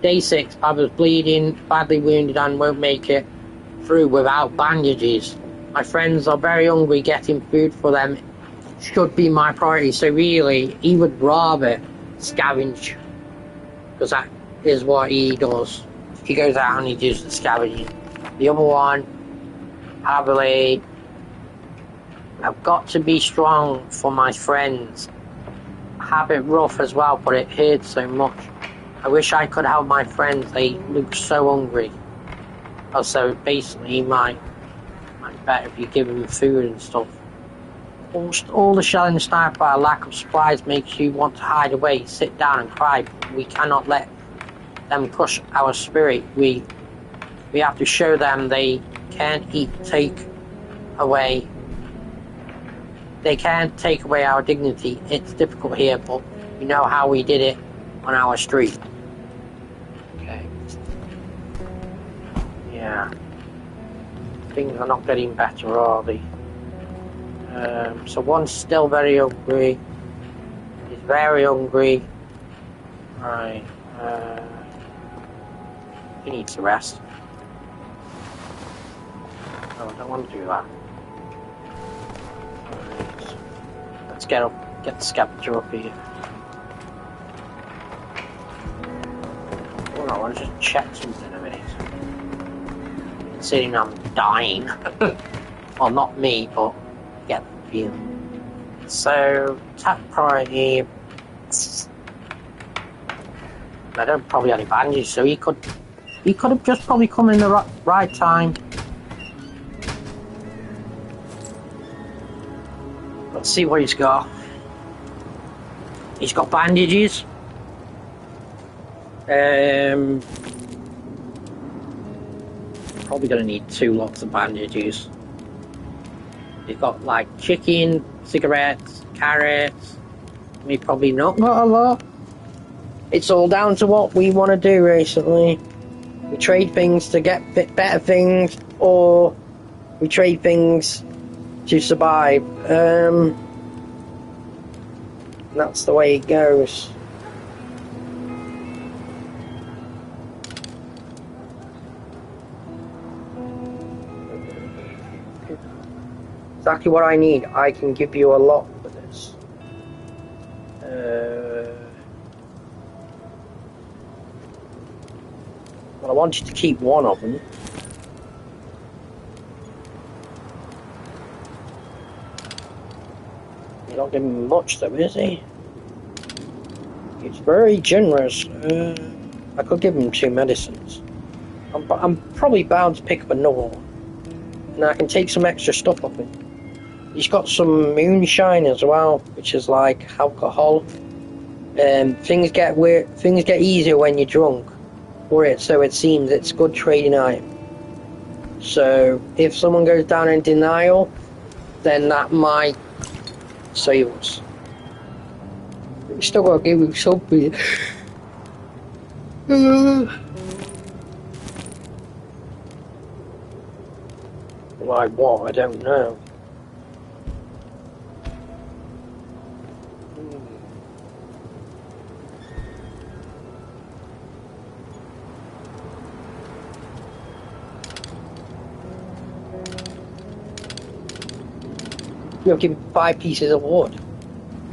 Day 6, I was bleeding, badly wounded, and won't make it through without bandages. My friends are very hungry. Getting food for them should be my priority. So really, he would rather scavenge, because that is what he does. He goes out and he does the scavenging. The other one, I believe, I've got to be strong for my friends. I have it rough as well, but it hurts so much. I wish I could help my friends. They look so hungry. Also, basically, he might better if you give them food and stuff. All the shelling sniped by a lack of supplies makes you want to hide away, sit down and cry. We cannot let them crush our spirit. We have to show them they can't take away our dignity. It's difficult here, but you know how we did it on our street. Okay. Yeah. Things are not getting better, are they? So one's still very hungry. He's very hungry. Right. He needs to rest. No, I don't want to do that. Right. Let's get the scavenger up here. Oh no, I want to just check something a minute. Considering I'm dying. Well, not me, but get the view. So, tap priority. I don't probably have any bandages, so he could have just probably come in the right time. Let's see what he's got. He's got bandages. Probably gonna need 2 lots of bandages. He's got like chicken, cigarettes, carrots. We probably not got a lot. It's all down to what we want to do recently. We trade things to get better things, or we trade things to survive. That's the way it goes. Exactly what I need. I can give you a lot for this. Well, I want you to keep one of them. He's not giving me much though, is he? He's very generous. I could give him 2 medicines. I'm probably bound to pick up another one. And I can take some extra stuff off him. He's got some moonshine as well, which is like alcohol. Things get easier when you're drunk. So it seems it's good trading item. So if someone goes down in denial, then that might save us. We still gotta give him something. Like what? I don't know. We'll give him 5 pieces of wood.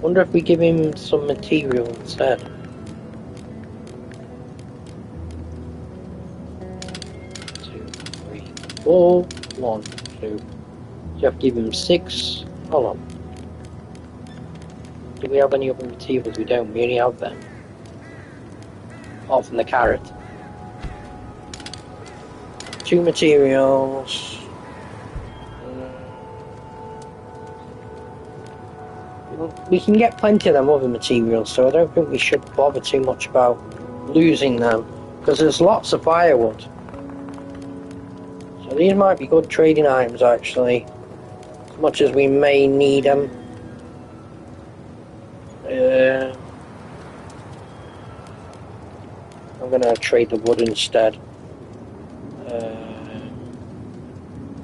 Wonder if we give him some material instead. 2, 3, 4, 1, 2. So you have to give him 6. Hold on. Do we have any other materials? We don't. We only have them. Apart from the carrot. 2 materials. We can get plenty of them other materials, so I don't think we should bother too much about losing them, because there's lots of firewood. So these might be good trading items actually, as much as we may need them. I'm gonna trade the wood instead.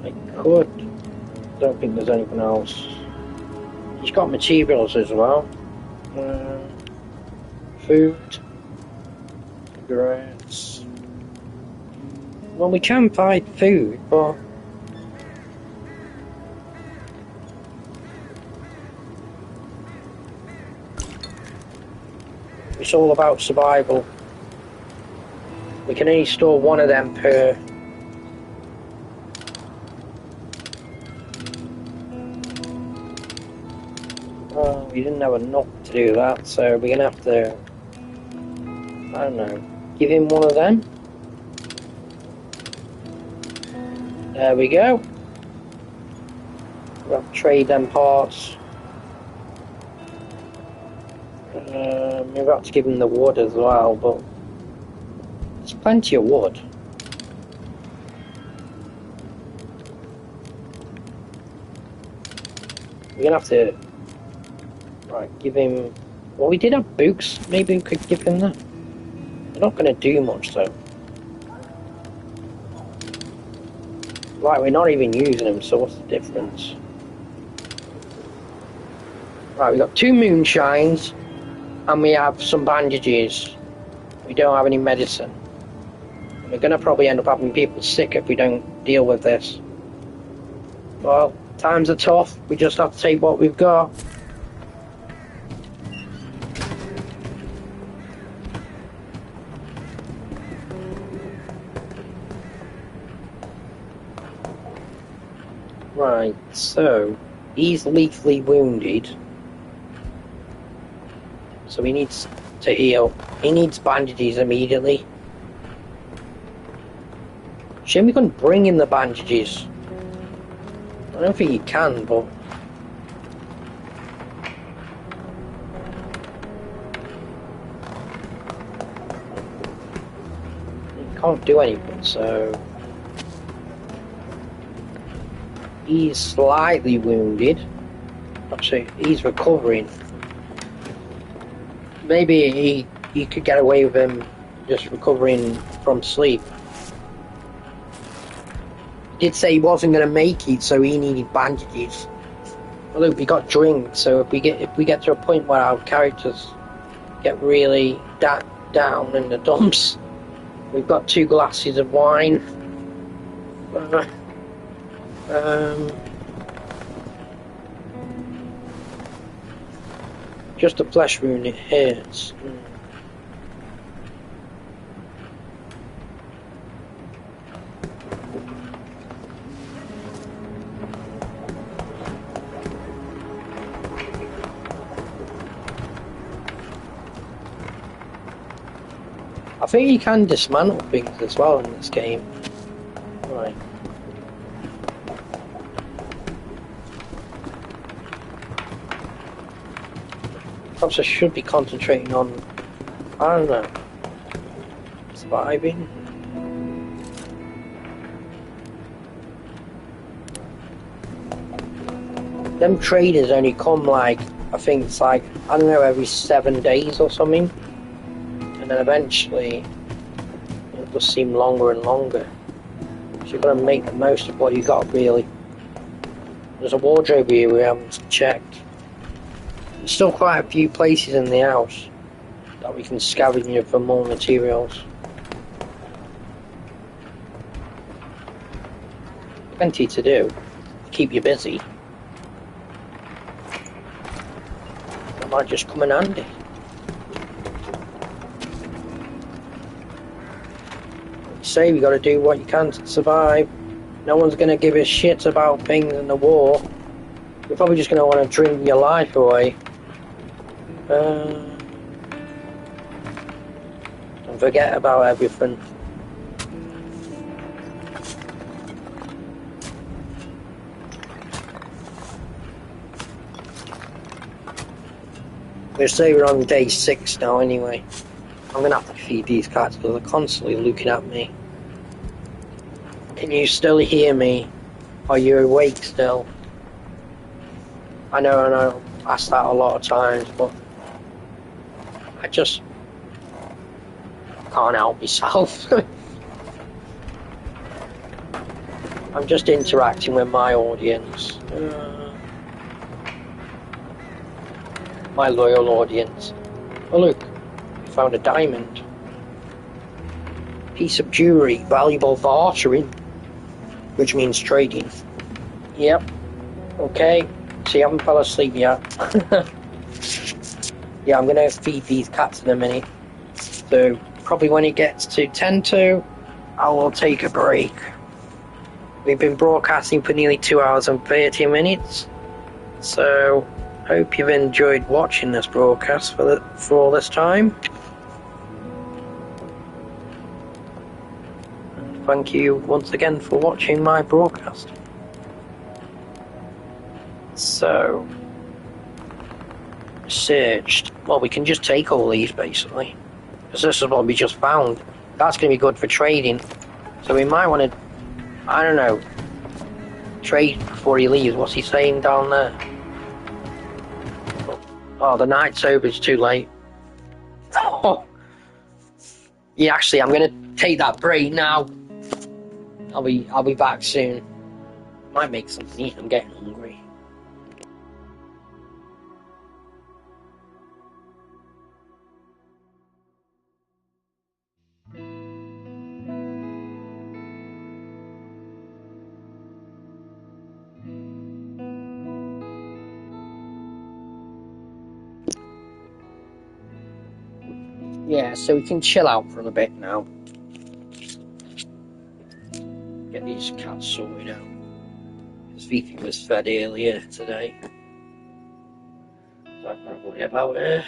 I could. Don't think there's anything else. He's got materials as well. Food. Cigarettes. Well, we can find food, but it's all about survival. We can only store one of them per. Oh, we didn't have enough to do that, so we're gonna have to, I don't know, give him one of them. There we go. We'll have to trade them parts. We've got to give him the wood as well, but there's plenty of wood. We're gonna have to, right, give him. Well, we did have books. Maybe we could give him that. They're not gonna do much though. Right, we're not even using them, so what's the difference? Right, we got 2 moonshines, and we have some bandages. We don't have any medicine. We're gonna probably end up having people sick if we don't deal with this. Well, times are tough. We just have to take what we've got. Right, so he's lethally wounded. So he needs to heal. He needs bandages immediately. Shame we couldn't bring in the bandages. I don't think he can, but he can't do anything, so he's slightly wounded. Actually, he's recovering. Maybe he could get away with him just recovering from sleep. He did say he wasn't going to make it, so he needed bandages. Well, look, we got drinks, so if we get to a point where our characters get really down in the dumps, we've got 2 glasses of wine. Just a flesh wound, it hurts. I think you can dismantle things as well in this game. Right. Perhaps I should be concentrating on, I don't know, surviving. Them traders only come like, I think it's like, I don't know, every 7 days or something. And then eventually, it'll just seem longer and longer. So you've got to make the most of what you got, really. There's a wardrobe here we haven't checked. There's still quite a few places in the house that we can scavenge for more materials. Plenty to do. Keep you busy. That might just come in handy. Say we got to do what you can to survive. No one's going to give a shit about things in the war. You're probably just going to want to drink your life away. And forget about everything. They say we're on day 6 now anyway. I'm going to have to feed these cats because they're constantly looking at me. Can you still hear me? Are you awake still? I know, I ask that a lot of times, but I just can't help myself. I'm just interacting with my audience. My loyal audience. Oh look, we found a diamond. Piece of jewelry, valuable for archery, which means trading. Yep. Okay. So you haven't fell asleep yet. Yeah, I'm gonna feed these cats in a minute. So probably when it gets to 10 to, I will take a break. We've been broadcasting for nearly 2 hours and 30 minutes. So hope you've enjoyed watching this broadcast for all this time. Thank you once again for watching my broadcast. So, searched. Well, we can just take all these basically, because this is what we just found. That's going to be good for trading. So we might want to, I don't know, trade before he leaves. What's he saying down there? Oh, the night's over. It's too late. Oh, yeah. Actually, I'm going to take that break now. I'll be back soon. Might make something eat. I'm getting hungry. Yeah, so we can chill out for a bit now. Get these cats sorted out. Because Fifi was fed earlier today. So I can't worry about her.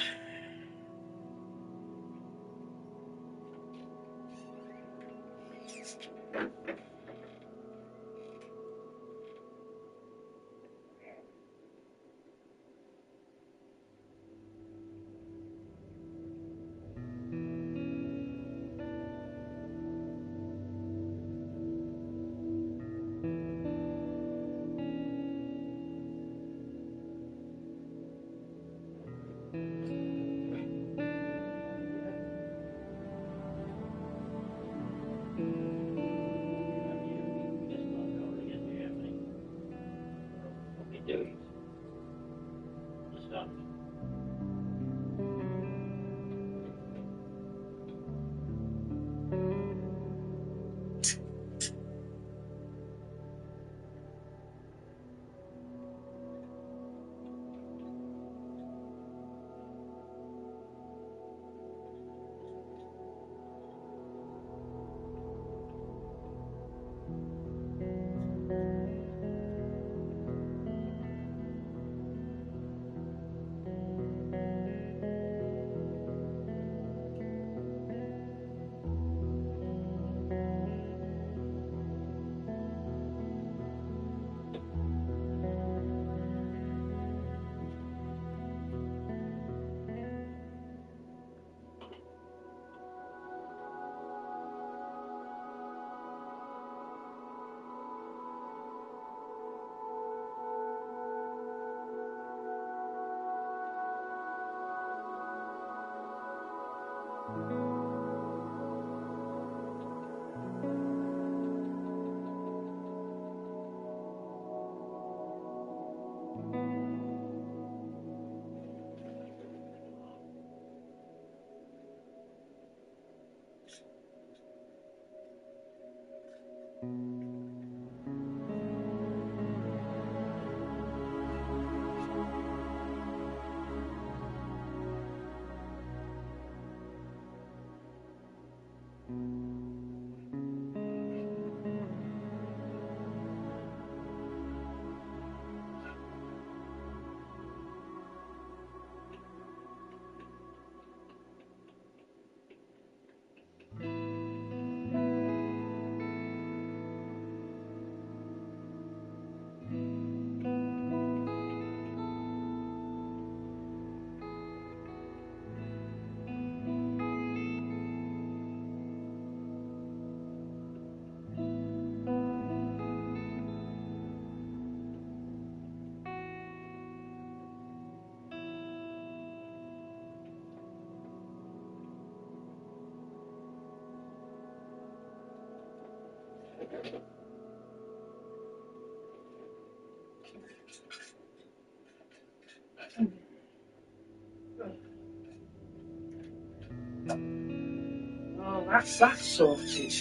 Well, that's that sorted.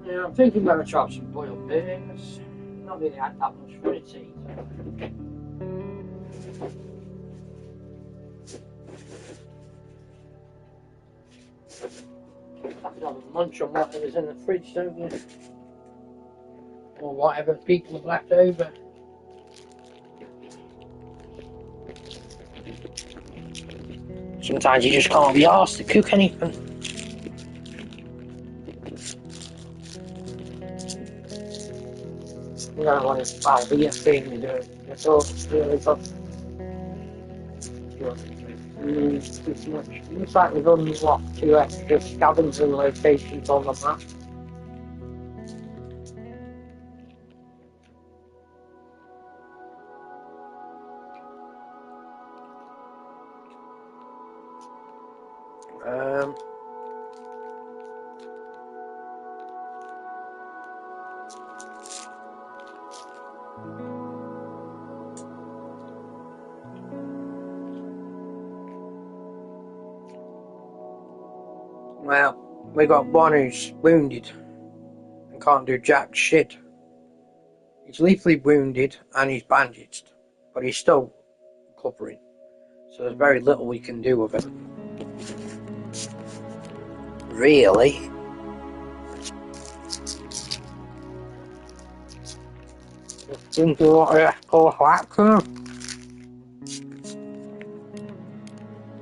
Yeah, I'm thinking about trying some boiled beers. Not really had that much for it either. I could have a munch on whatever's in the fridge, don't you? Or whatever people have left over. Sometimes you just can't be asked to cook anything. You don't want to be a thing, you know. It's all really tough. Too much. Looks like we've unlocked 2 extra scavenging locations on the map. Well, we got one who's wounded and can't do jack shit. He's lethally wounded and he's bandaged, but he's still recovering. So there's very little we can do with it. Really? Think you want to call that?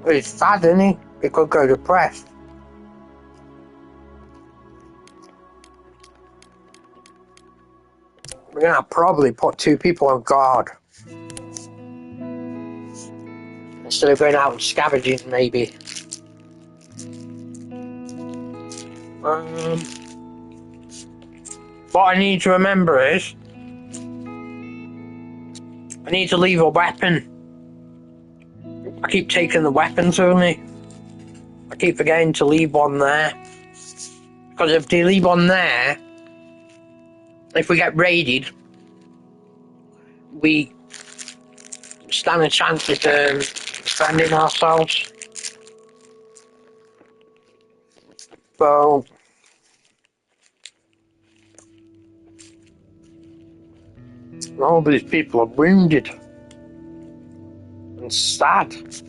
He's sad, isn't he? He could go depressed. We're gonna probably put 2 people on guard. Instead of going out and scavenging, maybe. What I need to remember is I need to leave a weapon. I keep taking the weapons with me. I keep forgetting to leave one there. Because if they leave one there, if we get raided, we stand a chance of defending ourselves. So all these people are wounded and sad. It's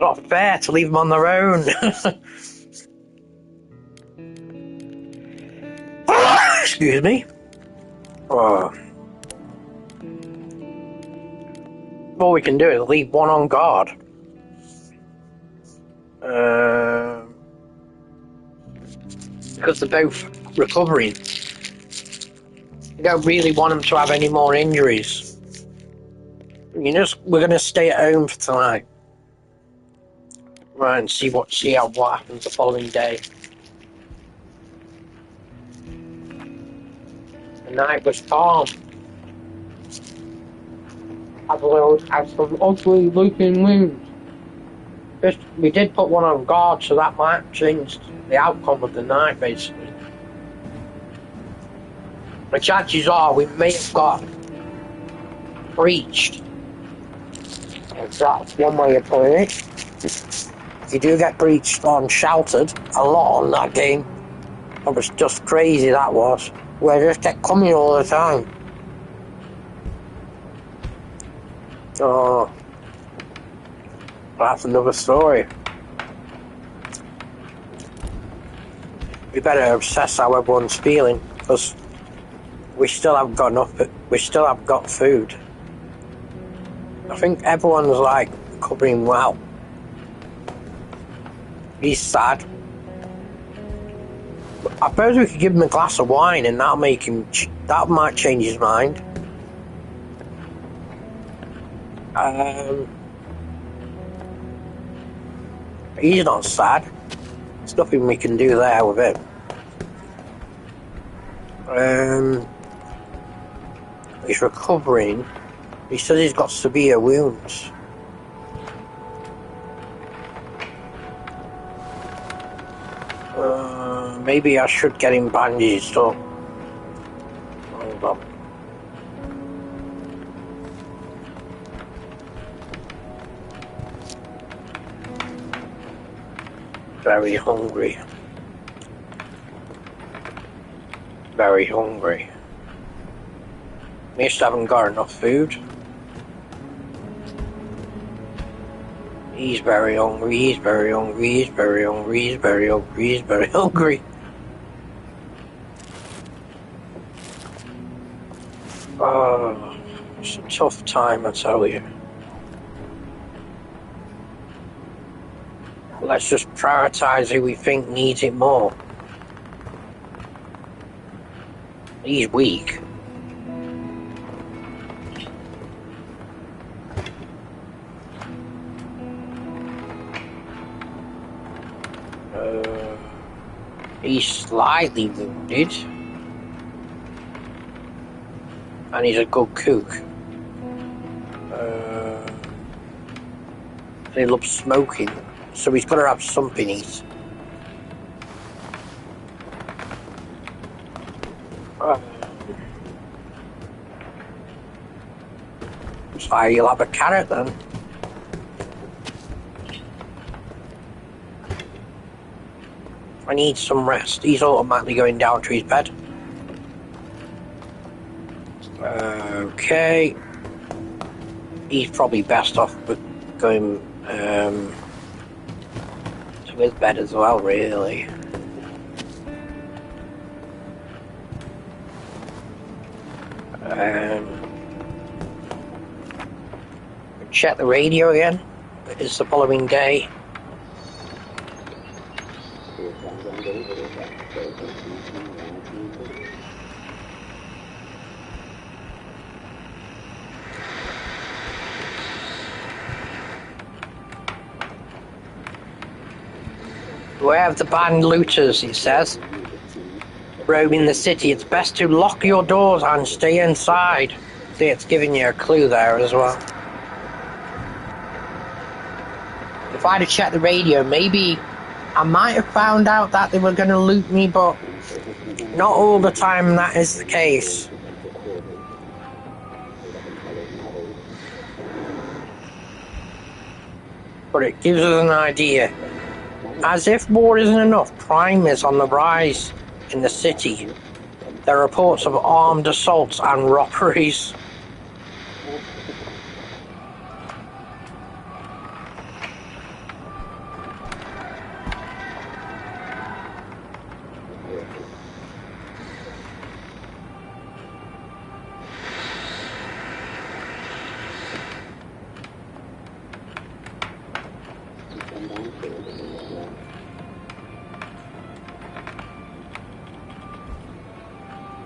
not fair to leave them on their own. Excuse me. All we can do is leave one on guard. Because they're both recovering. We don't really want them to have any more injuries. We're gonna stay at home for tonight. Right, and see what happens the following day. The night was calm. Had some ugly looking wounds. We did put one on guard, so that might change the outcome of the night, basically. The chances are we may have got breached. If that's one way of putting it. You do get breached on sheltered a lot on that game. It was just crazy, that was. Where they just kept coming all the time. Oh, that's another story. We better assess how everyone's feeling, because we still haven't got enough. We still haven't got food. I think everyone's like recovering well. He's sad. I suppose we could give him a glass of wine, and that'll make him. That might change his mind. He's not sad. There's nothing we can do there with him. He's recovering. He says he's got severe wounds. Maybe I should get him bandaged up. Hold on. Very hungry. Very hungry. We just haven't got enough food. He's very hungry, he's very hungry, he's very hungry, he's very hungry, he's very hungry. Oh, it's a tough time, I tell you. Let's just prioritise who we think needs it more. He's weak. He's slightly wounded. And he's a good cook. He loves smoking. So he's got to have something to eat. So you'll have a carrot then. I need some rest. He's automatically going down to his bed. Okay. He's probably best off going to his bed as well, really. Check the radio again. It's the following day. Beware of the band looters, it says. Roaming the city, it's best to lock your doors and stay inside. See, it's giving you a clue there as well. If I'd have checked the radio, maybe I might have found out that they were going to loot me, but not all the time that is the case. But it gives us an idea. As if war isn't enough, crime is on the rise in the city. There are reports of armed assaults and robberies.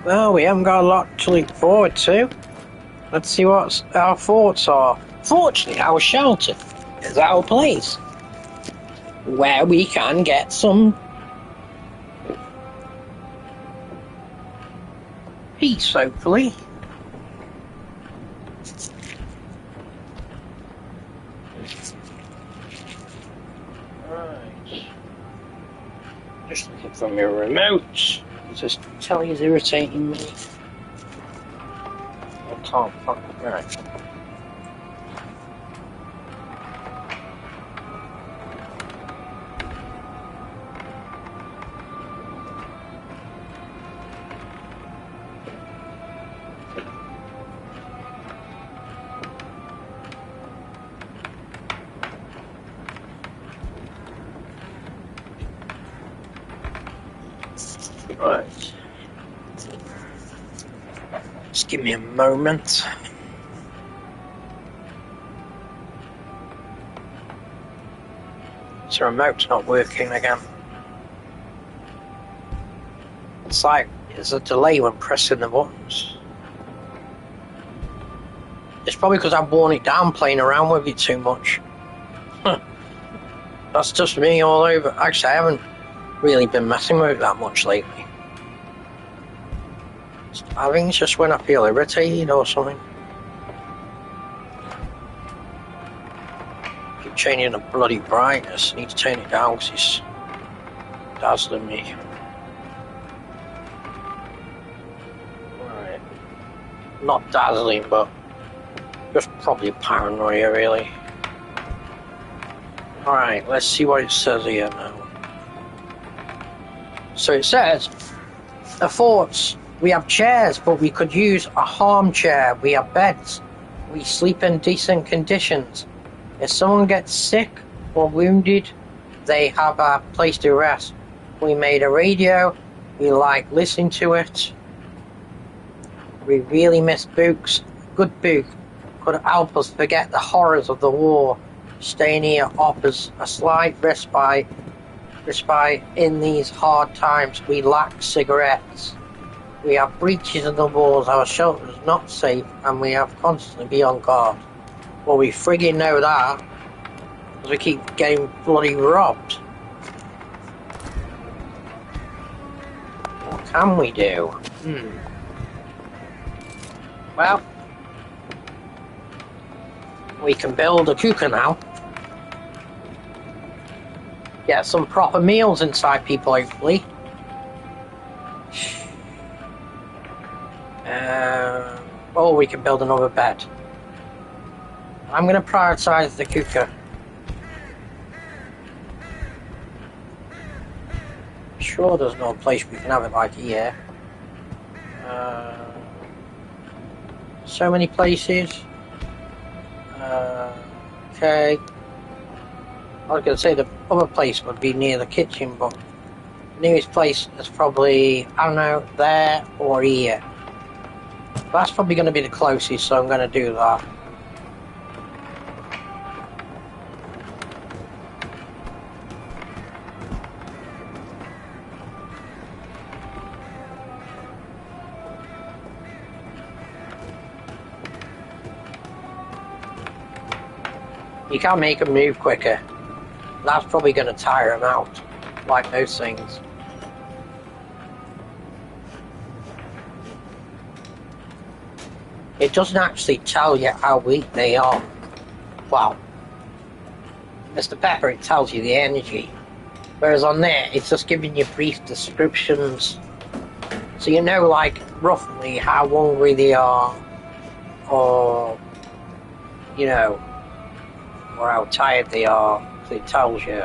Well, we haven't got a lot to look forward to. Let's see what our thoughts are. Fortunately, our shelter is our place, where we can get some peace, hopefully. Right. Just looking from your remote. This telly is irritating me. I can't fucking right. Right. Just give me a moment. So remote's not working again. It's like there's a delay when pressing the buttons. It's probably because I've worn it down playing around with it too much. That's just me all over. Actually, I haven't really been messing with it that much lately. I think it's just when I feel irritated or something. Keep changing the bloody brightness. Need to turn it down because it's dazzling me. Right. Not dazzling, but just probably paranoia, really. Alright, let's see what it says here now. So it says, the forts, we have chairs, but we could use a armchair. We have beds. We sleep in decent conditions. If someone gets sick or wounded, they have a place to rest. We made a radio. We like listening to it. We really miss books. Good book could help us forget the horrors of the war. Staying here offers a slight respite in these hard times. We lack cigarettes. We have breaches in the walls. Our shelter is not safe, and we have constantly be on guard. Well, we friggin' know that, because we keep getting bloody robbed. What can we do? Well, we can build a cooker now. Get some proper meals inside people, hopefully. Or we can build another bed. I'm going to prioritize the cooker. Sure, there's no place we can have it like here. So many places. Okay. I was going to say the other place would be near the kitchen, but the nearest place is probably, I don't know, there or here. That's probably going to be the closest, so I'm going to do that. You can't make them move quicker. That's probably going to tire them out, like those things. It doesn't actually tell you how weak they are. Well, Mr. Pepper, it tells you the energy. Whereas on there, it's just giving you brief descriptions. So you know, like, roughly how hungry they are, or, you know, or how tired they are. So it tells you.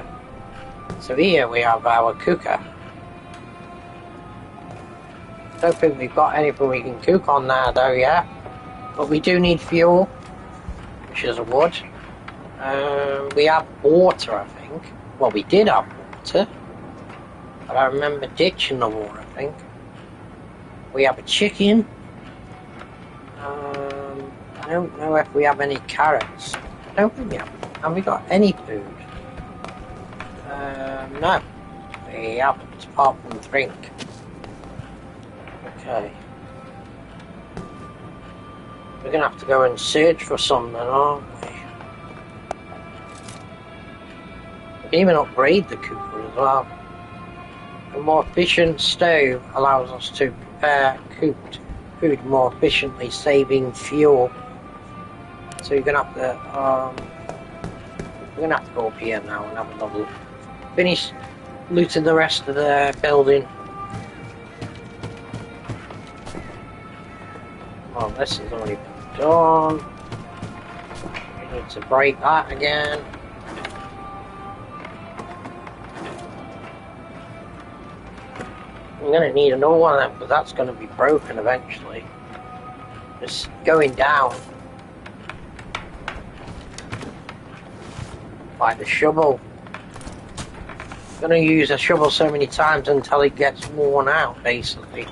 So here we have our cooker. Don't think we've got anything we can cook on there though yet. But we do need fuel, which is wood. We have water, I think. Well, we did have water. But I remember ditching the water, I think. We have a chicken. I don't know if we have any carrots. I don't think we have. Have we got any food? No. We haven't, apart from drink. Okay. We're going to have to go and search for some then, aren't we? We can even upgrade the cooker as well. A more efficient stove allows us to prepare cooked food more efficiently, saving fuel. So you're going to have to... we're going to have to go up here now and have another look. Finish looting the rest of the building. Well, this has already been done. We need to break that again. I'm going to need another one of them because that's going to be broken eventually. It's going down. Like the shovel. I'm going to use a shovel so many times until it gets worn out, basically.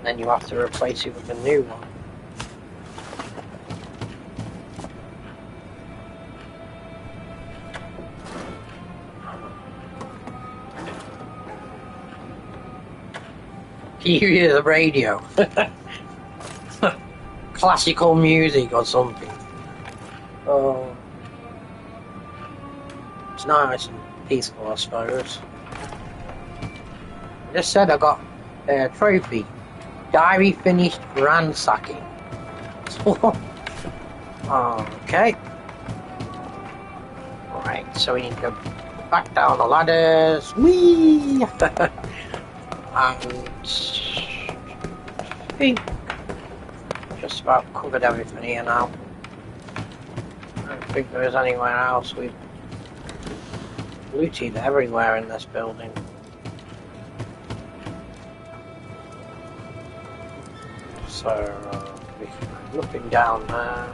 Then you have to replace it with a new one. Can you hear the radio? Classical music or something. Oh, it's nice and peaceful, I suppose. Just said I got a trophy. Diary finished ransacking. Okay. Right, so we need to go back down the ladders. Whee! And I think just about covered everything here now. I don't think there is anywhere else. We've looted everywhere in this building. So, looking down there.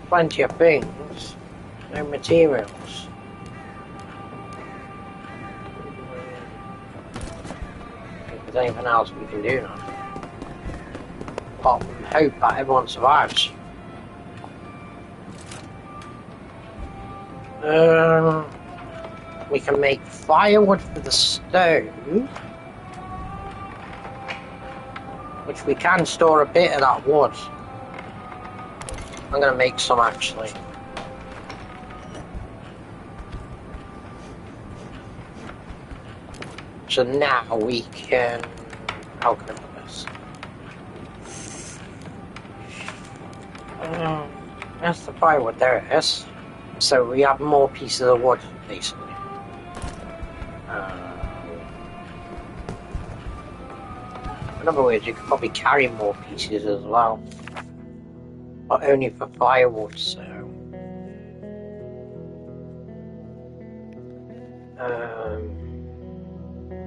Plenty of things. No materials. If there's anything else we can do now. Apart from hope that everyone survives. We can make firewood for the stove, which we can store a bit of that wood. I'm gonna make some actually. So now we can, how can I put this? That's the firewood, there it is. So we have more pieces of wood, basically. In other words, you could probably carry more pieces as well. But only for firewood, so...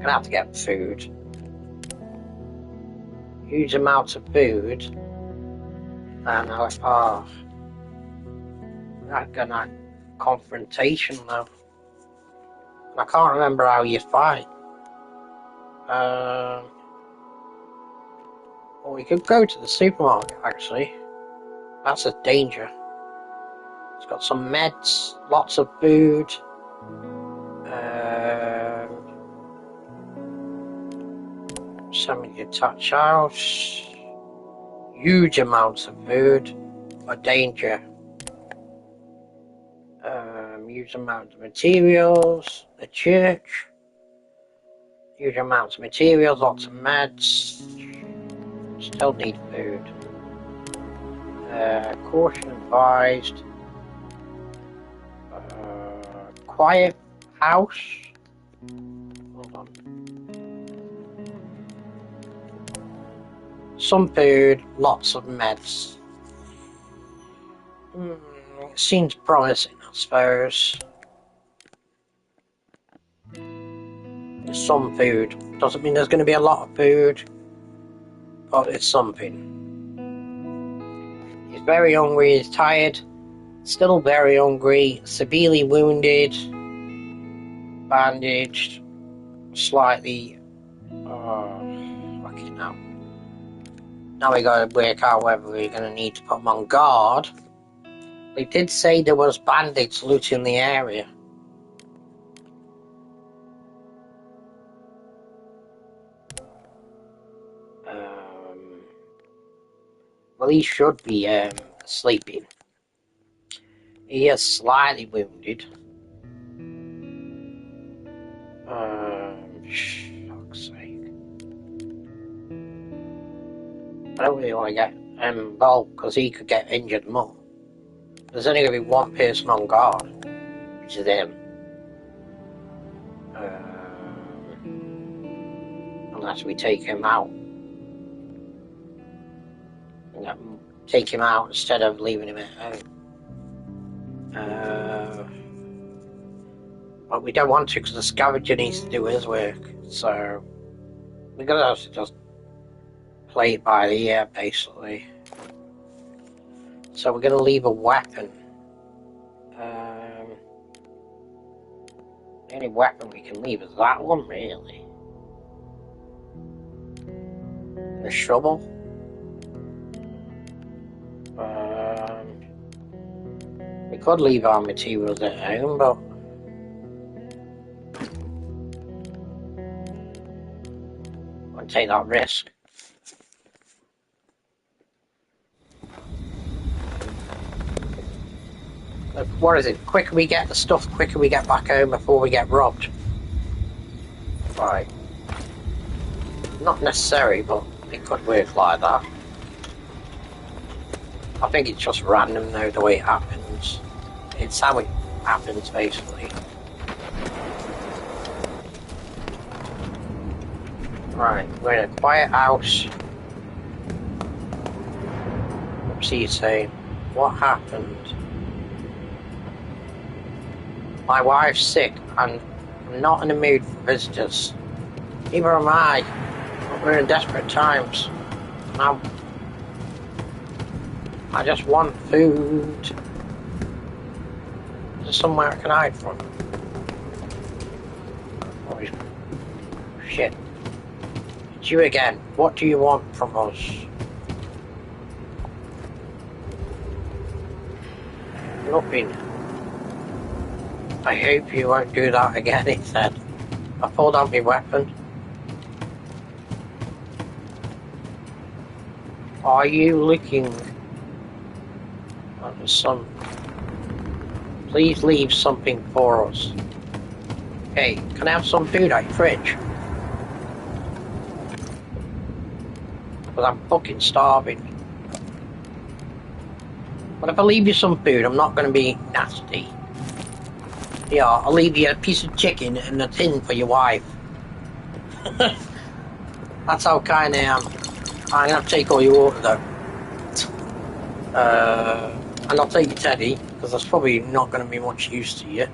gonna have to get food. Huge amounts of food. And I'm gonna confrontation though. I can't remember how you fight. Well, we could go to the supermarket actually. That's a danger. It's got some meds, lots of food. Semi-detached house. Huge amounts of food. A danger. Huge amounts of materials. The church. Huge amounts of materials, lots of meds. Still need food. Caution advised. Quiet house. Hold on. Some food, lots of meds. Seems promising, I suppose. Some food. Doesn't mean there's going to be a lot of food, but it's something. He's very hungry, he's tired, still very hungry, severely wounded, bandaged, slightly... fucking hell. Now we gotta work out whether we're gonna need to put him on guard. They did say there was bandits looting the area. Well, he should be sleeping. He is slightly wounded. Fuck's sake. I don't really want to get involved because he could get injured more. There's only going to be one person on guard, which is him. Unless we take him out. Take him out instead of leaving him at home. But we don't want to because the scavenger needs to do his work. So we're going to have to just play it by the ear, basically. So we're going to leave a weapon. The only weapon we can leave is that one, really. The shovel. We could leave our materials at home, but I won't take that risk. What is it? Quicker we get the stuff, quicker we get back home before we get robbed. Right. Not necessary, but it could work like that. I think it's just random though, the way it happens. It's how it happens, basically. Right, we're in a quiet house. What's he saying? What happened? My wife's sick and I'm not in the mood for visitors. Neither am I. But we're in desperate times. Now, I just want food. Is there somewhere I can hide from? Oh, shit. It's you again. What do you want from us? Nothing. I hope you won't do that again, he said. I pulled out my weapon. Are you looking at the sun? Please leave something for us. Hey, can I have some food out your fridge? Because I'm fucking starving. But if I leave you some food, I'm not going to be nasty. Yeah, I'll leave you a piece of chicken and a tin for your wife. That's how kind I am. I'm going to take all your water though. And I'll take your teddy, because that's probably not going to be much use to you.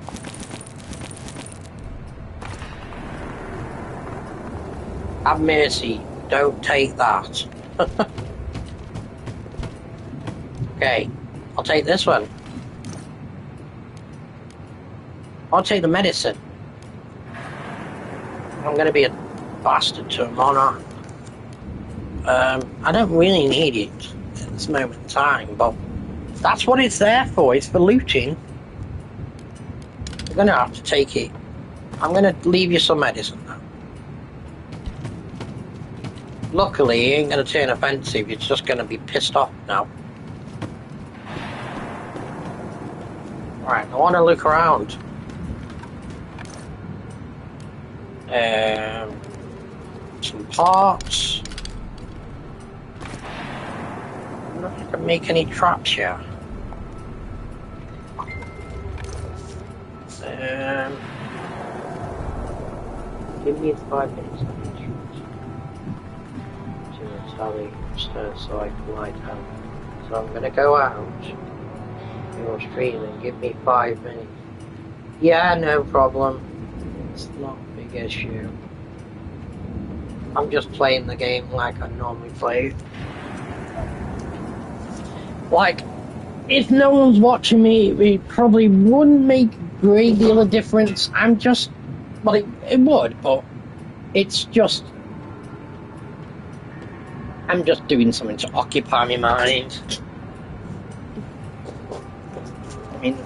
Have mercy, don't take that. Okay, I'll take this one. I'll take the medicine. I'm going to be a bastard to him, aren't I? I don't really need it at this moment in time, but that's what it's there for. It's for looting. You're going to have to take it. I'm going to leave you some medicine now. Luckily, he ain't going to turn offensive. It's just going to be pissed off now. Right, I want to look around. Some parts. I'm not going to make any traps here. Give me 5 minutes. To the tally upstairs so I can lie down. So I'm going to go out. You're streaming. Give me 5 minutes. Yeah, no problem. It's not a big issue. I'm just playing the game like I normally play. Like, if no one's watching me, it probably wouldn't make a great deal of difference. I'm just, well, it would, but it's just, I'm just doing something to occupy my mind. I mean,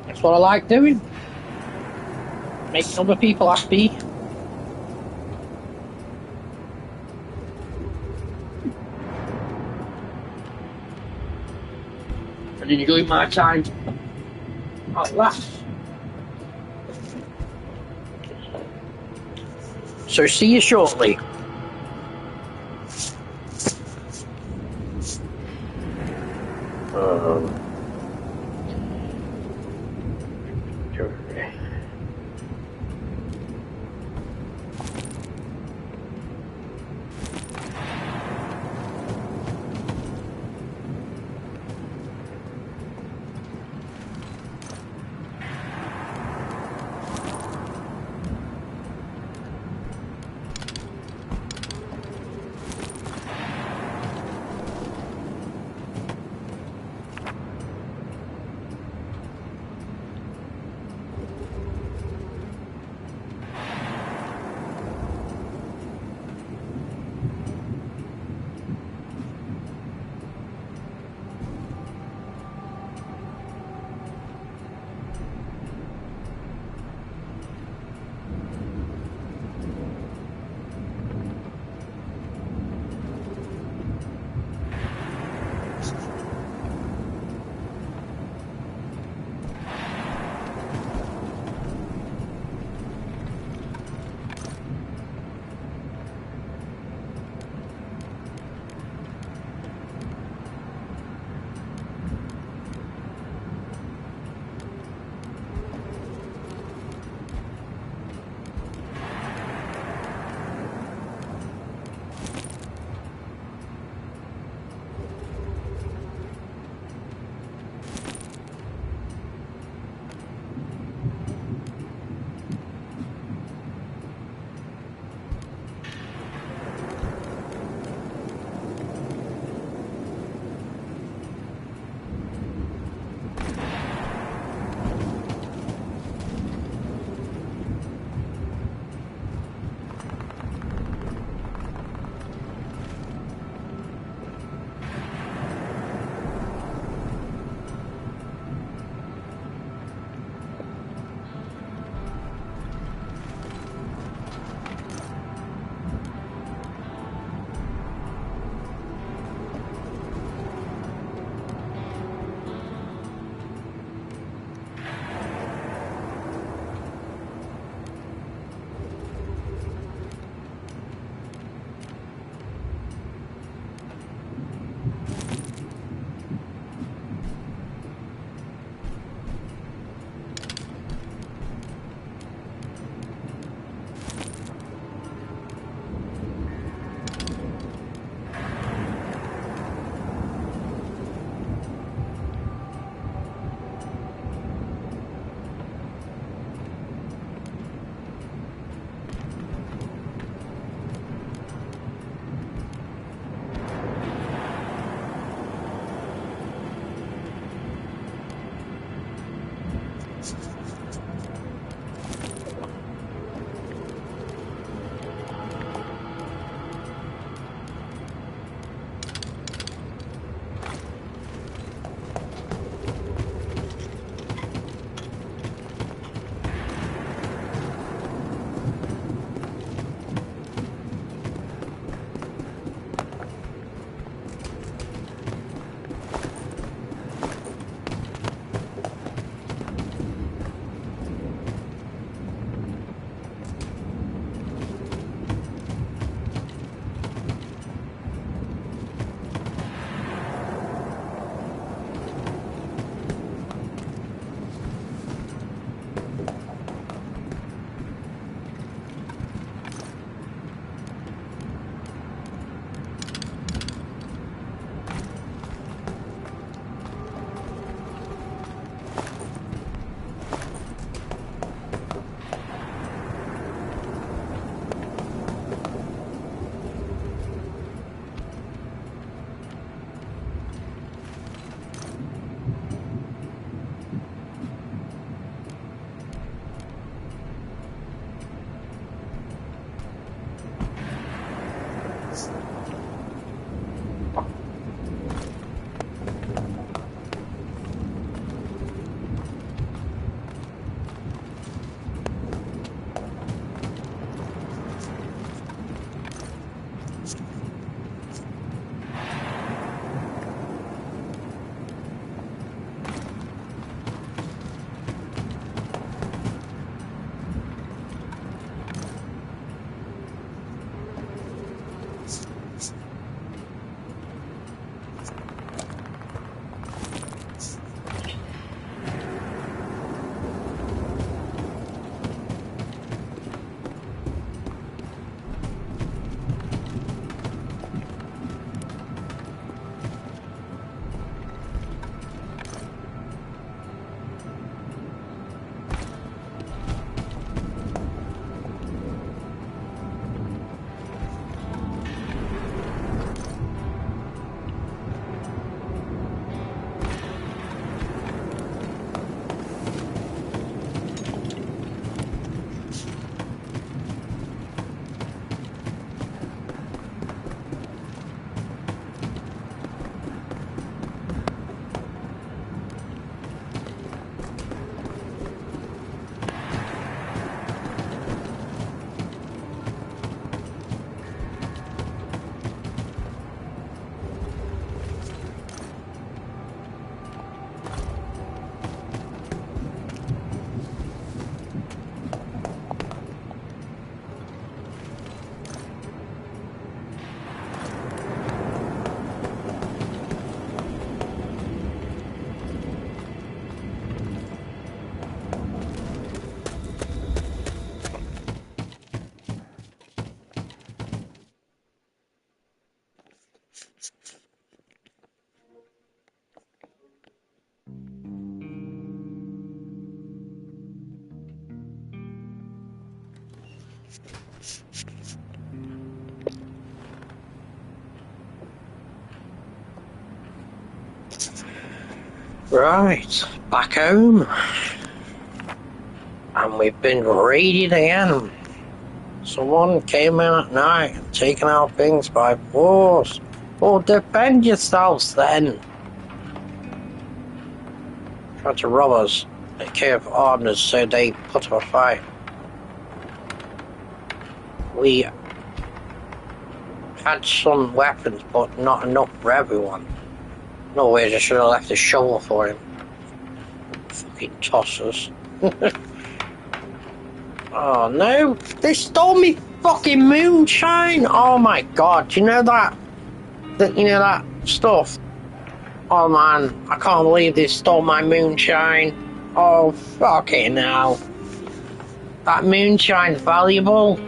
that's what I like doing. Making other people happy. And enjoy my time at last. So see you shortly. Right, back home. And we've been raided again. Someone came in at night and taken our things by force. Well, defend yourselves then. Tried to rob us. They gave orders, so they put up a fight. We had some weapons, but not enough for everyone. No way, I should have left a shovel for him. Fucking tossers. Oh no, they stole me fucking moonshine! Oh my god, do you know that? You know that stuff? Oh man, I can't believe they stole my moonshine. Oh fucking hell. That moonshine's valuable.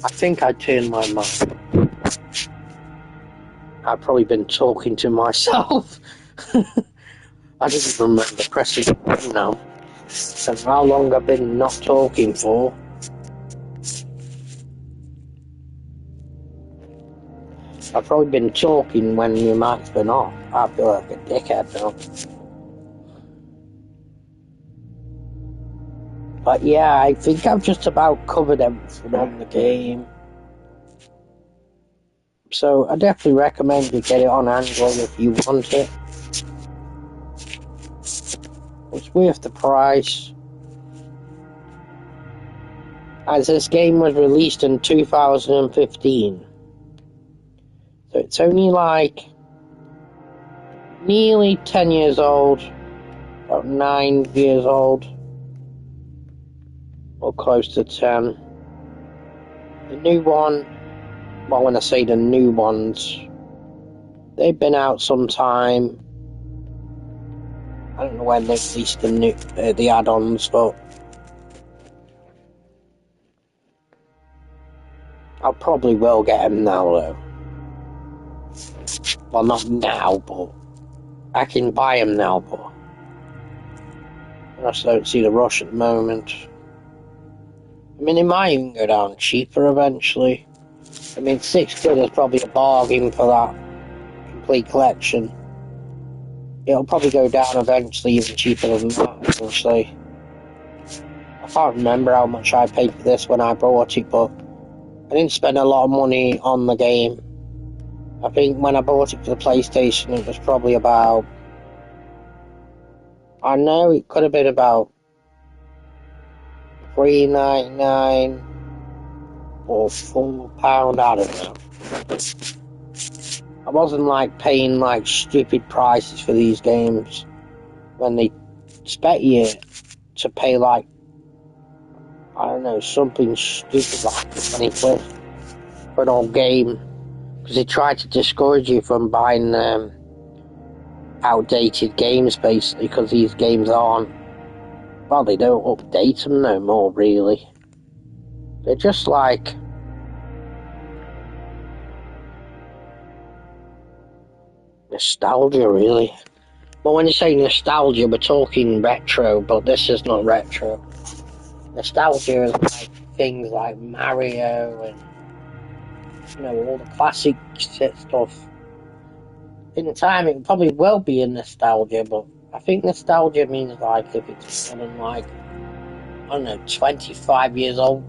I think I turned my mic. I've probably been talking to myself. I didn't remember pressing the button now. And how long I've been not talking for. I've probably been talking when your mic's been off. I feel like a dickhead now. But yeah, I think I've just about covered everything on the game. So I definitely recommend you get it on Android if you want it. It's worth the price. As this game was released in 2015. So it's only like nearly 10 years old. About 9 years old. Or close to 10. The new one, well, when I say the new ones, they've been out some time. I don't know when they released the add-ons, but I probably will get them now, though. Well, not now, but I can buy them now, but I just don't see the rush at the moment. I mean, it might even go down cheaper eventually. I mean, £6 is probably a bargain for that complete collection. It'll probably go down eventually even cheaper than that, honestly. I can't remember how much I paid for this when I bought it, but I didn't spend a lot of money on the game. I think when I bought it for the PlayStation, it was probably about... I know it could have been about $3.99 or £4, I don't know. I wasn't like paying like stupid prices for these games when they expect you to pay like, I don't know, something stupid like £20 for an old game, because they try to discourage you from buying outdated games basically, because these games aren't, well, they don't update them no more really. They're just like nostalgia really. But when you say nostalgia, we're talking retro, but this is not retro. Nostalgia is like things like Mario and, you know, all the classic stuff. In time, it probably will be a nostalgia, but I think nostalgia means like if it's more than like, I don't know, 25 years old.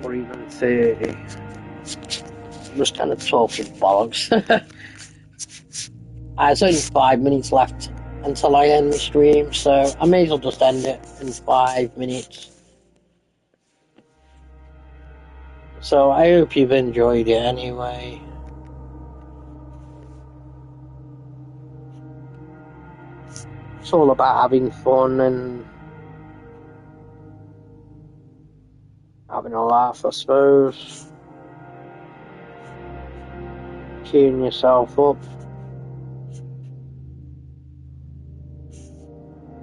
Or even 30. I'm just kind of talking bollocks. There's only 5 minutes left until I end the stream, so I may as well just end it in 5 minutes. So I hope you've enjoyed it anyway. It's all about having fun and having a laugh, I suppose. Cheering yourself up.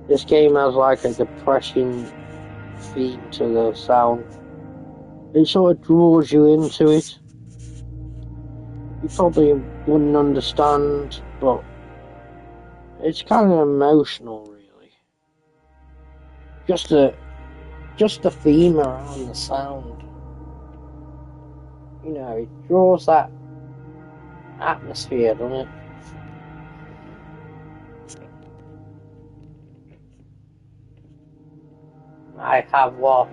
This game has like a depressing theme to the sound. It sort of draws you into it. You probably wouldn't understand, but it's kind of emotional, really. Just the theme around the sound. You know, it draws that atmosphere, doesn't it? I have what?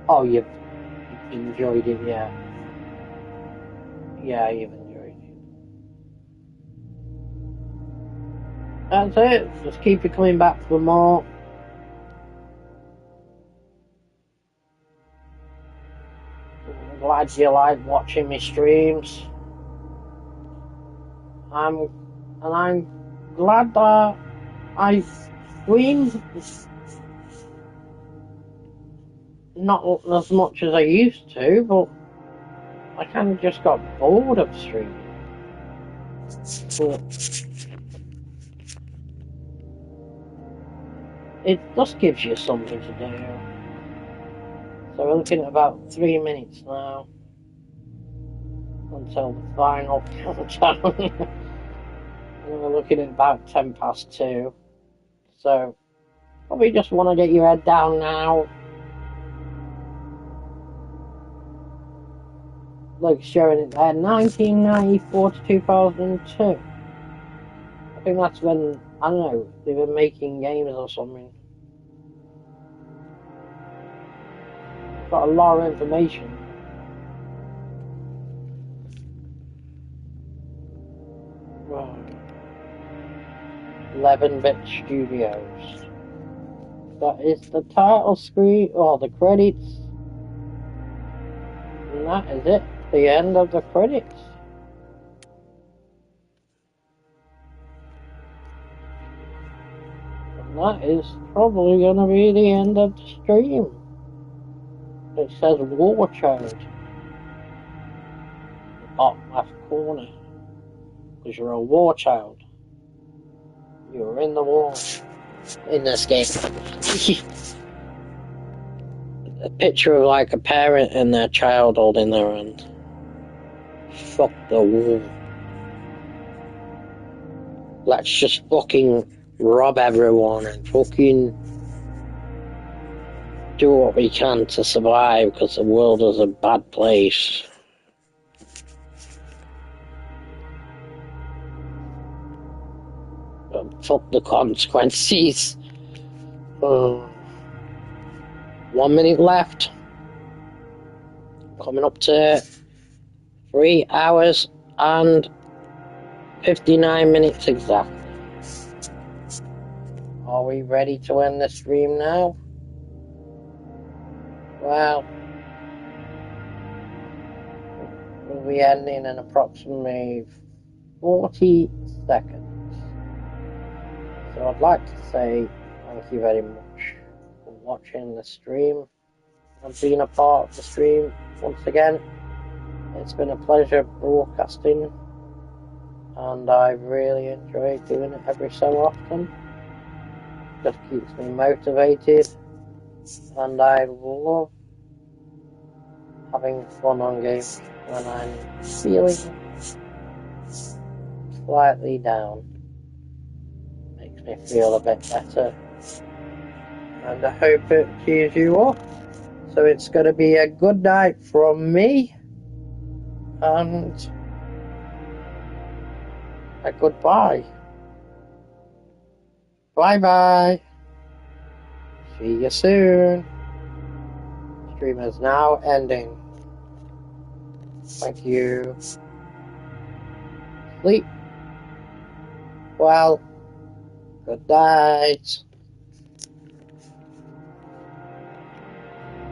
Oh, you've enjoyed it, yeah. Yeah, you've enjoyed it. That's it. Just keep it coming back for more. I'm glad you like watching my streams. I'm glad that I stream not as much as I used to, but I kind of just got bored of streaming. But it just gives you something to do. So we're looking at about 3 minutes now until the final countdown. And we're looking at about 2:10. So probably just want to get your head down now. Like showing it there, 1994 to 2002. I think that's when, I don't know, they were making games or something. Got a lot of information. Wow. 11-bit Studios. That is the title screen, or the credits. And that is it. The end of the credits. And that is probably going to be the end of the stream. It says War Child. The bottom left corner. Because you're a war child. You're in the war. In this game. A picture of like a parent and their child holding their hand. Fuck the war. Let's just fucking rob everyone and fucking do what we can to survive because the world is a bad place. But fuck the consequences. 1 minute left. Coming up to 3 hours and 59 minutes exactly. Are we ready to end the stream now? Well, we'll be ending in approximately 40 seconds. So I'd like to say thank you very much for watching the stream and being a part of the stream once again. It's been a pleasure broadcasting, and I really enjoy doing it every so often. Just keeps me motivated, and I love having fun on games when I'm feeling slightly down. Makes me feel a bit better, and I hope it cheers you up. So it's going to be a good night from me, and a goodbye. Bye bye. See you soon. Stream is now ending. Thank you. Sleep well. Good night.